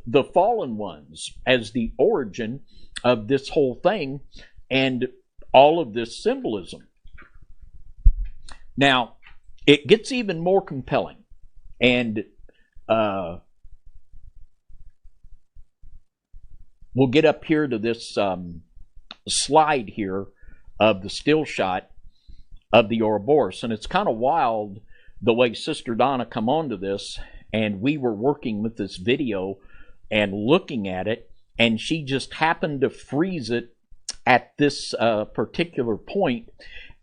the fallen ones as the origin of this whole thing and all of this symbolism. Now, it gets even more compelling, and we'll get up here to this slide here of the still shot of the Ouroboros, and it's kind of wild the way Sister Donna come onto this, and we were working with this video and looking at it, and she just happened to freeze it at this particular point,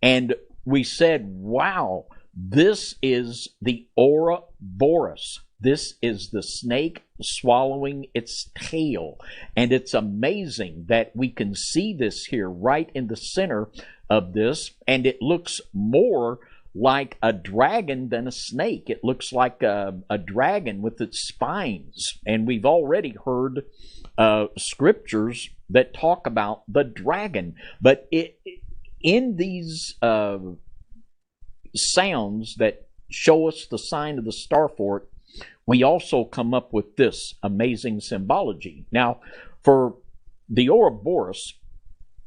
and we said, wow, this is the Ouroboros. This is the snake swallowing its tail. And it's amazing that we can see this here right in the center of this, and it looks more like a dragon than a snake. It looks like a dragon with its spines. And we've already heard scriptures that talk about the dragon. But in these sounds that show us the sign of the starfort, we also come up with this amazing symbology. Now, for the Ouroboros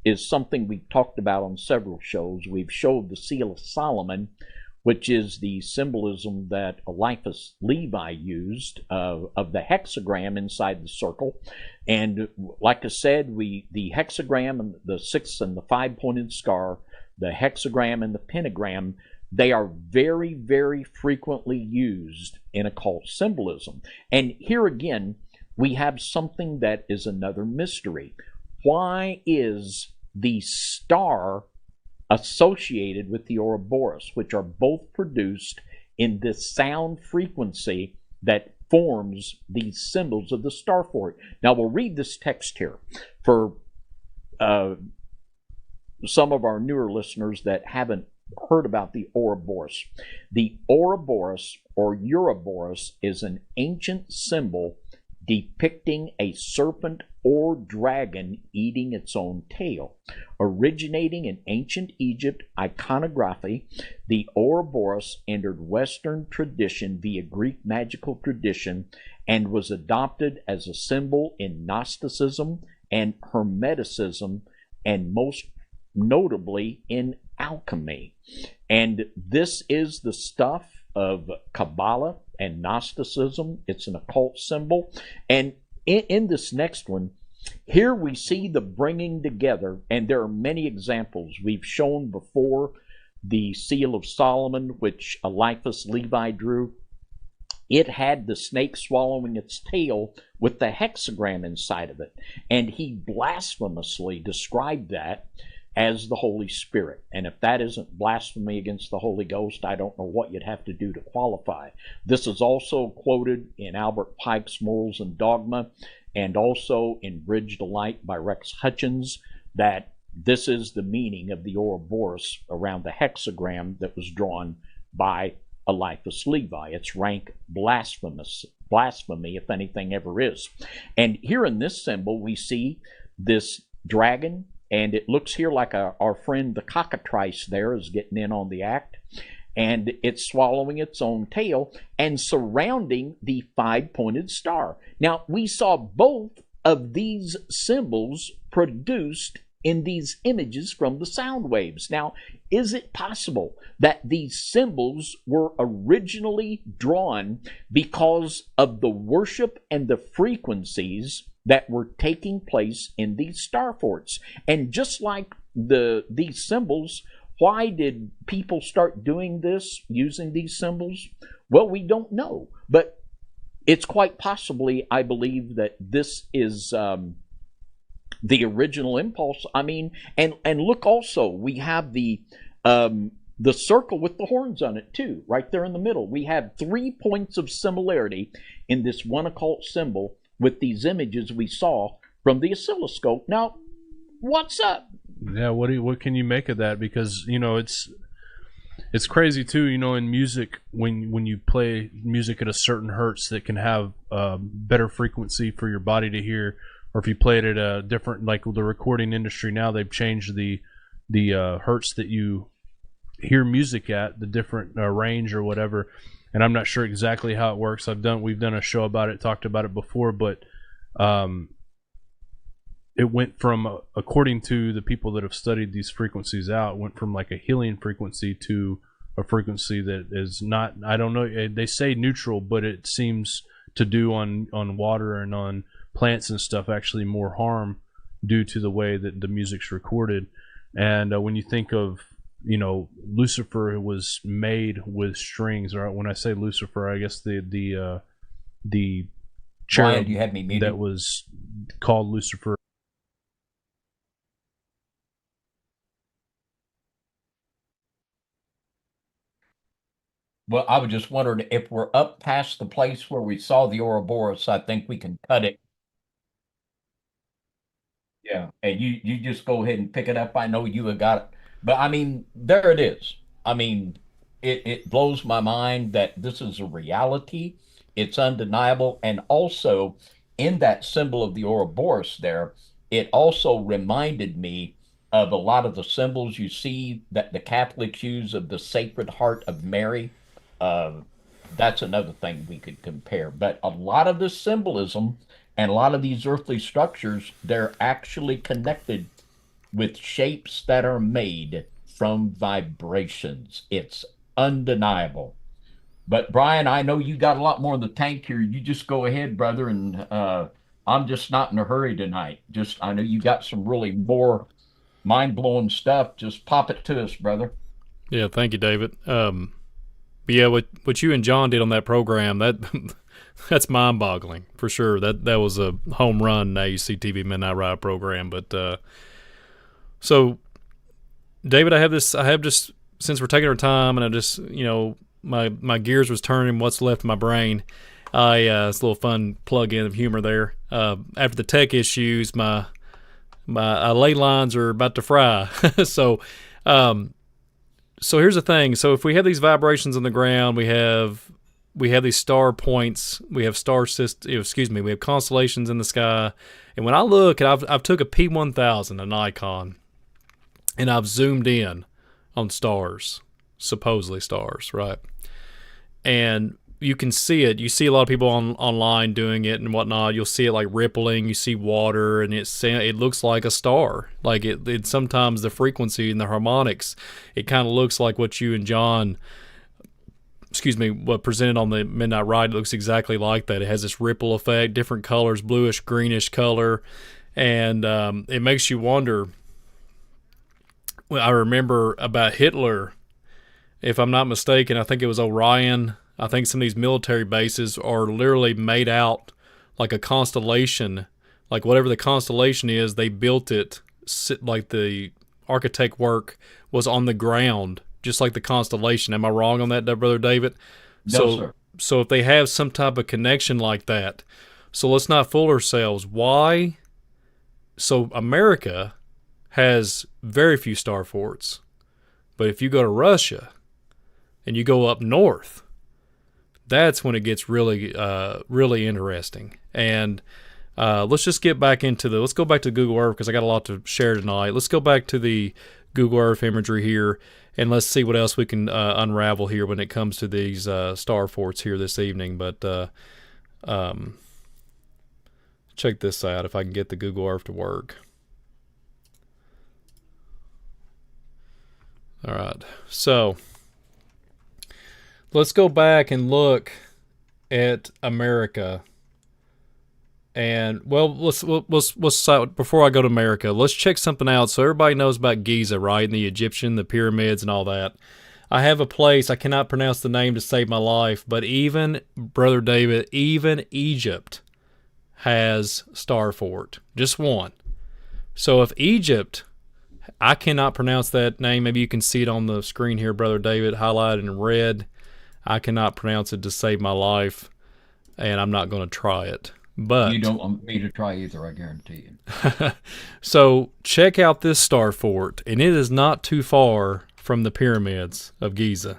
is something we've talked about on several shows. We've showed the Seal of Solomon, which is the symbolism that Eliphas Levi used of the hexagram inside the circle. And like I said, the hexagram and the 6 and the 5-pointed scar, the hexagram and the pentagram, they are very, very frequently used in occult symbolism. And here again, we have something that is another mystery. Why is the star associated with the Ouroboros, which are both produced in this sound frequency that forms these symbols of the starfort? Now, we'll read this text here for some of our newer listeners that haven't heard about the Ouroboros. The Ouroboros or Ouroboros is an ancient symbol depicting a serpent or dragon eating its own tail. Originating in ancient Egypt iconography, the Ouroboros entered Western tradition via Greek magical tradition and was adopted as a symbol in Gnosticism and Hermeticism, and most notably in alchemy. And this is the stuff of Kabbalah and Gnosticism. It's an occult symbol. And in this next one, here we see the bringing together, and there are many examples. We've shown before the Seal of Solomon, which Eliphas Levi drew. It had the snake swallowing its tail with the hexagram inside of it. And he blasphemously described that as the Holy Spirit. And if that isn't blasphemy against the Holy Ghost, I don't know what you'd have to do to qualify. This is also quoted in Albert Pike's Morals and Dogma, and also in Bridge to Light by Rex Hutchins, that this is the meaning of the Ouroboros around the hexagram that was drawn by Eliphas Levi. It's rank blasphemy, if anything ever is. And here in this symbol, we see this dragon, and it looks here like our friend the cockatrice there is getting in on the act. And it's swallowing its own tail and surrounding the 5-pointed star. Now, we saw both of these symbols produced in these images from the sound waves. Now, is it possible that these symbols were originally drawn because of the worship and the frequencies that were taking place in these starforts? And just like these symbols, why did people start doing this, using these symbols? Well, we don't know, but it's quite possibly, I believe, that this is the original impulse. I mean, and look also, we have the circle with the horns on it too, right there in the middle. We have 3 points of similarity in this one occult symbol with these images we saw from the oscilloscope. Now, what's up? Yeah, what can you make of that? Because, you know, it's crazy too, you know, in music, when you play music at a certain hertz that can have better frequency for your body to hear, or if you play it at a different, like the recording industry now, they've changed the hertz that you hear music at, the different range or whatever. And I'm not sure exactly how it works. We've done a show about it, talked about it before, but it went from, according to the people that have studied these frequencies out, it went from like a healing frequency to a frequency that is not, I don't know, they say neutral, but it seems to do on water and on plants and stuff actually more harm due to the way that the music's recorded. And when you think of, Lucifer was made with strings, or when I say Lucifer, I guess the cherub you had me muted. that was called Lucifer. Well, I was just wondering if we're up past the place where we saw the Ouroboros, I think we can cut it. Yeah, and you just go ahead and pick it up. I know you have got it, but I mean, there it is. I mean, it blows my mind that this is a reality. It's undeniable, and also in that symbol of the Ouroboros there, it also reminded me of a lot of the symbols you see that the Catholics use of the Sacred Heart of Mary. That's another thing we could compare. But a lot of this symbolism and a lot of these earthly structures, they're actually connected with shapes that are made from vibrations. It's undeniable. But Brian, I know you got a lot more in the tank here. You just go ahead, brother, and I'm just not in a hurry tonight. I know you got some really more mind-blowing stuff. Just pop it to us, brother. Yeah, thank you, David. But yeah, what you and John did on that program, that's mind-boggling for sure. That was a home run. Now you see TV Midnight Ride program, but so David, I have just, since we're taking our time, and I just my gears was turning. What's left in my brain? It's a little fun plug-in of humor there. After the tech issues, my ley lines are about to fry. So here's the thing. So if we have these vibrations on the ground, we have these star points, we have we have constellations in the sky. And when I look, and I've took a P1000, a Nikon, and I've zoomed in on stars, supposedly stars, right? And you can see it. You see a lot of people online doing it and whatnot. You'll see it like rippling. You see water, and it looks like a star. Like it sometimes the frequency and the harmonics, it kind of looks like what you and John, what presented on the Midnight Ride. It looks exactly like that. It has this ripple effect, different colors, bluish, greenish color, and it makes you wonder. Well, I remember about Hitler, if I'm not mistaken, I think it was Orion. I think some of these military bases are literally made out like a constellation. Like whatever the constellation is, they built it like the architect work was on the ground, just like the constellation. Am I wrong on that, Brother David? No, sir. So if they have some type of connection like that, so let's not fool ourselves. Why? So America has very few star forts. But if you go to Russia and you go up north, that's when it gets really, really interesting. And let's just get back into let's go back to Google Earth, because I got a lot to share tonight. Let's go back to the Google Earth imagery here, and let's see what else we can unravel here when it comes to these star forts here this evening. But check this out, if I can get the Google Earth to work. All right, so let's go back and look at America. And well, let's before I go to America, let's check something out. So everybody knows about Giza, right? And the Egyptian, the pyramids, and all that. I have a place, I cannot pronounce the name to save my life, but even Brother David, even Egypt has Star Fort, just one. So if Egypt, I cannot pronounce that name. Maybe you can see it on the screen here, Brother David, highlighted in red. I cannot pronounce it to save my life, and I'm not going to try it. But you don't want me to try either, I guarantee you. So check out this star fort, and it is not too far from the pyramids of Giza.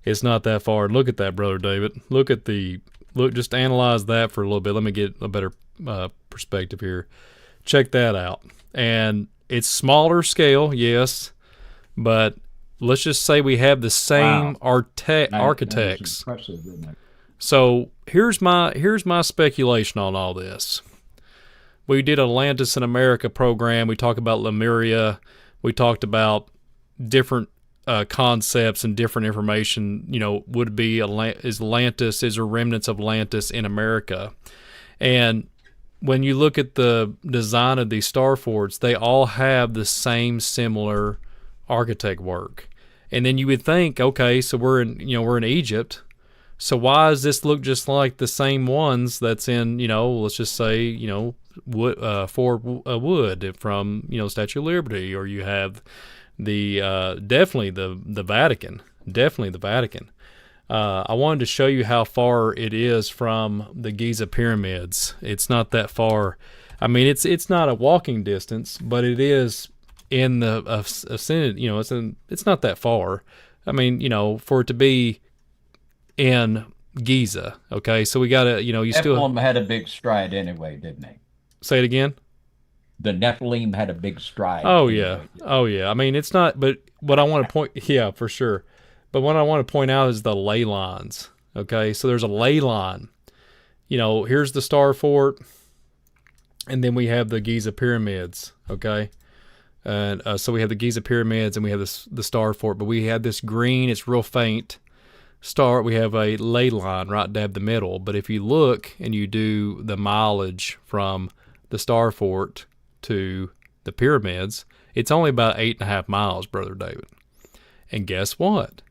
It's not that far. Look at that, Brother David. Just analyze that for a little bit. Let me get a better perspective here. Check that out. And It's smaller scale, yes, but let's just say we have the same architects. That is impressive, isn't it? So here's my speculation on all this. We did Atlantis in America program. We talked about Lemuria. We talked about different concepts and different information. Would it be is Atlantis? Is there remnants of Atlantis in America? And when you look at the design of these star forts, they all have the same similar architect work. And then you would think, okay, so we're in Egypt. So why does this look just like the same ones that's in, let's just say, Fort Wood from, Statue of Liberty, or you have the definitely the Vatican. I wanted to show you how far it is from the Giza pyramids. It's not that far. I mean, it's not a walking distance, but it is in the vicinity. It's not that far. I mean, for it to be in Giza, okay. So we got to, you Nephilim had a big stride anyway, didn't they? Say it again. The Nephilim had a big stride. Oh yeah. I mean, it's not. But what I want to point, yeah, for sure. But what I want to point out is the ley lines. Okay, so there's a ley line. Here's the Star Fort, and then we have the Giza pyramids. Okay, and so we have the Giza pyramids, and we have the Star Fort. But we have this green. It's real faint. We have a ley line right dab the middle. But if you look and you do the mileage from the Star Fort to the pyramids, it's only about 8.5 miles, Brother David. And guess what?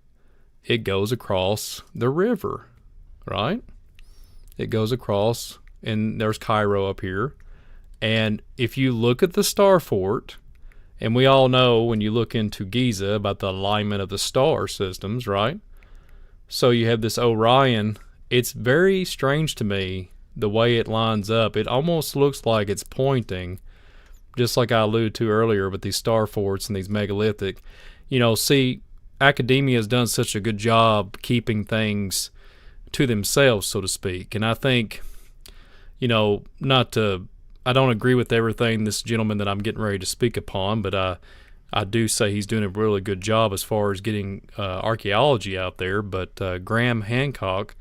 It goes across the river, right? It goes across, and there's Cairo up here. And if you look at the Star Fort, and we all know when you look into Giza about the alignment of the star systems, right? So you have this Orion. It's very strange to me the way it lines up. It almost looks like it's pointing, just like I alluded to earlier with these star forts and these megalithic. See, academia has done such a good job keeping things to themselves, so to speak. And I think, I don't agree with everything this gentleman that I'm getting ready to speak upon, but I do say he's doing a really good job as far as getting archaeology out there. But Graham Hancock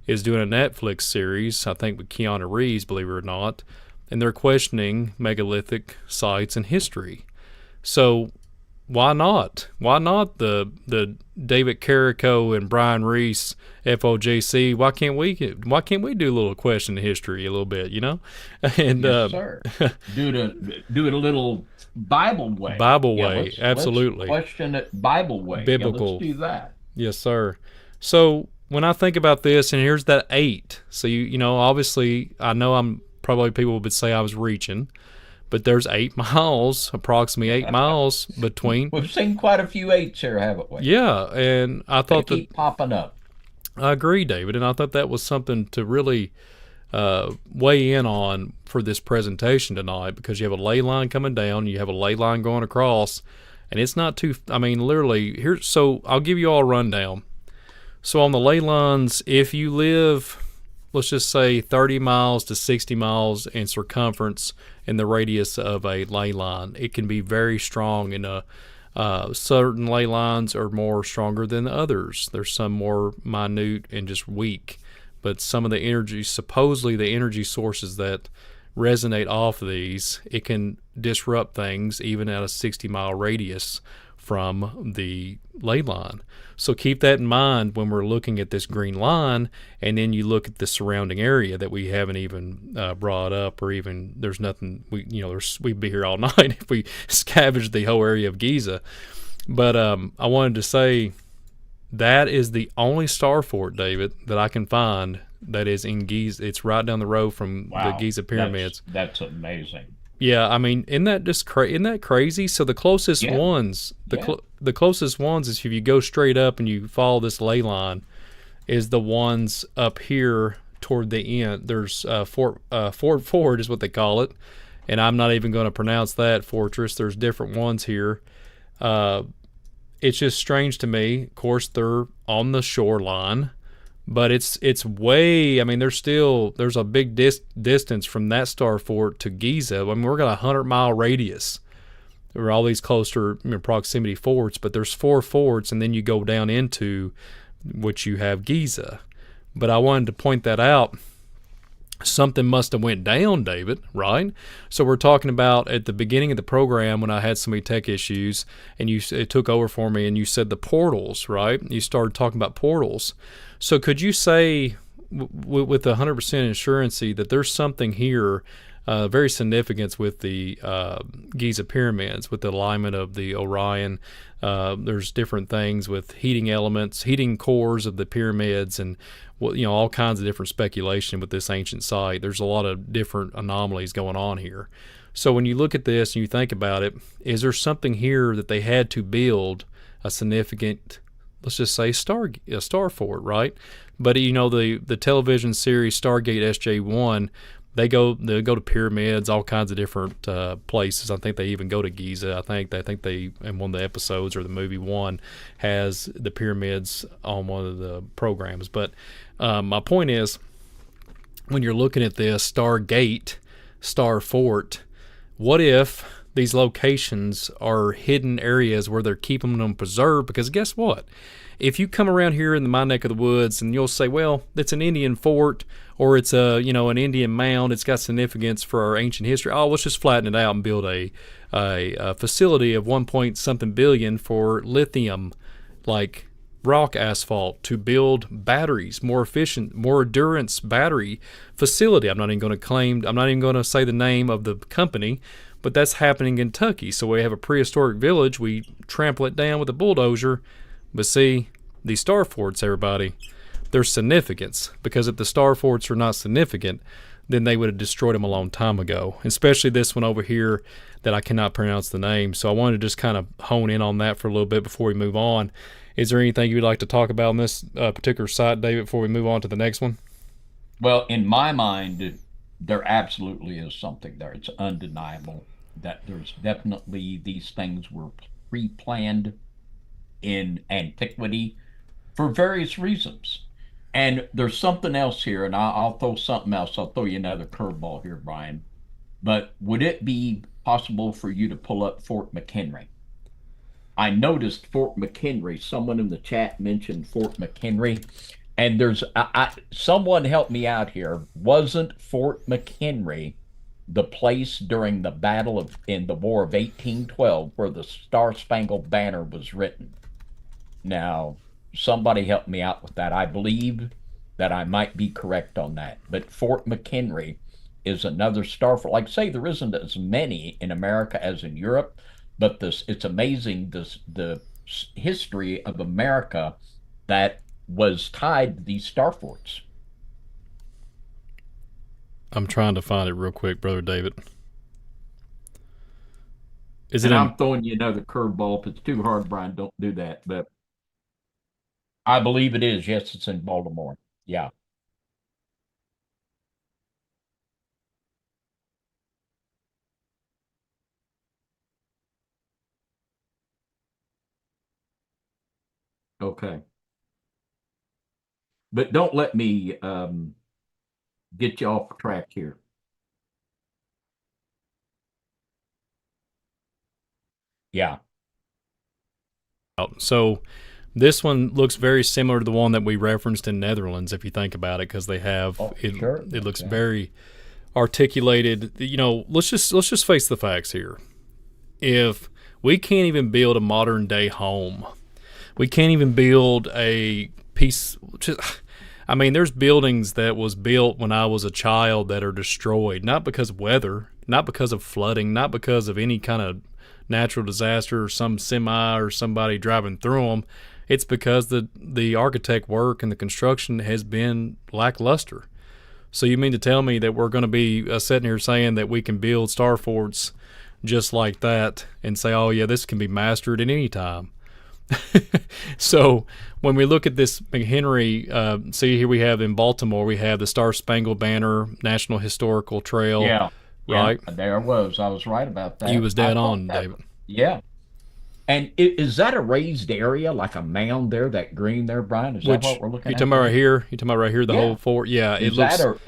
is doing a Netflix series, I think with Keanu Reeves, believe it or not, and they're questioning megalithic sites and history. So why not? Why not the David Carrico and Brian Reese FOJC? Why can't we do a little question of history a little bit? And yes, sir. do it a little Bible way. Absolutely. Let's question it Bible way. Biblical. Yeah, let's do that. Yes, sir. So when I think about this, and here's that 8. So obviously, I know people would say I was reaching. But there's 8 miles, approximately 8 miles between. We've seen quite a few 8s here, haven't we? Yeah, and I thought they keep popping up. I agree, David, and I thought that was something to really weigh in on for this presentation tonight, because you have a ley line coming down, you have a ley line going across, and it's not too. I mean, literally here. So I'll give you all a rundown. So on the ley lines, if you live, let's just say 30 miles to 60 miles in circumference in the radius of a ley line, it can be very strong. And certain ley lines are more stronger than others. There's some more minute and just weak. But some of the energy, supposedly the energy sources that resonate off of these, it can disrupt things even at a 60-mile radius from the ley line. So keep that in mind when we're looking at this green line, and then you look at the surrounding area that we haven't even brought up, or even there's nothing. We'd be here all night if we scavenged the whole area of Giza. But I wanted to say that is the only star fort, David, that I can find that is in Giza. It's right down the road from the Giza pyramids. That's amazing. Yeah, I mean, isn't that crazy? So the closest ones, the closest ones is if you go straight up and you follow this ley line, is the ones up here toward the end. There's Fort Ford is what they call it, and I'm not even going to pronounce that fortress. There's different ones here. It's just strange to me. Of course, they're on the shoreline. But it's way. I mean, there's a big distance from that star fort to Giza. I mean, we're got a 100-mile radius, There were all these closer proximity forts, but there's 4 forts, and then you go down into which you have Giza. But I wanted to point that out. Something must have went down, David, right? So we're talking about at the beginning of the program when I had so many tech issues, and it took over for me, and you said the portals, right? You started talking about portals. So could you say with 100% assurancy that there's something here very significant with the Giza pyramids, with the alignment of the Orion? There's different things with heating elements, heating cores of the pyramids, and all kinds of different speculation with this ancient site. There's a lot of different anomalies going on here. So when you look at this and you think about it, is there something here that they had to build a significant, let's just say, a star fort, right? But the television series Stargate SJ1, they go to pyramids, all kinds of different places. I think they even go to Giza. I think they in one of the episodes, or the movie one, has the pyramids on one of the programs. But my point is, when you're looking at this Stargate, Star Fort, what if these locations are hidden areas where they're keeping them preserved? Because guess what? If you come around here in my neck of the woods and you'll say, well, it's an Indian fort, or it's an Indian mound, it's got significance for our ancient history. Oh, let's just flatten it out and build a facility of 1 point something billion for lithium, like rock asphalt, to build batteries, more efficient, more endurance battery facility. I'm not even going to say the name of the company, but that's happening in Kentucky. So we have a prehistoric village, we trample it down with a bulldozer. But see, these star forts, everybody, there's significance, because if the star forts are not significant, then they would have destroyed them a long time ago, especially this one over here that I cannot pronounce the name. So I wanted to just kind of hone in on that for a little bit before we move on. Is there anything you'd like to talk about on this particular site, David, before we move on to the next one? Well, in my mind, there absolutely is something there. It's undeniable that there's definitely these things were pre-planned in antiquity for various reasons. And there's something else here, and I'll throw something else. I'll throw you another curveball here, Brian. But would it be possible for you to pull up Fort McHenry? I noticed Fort McHenry. Someone in the chat mentioned Fort McHenry, and there's someone help me out here. Wasn't Fort McHenry the place during the battle in the War of 1812 where the Star Spangled Banner was written? Now, somebody help me out with that. I believe that I might be correct on that. But Fort McHenry is another star fort. Like, say, there isn't as many in America as in Europe, but it's amazing the history of America that was tied to these star forts. I'm trying to find it real quick, Brother David. I'm throwing you another curveball. If it's too hard, Brian, don't do that. But I believe it is. Yes, it's in Baltimore. Yeah. Okay. But don't let me get you off track here. Yeah. So this one looks very similar to the one that we referenced in Netherlands, if you think about it, because they have it looks very articulated. Let's just face the facts here. If we can't even build a modern day home, we can't even build a piece. There's buildings that was built when I was a child that are destroyed, not because of weather, not because of flooding, not because of any kind of natural disaster or some semi or somebody driving through them. It's because the architect work and the construction has been lackluster. So you mean to tell me that we're going to be sitting here saying that we can build star forts just like that and say, oh yeah, this can be mastered at any time? So when we look at this McHenry, see here we have in Baltimore, we have the Star Spangled Banner National Historical Trail. Yeah. Right. There I was right about that. You was dead on, David. Yeah. And is that a raised area, like a mound there, that green there, Brian? Is that what we're looking at? You're talking about right here? You're talking about right here, the whole fort? Yeah. Is that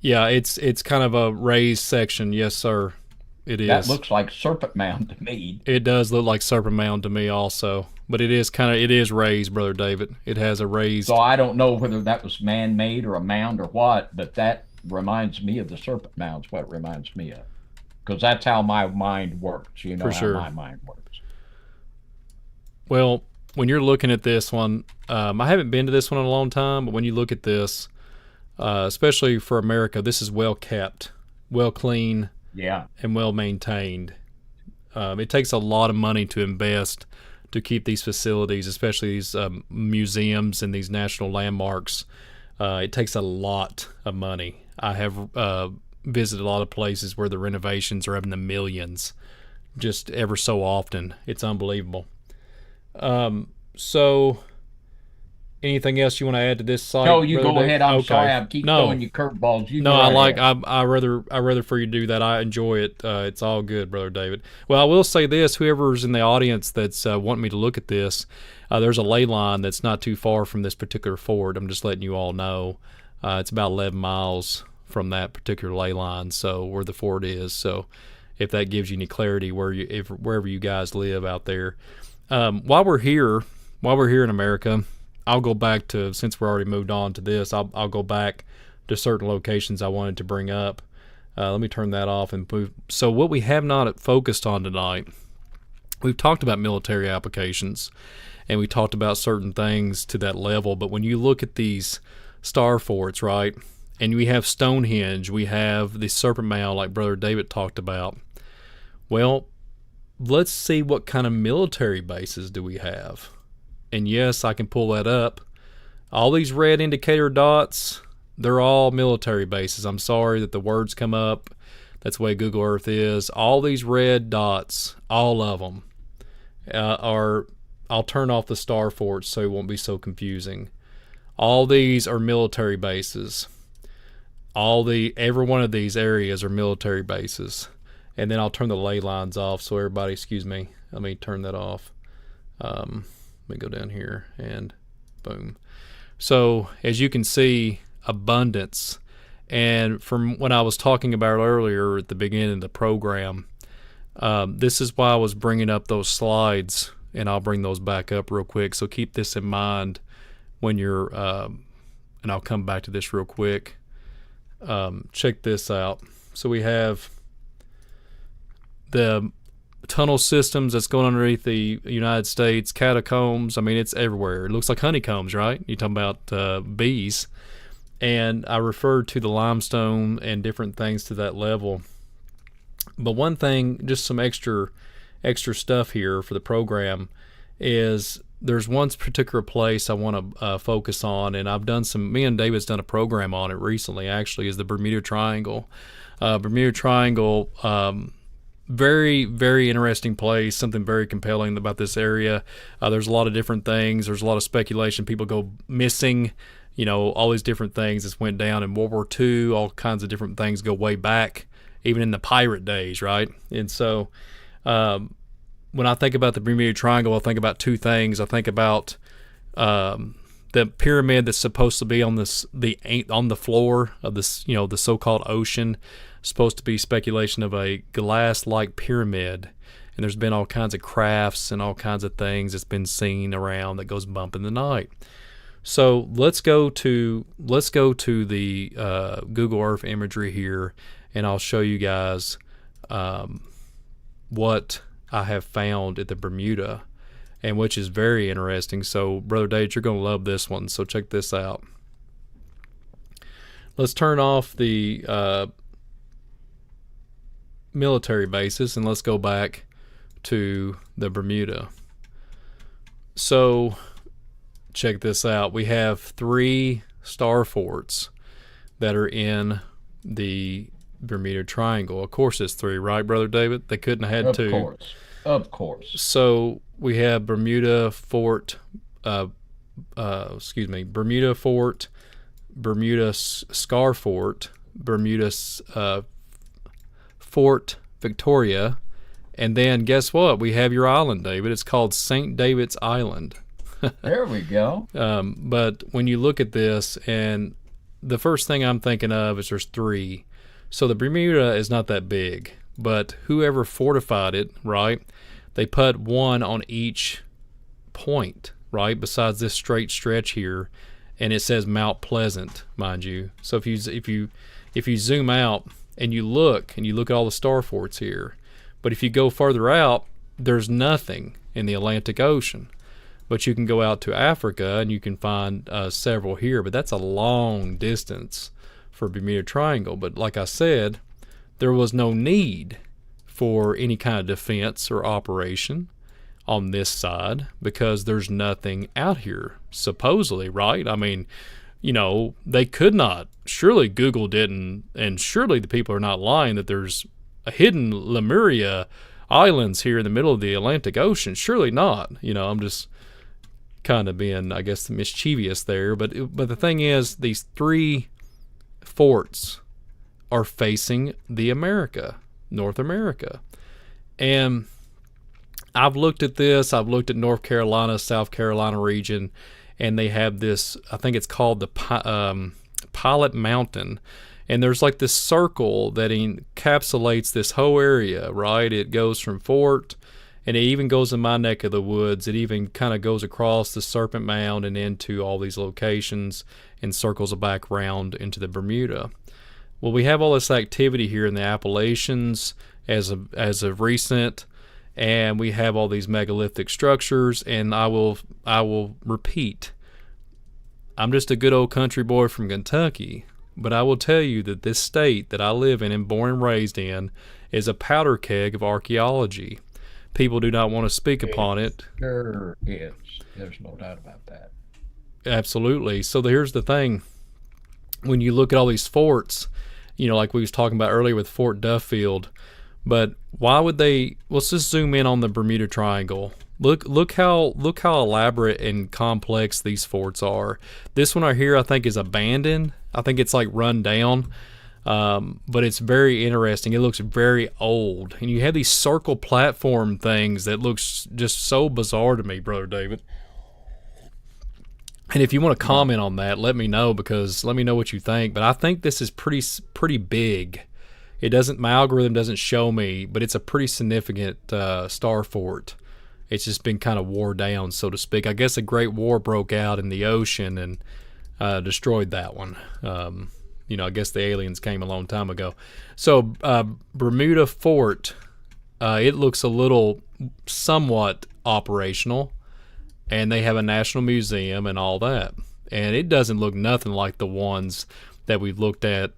yeah, it's kind of a raised section. Yes, sir. It is. That looks like Serpent Mound to me. It does look like Serpent Mound to me also, but it is raised, Brother David. It has a raised. So I don't know whether that was man-made or a mound or what, but that reminds me of the Serpent Mound's what it reminds me of, because that's how my mind works. You know For how sure. my mind works. Well, when you're looking at this one, I haven't been to this one in a long time, but when you look at this, especially for America, this is well kept, well clean, Yeah. and well maintained. It takes a lot of money to invest to keep these facilities, especially these museums and these national landmarks. It takes a lot of money. I have visited a lot of places where the renovations are up in the millions, just ever so often. It's unbelievable. So, anything else you want to add to this site? No, you Brother go Dave? ahead. I'm Okay. sorry. I keep throwing you curveballs. You No, go I right like. ahead. I rather for you to do that. I enjoy it. It's all good, Brother David. Well, I will say this: whoever's in the audience that's wanting me to look at this, there's a ley line that's not too far from this particular fort. I'm just letting you all know. It's about 11 miles from that particular ley line, so where the fort is. So, if that gives you any clarity wherever you guys live out there, while we're here in America. I'll go back to, since we're already moved on to this, I'll go back to certain locations I wanted to bring up. Let me turn that off and move. So what we have not focused on tonight, we've talked about military applications, and we talked about certain things to that level. But when you look at these star forts, right, and we have Stonehenge, we have the Serpent Mound like Brother David talked about. Well, let's see what kind of military bases do we have. And yes, I can pull that up. All these red indicator dots, they're all military bases. I'm sorry that the words come up. That's the way Google Earth is. All these red dots, all of them, are... I'll turn off the star forts so it won't be so confusing. All these are military bases. Every one of these areas are military bases. And then I'll turn the ley lines off so everybody, excuse me, let me turn that off. Let me go down here and boom. So as you can see, abundance. And from what I was talking about earlier at the beginning of the program, this is why I was bringing up those slides, and I'll bring those back up real quick. So keep this in mind when you're, and I'll come back to this real quick. Check this out. So we have the tunnel systems that's going underneath the United States, catacombs. I mean, it's everywhere. It looks like honeycombs, right? You're talking about bees. And I referred to the limestone and different things to that level. But one thing, just some extra stuff here for the program, is there's one particular place I want to focus on, and me and David's done a program on it recently, actually, is the Bermuda Triangle. Bermuda Triangle, very, very interesting place, something very compelling about this area. There's a lot of different things. There's a lot of speculation. People go missing, all these different things that went down in World War II, all kinds of different things go way back, even in the pirate days, right? And so when I think about the Bermuda Triangle, I think about two things. I think about the pyramid that's supposed to be on the floor of this, the so-called ocean. Supposed to be speculation of a glass-like pyramid, and there's been all kinds of crafts and all kinds of things that's been seen around that goes bump in the night. So let's go to the Google Earth imagery here, and I'll show you guys what I have found at the Bermuda, and which is very interesting. So Brother Dave, you're going to love this one. So check this out. Let's turn off the military bases and let's go back to the Bermuda. So check this out. We have 3 star forts that are in the Bermuda Triangle. Of course it's 3, right, Brother David? They couldn't have had 2. Of course. So we have Bermuda Fort, Bermuda Fort, Bermuda Scar Fort, Bermuda Fort Victoria, and then guess what? We have your island, David. It's called St. David's Island. There we go. But when you look at this, and the first thing I'm thinking of is there's 3. So the Bermuda is not that big, but whoever fortified it, right, they put one on each point, right, besides this straight stretch here, and it says Mount Pleasant, mind you. So if you zoom out and you look at all the star forts here, but if you go further out, there's nothing in the Atlantic Ocean. But you can go out to Africa and you can find several here, but that's a long distance for Bermuda Triangle. But like I said, there was no need for any kind of defense or operation on this side because there's nothing out here, supposedly, right? I mean, they could not. Surely Google didn't, and surely the people are not lying that there's a hidden Lemuria Islands here in the middle of the Atlantic Ocean. Surely not. I'm just kind of being, I guess, mischievous there. But the thing is, these 3 forts are facing the North America. And I've looked at this. I've looked at North Carolina, South Carolina region, and they have this, I think it's called the Pilot Mountain. And there's like this circle that encapsulates this whole area, right? It goes from Fort, and it even goes in my neck of the woods. It even kind of goes across the Serpent Mound and into all these locations and circles back around into the Bermuda. Well, we have all this activity here in the Appalachians as of recent, and we have all these megalithic structures. And I will repeat, I'm just a good old country boy from Kentucky, but I will tell you that this state that I live in and born and raised in is a powder keg of archaeology. People do not want to speak upon it. Sure is. There's no doubt about that. Absolutely. So here's the thing. When you look at all these forts, like we was talking about earlier with Fort Duffield, but why would they? Let's just zoom in on the Bermuda Triangle. Look how elaborate and complex these forts are. This one right here, I think, is abandoned. I think it's like run down. But it's very interesting. It looks very old. And you have these circle platform things that looks just so bizarre to me, Brother David. And if you want to comment on that, let me know, because let me know what you think. But I think this is pretty big. My algorithm doesn't show me, but it's a pretty significant star fort. It's just been kind of wore down, so to speak. I guess a great war broke out in the ocean and destroyed that one. I guess the aliens came a long time ago. So Bermuda Fort, it looks a little somewhat operational, and they have a national museum and all that. And it doesn't look nothing like the ones that we've looked at.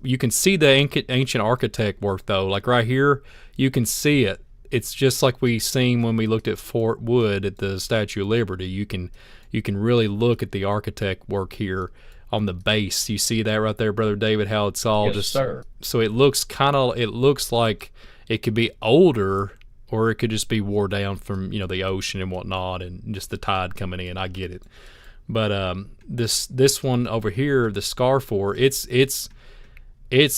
You can see the ancient architect work, though. Like right here, you can see it. It's just like we seen when we looked at Fort Wood at the Statue of Liberty. You can really look at the architect work here on the base. You see that right there, Brother David, how it's all Yes, sir. So it looks like it could be older, or it could just be wore down from the ocean and whatnot, and just the tide coming in. I get it. But this one over here, the Scar Fort, it's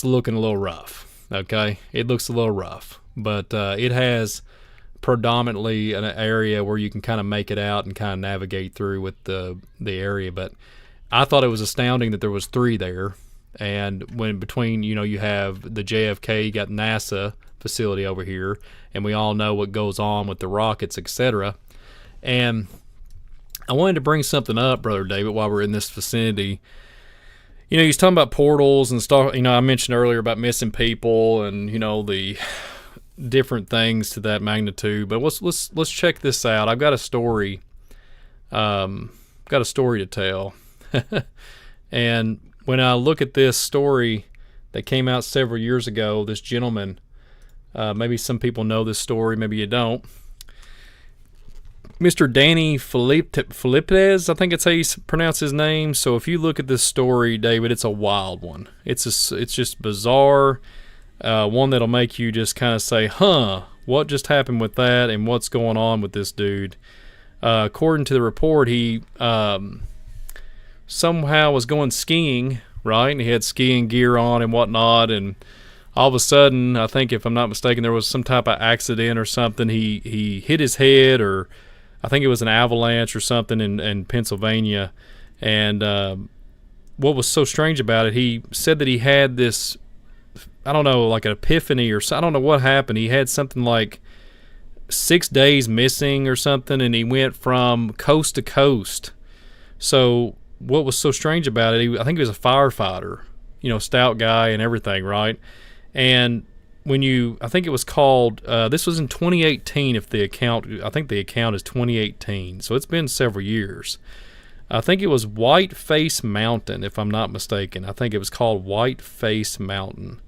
looking a little rough. Okay, it looks a little rough. But it has predominantly an area where you can kind of make it out and kind of navigate through with the area. But I thought it was astounding that there was 3 there. And when between, you have the JFK, you got NASA facility over here, and we all know what goes on with the rockets, etc. And I wanted to bring something up, Brother David, while we're in this vicinity. He was talking about portals and stuff. I mentioned earlier about missing people and, the different things to that magnitude. But let's check this out. I've got a story. Got a story to tell. And when I look at this story that came out several years ago, this gentleman, maybe some people know this story, maybe you don't. Mr. Danny Felippez, I think it's how you pronounce his name. So if you look at this story, David, it's a wild one. It's just bizarre. One that'll make you just kind of say, what just happened with that, and what's going on with this dude? According to the report, he somehow was going skiing, right? And he had skiing gear on and whatnot, and all of a sudden, I think if I'm not mistaken, there was some type of accident or something. He hit his head, or I think it was an avalanche or something in Pennsylvania. And what was so strange about it, he said that he had this I don't know, like an epiphany or so. I don't know what happened. He had something like 6 days missing or something, and he went from coast to coast. So what was so strange about it, I think he was a firefighter, stout guy and everything, right? And I think it was called, this was in 2018 I think the account is 2018, so it's been several years. I think it was White Face Mountain, if I'm not mistaken. I think it was called White Face Mountain.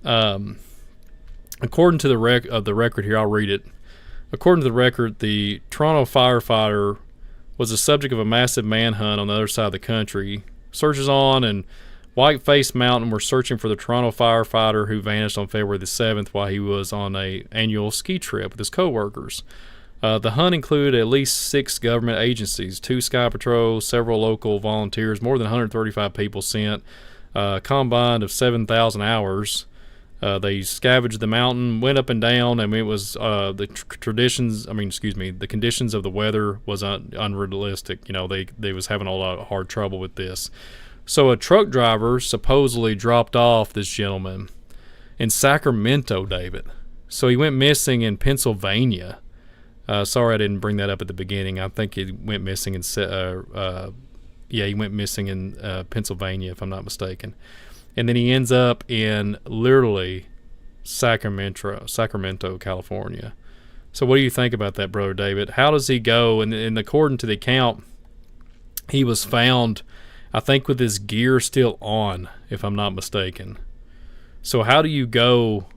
According to the record here, I'll read it. According to the record, the Toronto firefighter was the subject of a massive manhunt on the other side of the country. Searches on, and White Face Mountain were searching for the Toronto firefighter who vanished on February the 7th while he was on an annual ski trip with his coworkers. The hunt included at least 6 government agencies, 2 Sky Patrols, several local volunteers, more than 135 people sent, combined of 7,000 hours. They scavenged the mountain, went up and down. I mean, it was the conditions of the weather was unrealistic. They was having a lot of hard trouble with this. So a truck driver supposedly dropped off this gentleman in Sacramento, David. So he went missing in Pennsylvania. Sorry I didn't bring that up at the beginning. I think he went missing in Pennsylvania, if I'm not mistaken. And then he ends up in literally Sacramento, California. So what do you think about that, Brother David? How does he go? And according to the account, he was found, I think, with his gear still on, if I'm not mistaken. So how do you go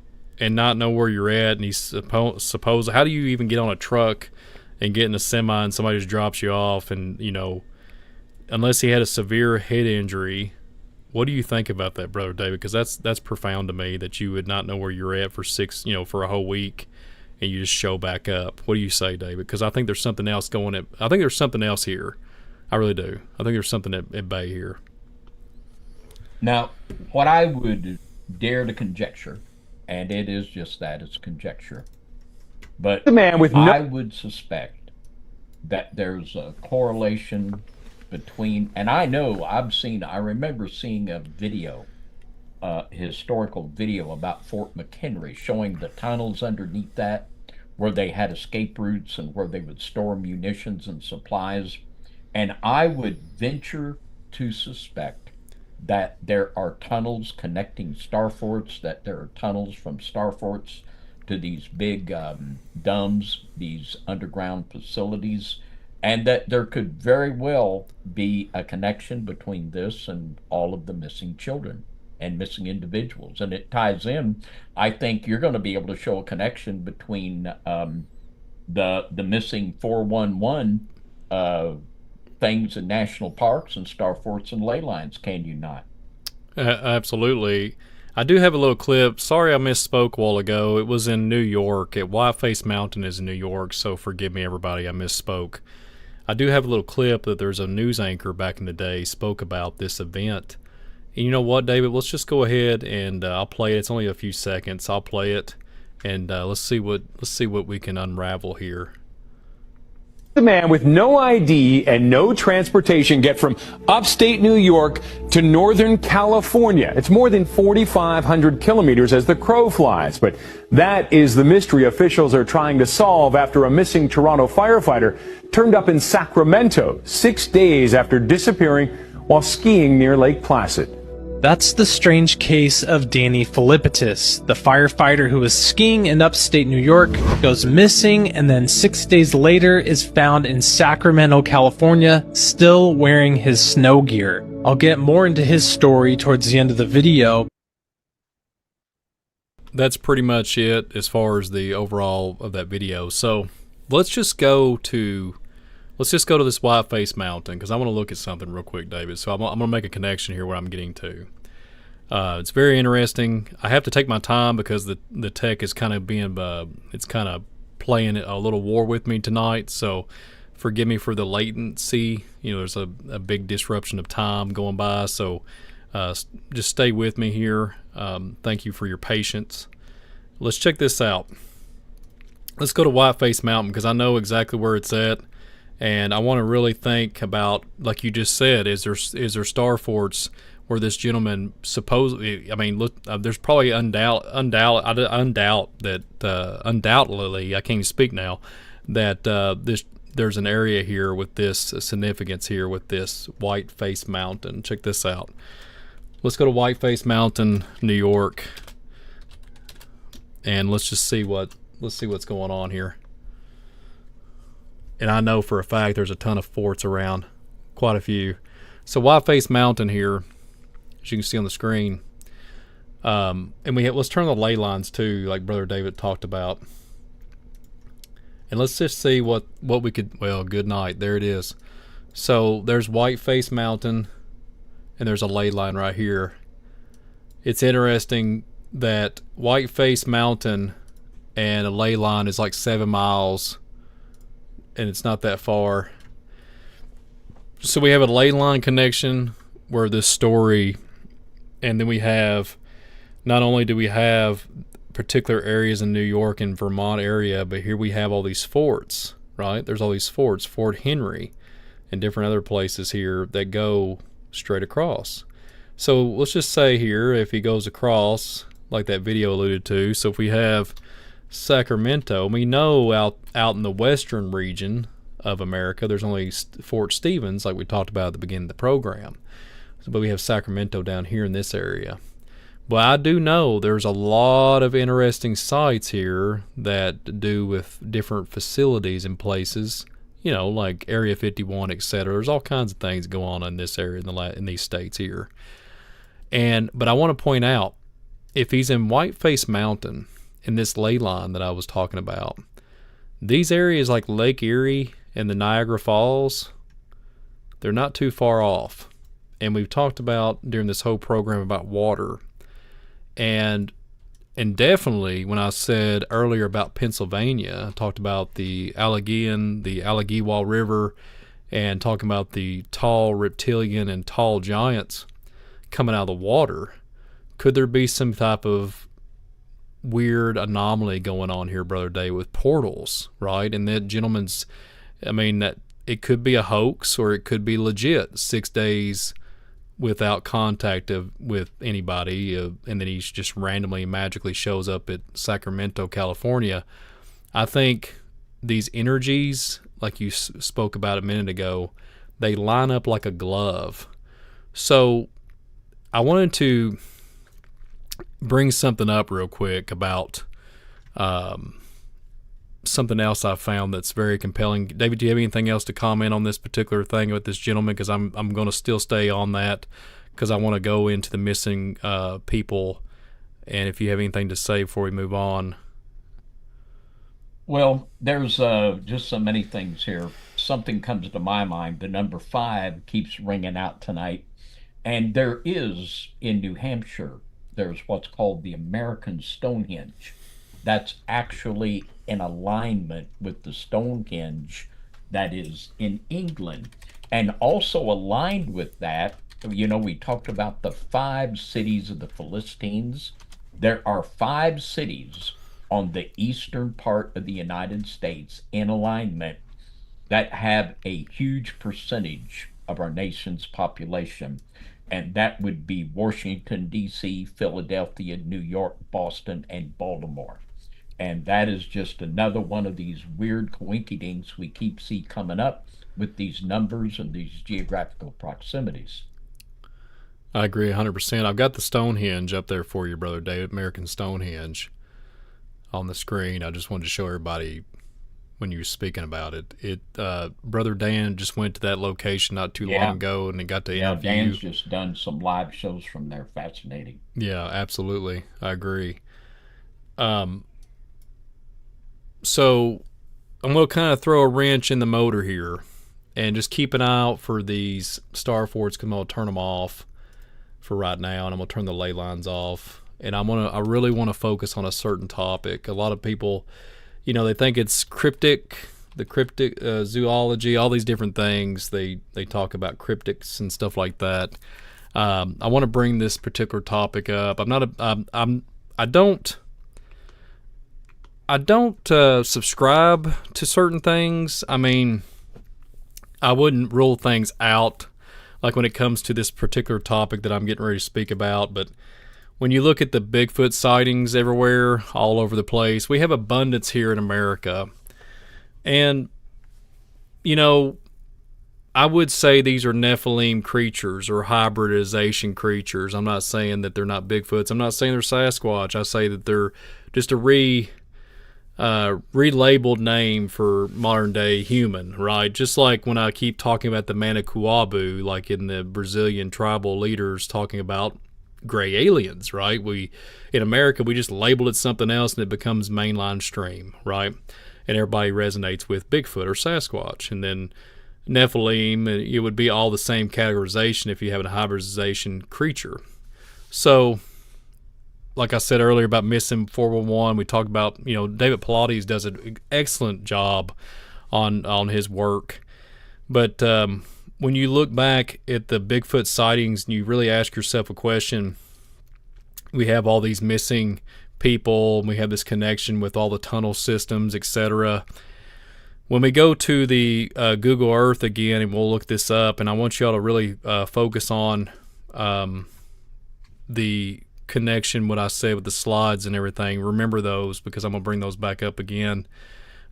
and not know where you're at? And he's supposed, how do you even get on a truck and get in a semi and somebody just drops you off? And, unless he had a severe head injury, what do you think about that, Brother David? Because that's profound to me, that you would not know where you're at for for a whole week, and you just show back up. What do you say, David? Because I think there's something else I think there's something else here. I really do. I think there's something at bay here. Now, what I would dare to conjecture, and it is just that, it's conjecture, but I would suspect that there's a correlation between, and I remember seeing a video, historical video about Fort McHenry, showing the tunnels underneath that, where they had escape routes and where they would store munitions and supplies. And I would venture to suspect that there are tunnels connecting star forts, that there are tunnels from star forts to these big DUMBs, these underground facilities, and that there could very well be a connection between this and all of the missing children and missing individuals. And it ties in, I think you're going to be able to show a connection between the missing 411 things in national parks and star forts and ley lines, can you not? Absolutely. I do have a little clip. Sorry I misspoke a while ago. It was in New York. At Whiteface Mountain is in New York, so forgive me, everybody. I misspoke. I do have a little clip that there's a news anchor back in the day spoke about this event. And you know what, David? Let's just go ahead and I'll play it. It's only a few seconds. I'll play it, and let's see what we can unravel here. The man with no ID and no transportation get from upstate New York to Northern California. It's more than 4,500 kilometers as the crow flies. But that is the mystery officials are trying to solve after a missing Toronto firefighter turned up in Sacramento 6 days after disappearing while skiing near Lake Placid. That's the strange case of Danny Philippitis, the firefighter who was skiing in upstate New York, goes missing, and then 6 days later is found in Sacramento, California, still wearing his snow gear. I'll get more into his story towards the end of the video. That's pretty much it as far as the overall of that video. So let's just go to this Whiteface Mountain, because I want to look at something real quick, David. So I'm going to make a connection here where I'm getting to. It's very interesting. I have to take my time because the tech is kind of it's kind of playing a little war with me tonight. So forgive me for the latency. There's a big disruption of time going by. So just stay with me here. Thank you for your patience. Let's check this out. Let's go to Whiteface Mountain because I know exactly where it's at. And I want to really think about, like you just said, is there star forts where this gentleman supposedly, I mean, look, there's probably undoubtedly, I can't even speak now, that there's an area here with this significance here with this White Face Mountain. Check this out. Let's go to White Face Mountain, New York, and let's see what's going on here. And I know for a fact there's a ton of forts around, quite a few. So White Face Mountain here, as you can see on the screen, and let's turn the ley lines too, like Brother David talked about, and let's just see what we could. Well, good night. There it is. So there's White Face Mountain, and there's a ley line right here. It's interesting that White Face Mountain and a ley line is like 7 miles, and it's not that far. So we have a ley line connection where this story, and then we have, not only do we have particular areas in New York and Vermont area, but here we have all these forts, right? There's all these forts, Fort Henry and different other places here that go straight across. So let's just say here, if he goes across, like that video alluded to, so if we have Sacramento, we know out in the western region of America, there's only Fort Stevens, like we talked about at the beginning of the program. But we have Sacramento down here in this area. But I do know there's a lot of interesting sites here that do with different facilities and places, you know, like Area 51, etc. There's all kinds of things go on in this area in these states here. But I want to point out, if he's in White Face Mountain, in this ley line that I was talking about, these areas like Lake Erie and the Niagara Falls, they're not too far off. And we've talked about during this whole program about water. And definitely when I said earlier about Pennsylvania, I talked about the Allegheny, the Allegheny River, and talking about the tall reptilian and tall giants coming out of the water. Could there be some type of weird anomaly going on here, Brother Dave, with portals, right? And that gentleman's, I mean, that it could be a hoax or it could be legit. 6 days without contact with anybody, and then he just randomly, magically shows up at Sacramento, California. I think these energies, like you spoke about a minute ago, they line up like a glove. So I wanted to bring something up real quick about something else I found that's very compelling. David, do you have anything else to comment on this particular thing with this gentleman? Because I'm going to still stay on that, because I want to go into the missing people. And if you have anything to say before we move on. Well, there's just so many things here. Something comes to my mind. The number 5 keeps ringing out tonight. And there is, in New Hampshire, there's what's called the American Stonehenge. That's actually in alignment with the Stonehenge that is in England. And also aligned with that, you know, we talked about the 5 cities of the Philistines. There are 5 cities on the eastern part of the United States in alignment that have a huge percentage of our nation's population. And that would be Washington, D.C., Philadelphia, New York, Boston, and Baltimore. And that is just another one of these weird coincidences we keep coming up with these numbers and these geographical proximities. I agree 100%. I've got the Stonehenge up there for you, Brother David, American Stonehenge, on the screen. I just wanted to show everybody when you were speaking about it. Brother Dan just went to that location not too long ago, and he got to interview. Dan's just done some live shows from there. Fascinating. Yeah, absolutely. I agree. So I'm going to kind of throw a wrench in the motor here and just keep an eye out for these star forts, because I'm going to turn them off for right now, and I'm going to turn the ley lines off. And I really want to focus on a certain topic. A lot of people, you know, they think it's cryptic, the cryptic zoology, all these different things. They talk about cryptics and stuff like that. I want to bring this particular topic up. I don't subscribe to certain things. I mean, I wouldn't rule things out, like when it comes to this particular topic that I'm getting ready to speak about. But when you look at the Bigfoot sightings everywhere, all over the place, we have abundance here in America. And, you know, I would say these are Nephilim creatures or hybridization creatures. I'm not saying that they're not Bigfoots. I'm not saying they're Sasquatch. I say that they're just a relabeled name for modern day human, right? Just like when I keep talking about the Manakuabu, like in the Brazilian tribal leaders talking about gray aliens, right? In America, we just label it something else and it becomes mainline stream, right? And everybody resonates with Bigfoot or Sasquatch. And then Nephilim, it would be all the same categorization if you have a hybridization creature. So, like I said earlier about missing 411, we talked about, David Pilates does an excellent job on his work. But when you look back at the Bigfoot sightings and you really ask yourself a question, we have all these missing people, we have this connection with all the tunnel systems, etc. When we go to the Google Earth again, and we'll look this up, and I want y'all to really focus on the connection, what I said with the slides and everything. Remember those, because I'm going to bring those back up again.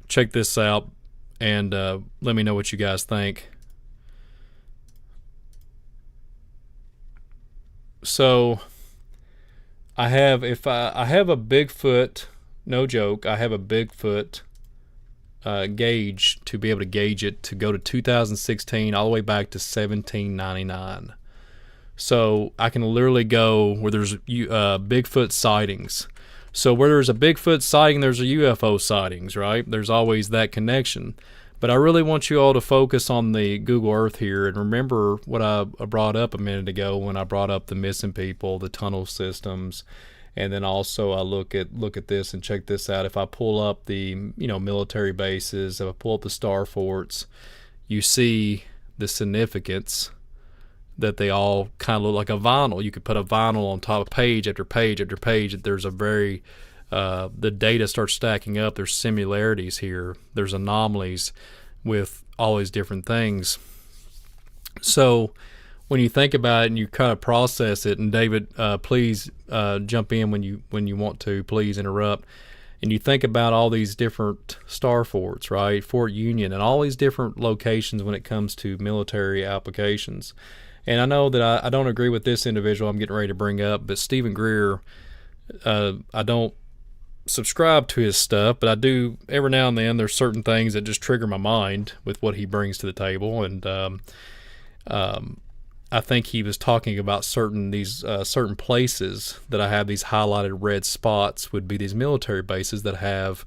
Check this out, and let me know what you guys think. So I have a Bigfoot, no joke, I have a Bigfoot gauge to be able to gauge it to go to 2016 all the way back to 1799. So I can literally go where there's Bigfoot sightings. So where there's a Bigfoot sighting, there's a UFO sightings, right? There's always that connection. But I really want you all to focus on the Google Earth here and remember what I brought up a minute ago when I brought up the missing people, the tunnel systems, and then also I look at this and check this out. If I pull up the military bases, if I pull up the star forts, you see the significance that they all kind of look like a vinyl. You could put a vinyl on top of page after page after page. There's a very the data starts stacking up. There's similarities here. There's anomalies with all these different things. So when you think about it and you kind of process it, and David, please jump in when you want to. Please interrupt. And you think about all these different star forts, right? Fort Union and all these different locations when it comes to military applications. And I know that I don't agree with this individual I'm getting ready to bring up, but Stephen Greer, I don't subscribe to his stuff, but I do every now and then. There's certain things that just trigger my mind with what he brings to the table, and I think he was talking about certain places that I have these highlighted red spots would be these military bases that have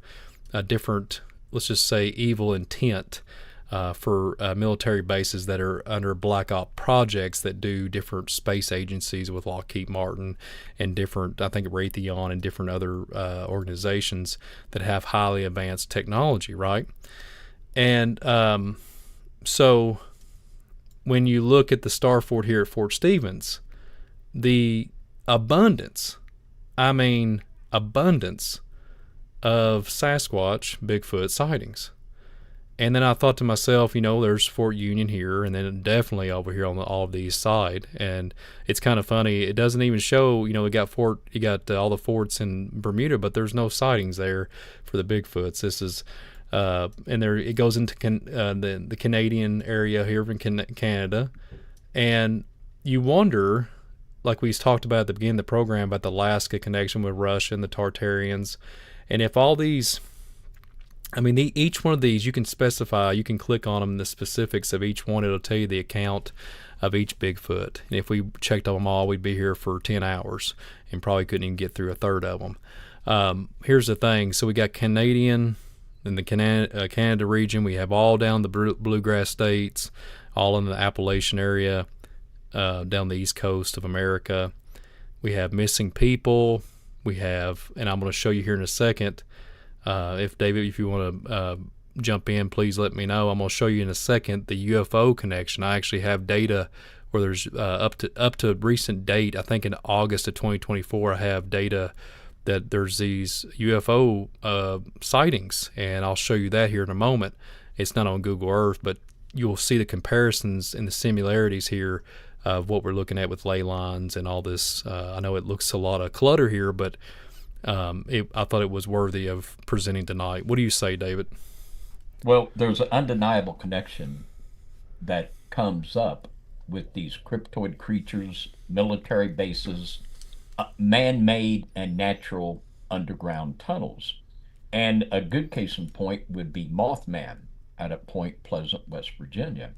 a different, let's just say, evil intent for military bases that are under black op projects that do different space agencies with Lockheed Martin and different, I think, Raytheon and different other organizations that have highly advanced technology, right? And so when you look at the Star Fort here at Fort Stevens, the abundance of Sasquatch, Bigfoot sightings. And then I thought to myself, there's Fort Union here, and then definitely over here on all of these side. And it's kind of funny. It doesn't even show, you got all the forts in Bermuda, but there's no sightings there for the Bigfoots. This is, and there it goes into the Canadian area here in Canada, and you wonder, like we talked about at the beginning of the program about the Alaska connection with Russia and the Tartarians, and if all these. Each one of these you can specify, you can click on them, the specifics of each one. It'll tell you the account of each Bigfoot. And if we checked on them all, we'd be here for 10 hours and probably couldn't even get through a third of them. Here's the thing. So we got Canadian in the Canada region. We have all down the bluegrass states, all in the Appalachian area, down the east coast of America. We have missing people. We have, and I'm going to show you here in a second, if David, if you want to jump in, please let me know. I'm going to show you in a second the UFO connection. I actually have data where there's up to recent date. I think in August of 2024, I have data that there's these UFO sightings, and I'll show you that here in a moment. It's not on Google Earth, but you'll see the comparisons and the similarities here of what we're looking at with ley lines and all this. I know it looks a lot of clutter here, but I thought it was worthy of presenting tonight. What do you say, David? Well, there's an undeniable connection that comes up with these cryptoid creatures, military bases, man-made and natural underground tunnels. And a good case in point would be Mothman out at Point Pleasant, West Virginia.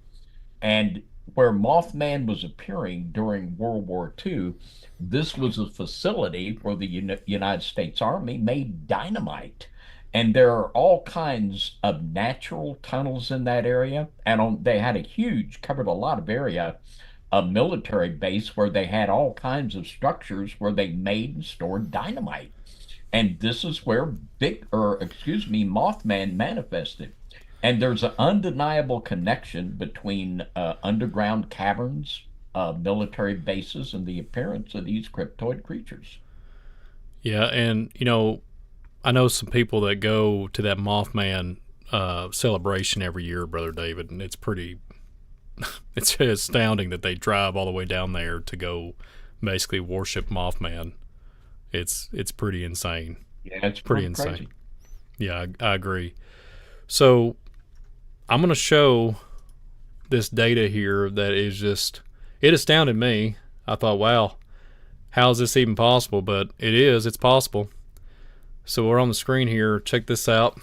And where Mothman was appearing during World War II, this was a facility where the United States Army made dynamite. And there are all kinds of natural tunnels in that area. And they had covered a lot of area, a military base where they had all kinds of structures where they made and stored dynamite. And this is where Mothman manifested. And there's an undeniable connection between underground caverns, military bases, and the appearance of these cryptoid creatures. Yeah, and I know some people that go to that Mothman celebration every year, Brother David, and it's pretty it's astounding that they drive all the way down there to go basically worship Mothman. It's pretty insane. Yeah, it's pretty insane. Crazy. Yeah, I agree. So I'm going to show this data here that is just, it astounded me. I thought, wow, how is this even possible? But it's possible. So we're on the screen here. Check this out.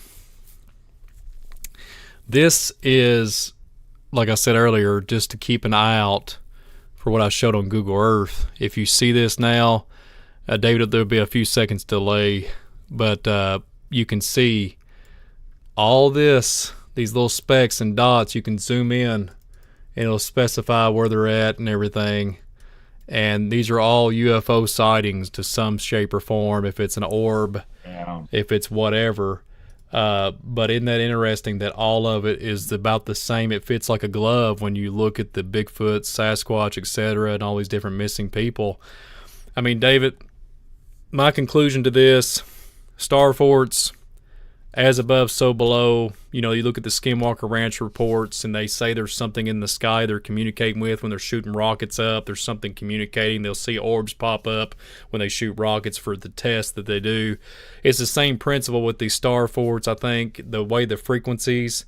This is, like I said earlier, just to keep an eye out for what I showed on Google Earth. If you see this now, David, there'll be a few seconds delay, but you can see all these little specks and dots. You can zoom in and it'll specify where they're at and everything. And these are all UFO sightings to some shape or form, if it's an orb, if it's whatever. But isn't that interesting that all of it is about the same? It fits like a glove when you look at the Bigfoot, Sasquatch, etc., and all these different missing people. I mean, David, my conclusion to this, star forts, as above, so below. You look at the Skinwalker Ranch reports, and they say there's something in the sky they're communicating with when they're shooting rockets up. There's something communicating. They'll see orbs pop up when they shoot rockets for the test that they do. It's the same principle with these star forts, I think. The way the frequencies,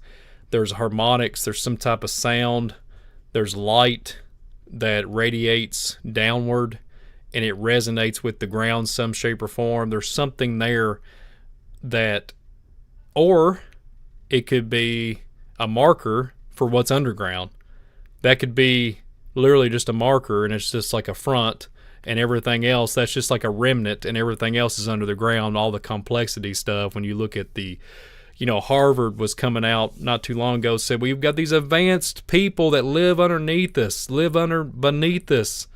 there's harmonics, there's some type of sound, there's light that radiates downward, and it resonates with the ground some shape or form. There's something there that, or it could be a marker for what's underground. That could be literally just a marker, and it's just like a front, and everything else, that's just like a remnant, and everything else is under the ground, all the complexity stuff. When you look at the, Harvard was coming out not too long ago, said, we've got these advanced people that live beneath us.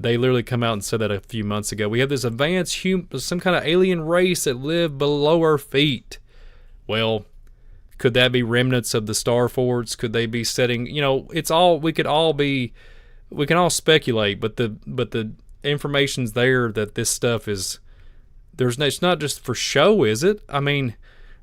They literally come out and said that a few months ago. We have this advanced some kind of alien race that live below our feet. Well, could that be remnants of the star forts? Could they be setting? It's all we can all speculate, but the information's there that this stuff is. It's not just for show, is it? I mean,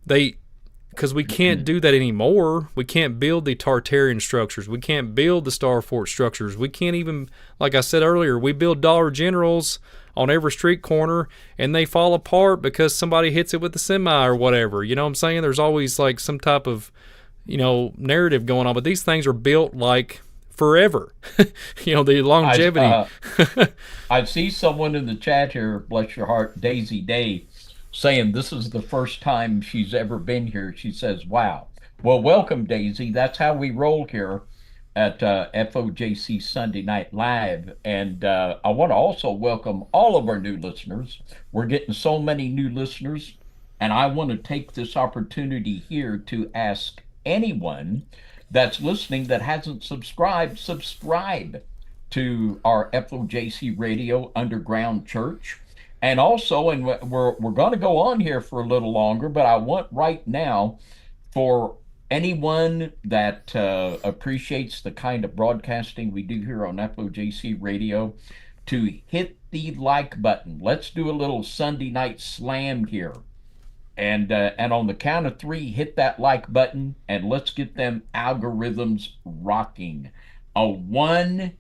because we can't do that anymore. We can't build the Tartarian structures. We can't build the star fort structures. We can't even, like I said earlier, we build Dollar Generals on every street corner, and they fall apart because somebody hits it with a semi or whatever. You know what I'm saying? There's always like some type of, narrative going on. But these things are built like forever. The longevity. I see someone in the chat here, bless your heart, Daisy Day, saying this is the first time she's ever been here. She says, wow. Well, welcome, Daisy. That's how we roll here at FOJC Sunday Night Live. And I want to also welcome all of our new listeners. We're getting so many new listeners, and I want to take this opportunity here to ask anyone that's listening that hasn't subscribe to our FOJC Radio Underground Church. And also, and we're going to go on here for a little longer, but I want right now for anyone that appreciates the kind of broadcasting we do here on FOJC Radio to hit the like button. Let's do a little Sunday night slam here. And on the count of three, hit that like button and let's get them algorithms rocking. A 1,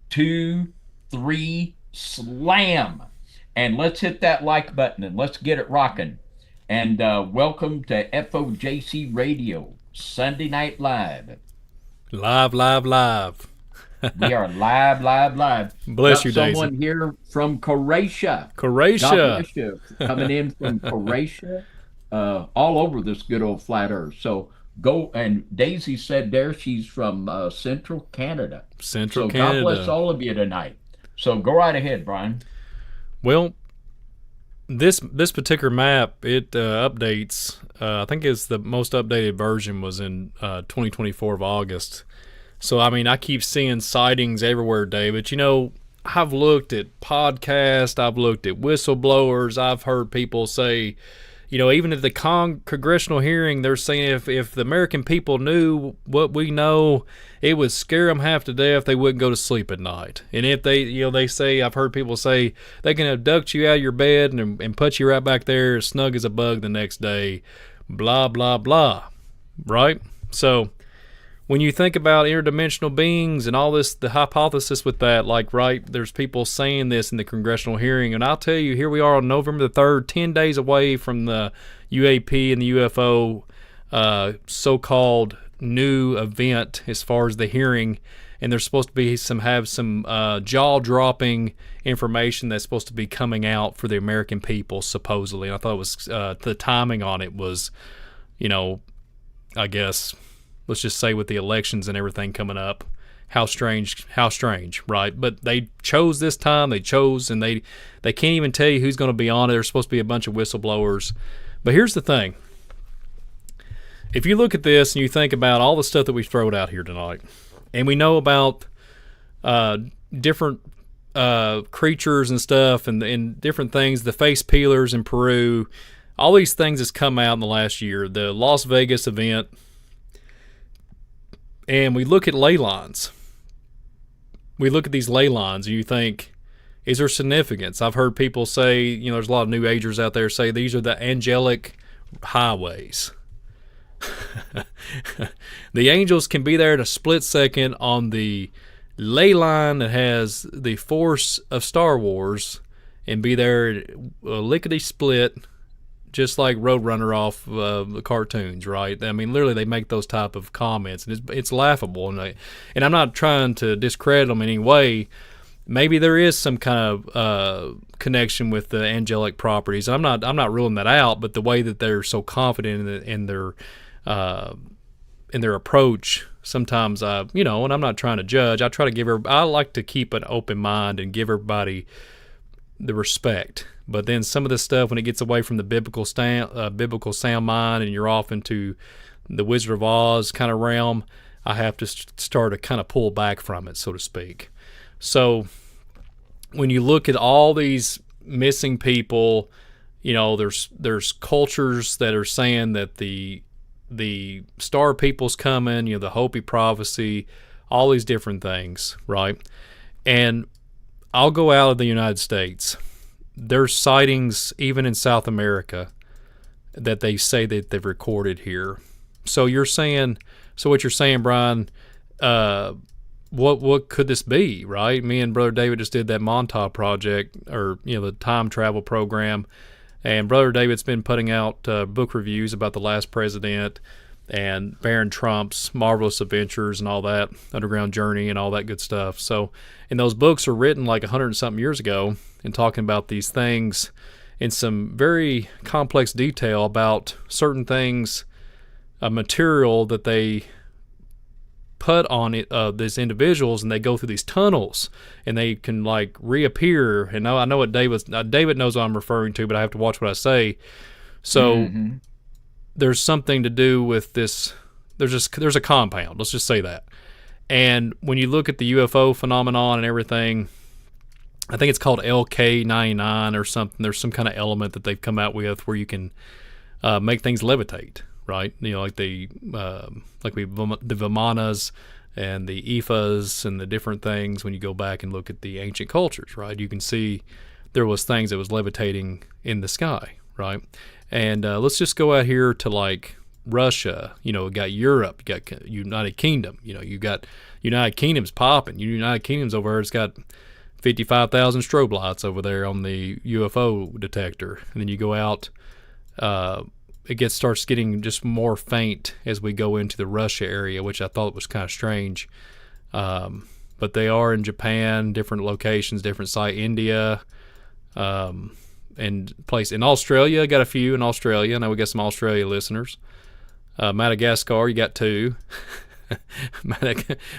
2, 3, slam. And let's hit that like button and let's get it rocking. And welcome to FOJC Radio, Sunday Night Live. Live. We are live. Bless you, Daisy. Someone here from Croatia. Croatia. God bless you. Coming in from Croatia. All over this good old flat earth. So go, and Daisy said there she's from Central Canada. Central so Canada. God bless all of you tonight. So go right ahead, Brian. Well, this particular map, it updates. I think it's the most updated version was in 2024 of August. So, I mean, I keep seeing sightings everywhere, David. You know, I've looked at podcasts, I've looked at whistleblowers, I've heard people say, you know, even at the congressional hearing, they're saying if the American people knew what we know, it would scare them half to death. They wouldn't go to sleep at night. And if they, you know, they say, I've heard people say they can abduct you out of your bed and put you right back there as snug as a bug the next day, blah, blah, blah, right? So when you think about interdimensional beings and all this, the hypothesis with that, like, right, there's people saying this in the congressional hearing, and I'll tell you, here we are on November the 3rd, 10 days away from the UAP and the UFO so-called new event as far as the hearing, and there's supposed to be some jaw-dropping information that's supposed to be coming out for the American people, supposedly. And I thought it was the timing on it was, you know, I guess, let's just say with the elections and everything coming up, how strange, right? But they chose this time, and they can't even tell you who's going to be on it. There's supposed to be a bunch of whistleblowers. But here's the thing. If you look at this and you think about all the stuff that we throwed out here tonight, and we know about different creatures and stuff and different things, the face peelers in Peru, all these things that's come out in the last year, the Las Vegas event, and we look at ley lines. We look at these ley lines and you think, is there significance? I've heard people say, you know, there's a lot of new agers out there say these are the angelic highways. The angels can be there in a split second on the ley line that has the force of Star Wars and be there lickety split, just like Roadrunner off the cartoons, right? I mean, literally, they make those type of comments, and it's laughable. And I'm not trying to discredit them in any way. Maybe there is some kind of connection with the angelic properties. I'm not ruling that out, but the way that they're so confident in their approach, sometimes you know, and I'm not trying to judge. I like to keep an open mind and give everybody the respect. But then some of this stuff, when it gets away from the biblical sound mind and you're off into the Wizard of Oz kind of realm, I have to start to kind of pull back from it, so to speak. So when you look at all these missing people, you know, there's cultures that are saying that the star people's coming, you know, the Hopi prophecy, all these different things, right? And I'll go out of the United States. There's sightings even in South America that they say that they've recorded here. So what you're saying, Brian, what could this be, right? Me and Brother David just did that Montauk project, or, you know, the time travel program, and Brother David's been putting out book reviews about the last president and Baron Trump's marvelous adventures and all that, Underground Journey and all that good stuff. So, and those books are written like 100 and something years ago and talking about these things in some very complex detail about certain things, material that they put on it, these individuals, and they go through these tunnels and they can like reappear. And I know what David knows what I'm referring to, but I have to watch what I say. So there's something to do with this. There's a compound. Let's just say that. And when you look at the UFO phenomenon and everything, I think it's called LK99 or something. There's some kind of element that they've come out with where you can make things levitate, right? You know, like the Vimanas and the Ifas and the different things. When you go back and look at the ancient cultures, right, you can see there was things that was levitating in the sky, right? And let's just go out here to like Russia. You know, we got Europe, you got United Kingdom. You know, you got United Kingdom's popping. United Kingdom's over here. It's got 55,000 strobe lights over there on the UFO detector. And then you go out, starts getting just more faint as we go into the Russia area, which I thought was kind of strange. But they are in Japan, different locations, different site, India, and place in Australia. Got a few in Australia. Now we got some Australia listeners. Madagascar, you got 2.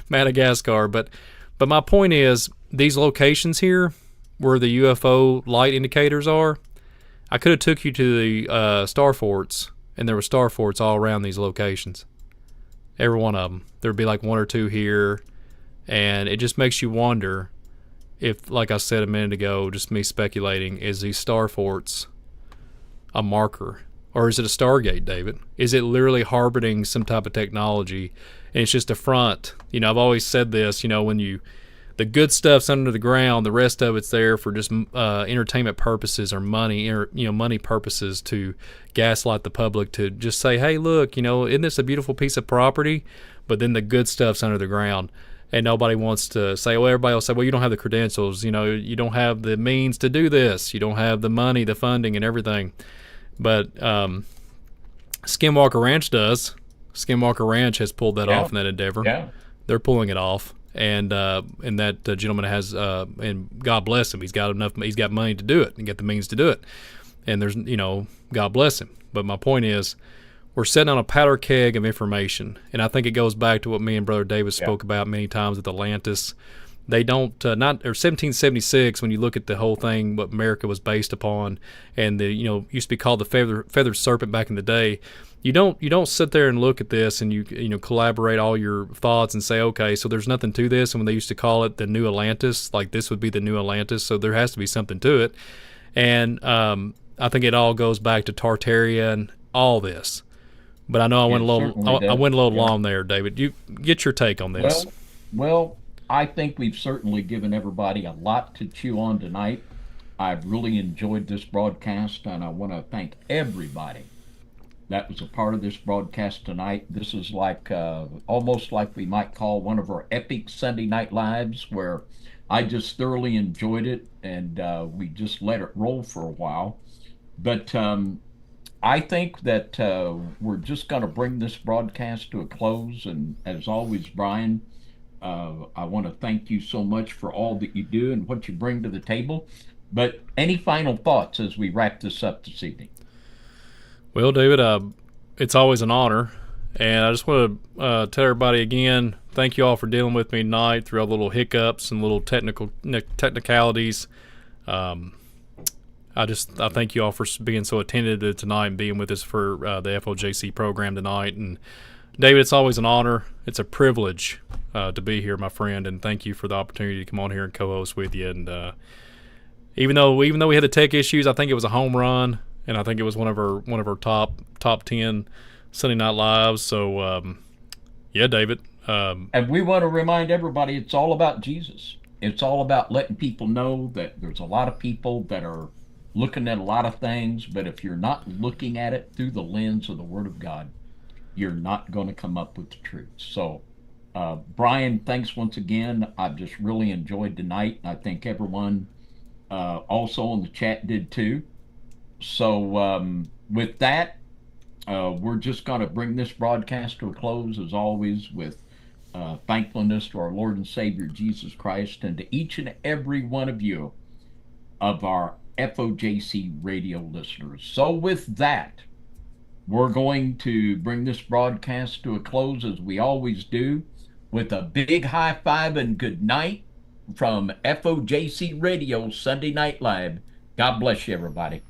Madagascar, but my point is, these locations here where the UFO light indicators are, I could have took you to the star forts, and there were star forts all around these locations. Every one of them. There'd be like 1 or 2 here, and it just makes you wonder if, like I said a minute ago, just me speculating, is these star forts a marker? Or is it a Stargate, David? Is it literally harboring some type of technology, and it's just a front? You know, I've always said this, you know, when the good stuff's under the ground, the rest of it's there for just entertainment purposes or money, money purposes, to gaslight the public, to just say, hey, look, you know, isn't this a beautiful piece of property? But then the good stuff's under the ground, and nobody wants to say, well, everybody will say, well, you don't have the credentials, you know, you don't have the means to do this, you don't have the money, the funding, and everything. But Skinwalker Ranch does. Skinwalker Ranch has pulled that off in that endeavor. Yeah. They're pulling it off. And that gentleman has, and God bless him, he's got money to do it and got the means to do it. And there's, you know, God bless him. But my point is, we're sitting on a powder keg of information. And I think it goes back to what me and Brother David spoke about many times with Atlantis. They don't, or 1776, when you look at the whole thing, what America was based upon, and the, you know, used to be called the feathered serpent back in the day. You don't sit there and look at this and you know, collaborate all your thoughts and say, okay, so there's nothing to this. And when they used to call it the New Atlantis, like this would be the New Atlantis, so there has to be something to it. And I think it all goes back to Tartaria and all this. But I know I went a little long there, David. You get your take on this. Well, I think we've certainly given everybody a lot to chew on tonight. I've really enjoyed this broadcast, and I want to thank everybody that was a part of this broadcast tonight. This is like almost like we might call one of our epic Sunday Night Lives, where I just thoroughly enjoyed it, and we just let it roll for a while. But I think that we're just going to bring this broadcast to a close. And as always, Brian, I want to thank you so much for all that you do and what you bring to the table. But any final thoughts as we wrap this up this evening? Well, David, it's always an honor. And I just want to tell everybody again, thank you all for dealing with me tonight through all the little hiccups and little technicalities. I thank you all for being so attentive tonight and being with us for the FOJC program tonight. And David, it's always an honor. It's a privilege to be here, my friend, and thank you for the opportunity to come on here and co-host with you. And even though we had the tech issues, I think it was a home run, and I think it was one of our top 10 Sunday Night Lives. So yeah, David. And we want to remind everybody, it's all about Jesus. It's all about letting people know that there's a lot of people that are looking at a lot of things, but if you're not looking at it through the lens of the Word of God, you're not going to come up with the truth. So, Brian, thanks once again. I've just really enjoyed tonight. I think everyone also in the chat did too. So, with that, we're just going to bring this broadcast to a close, as always, with thankfulness to our Lord and Savior Jesus Christ, and to each and every one of you of our FOJC radio listeners. So with that, we're going to bring this broadcast to a close, as we always do, with a big high five and good night from FOJC Radio Sunday Night Live. God bless you, everybody.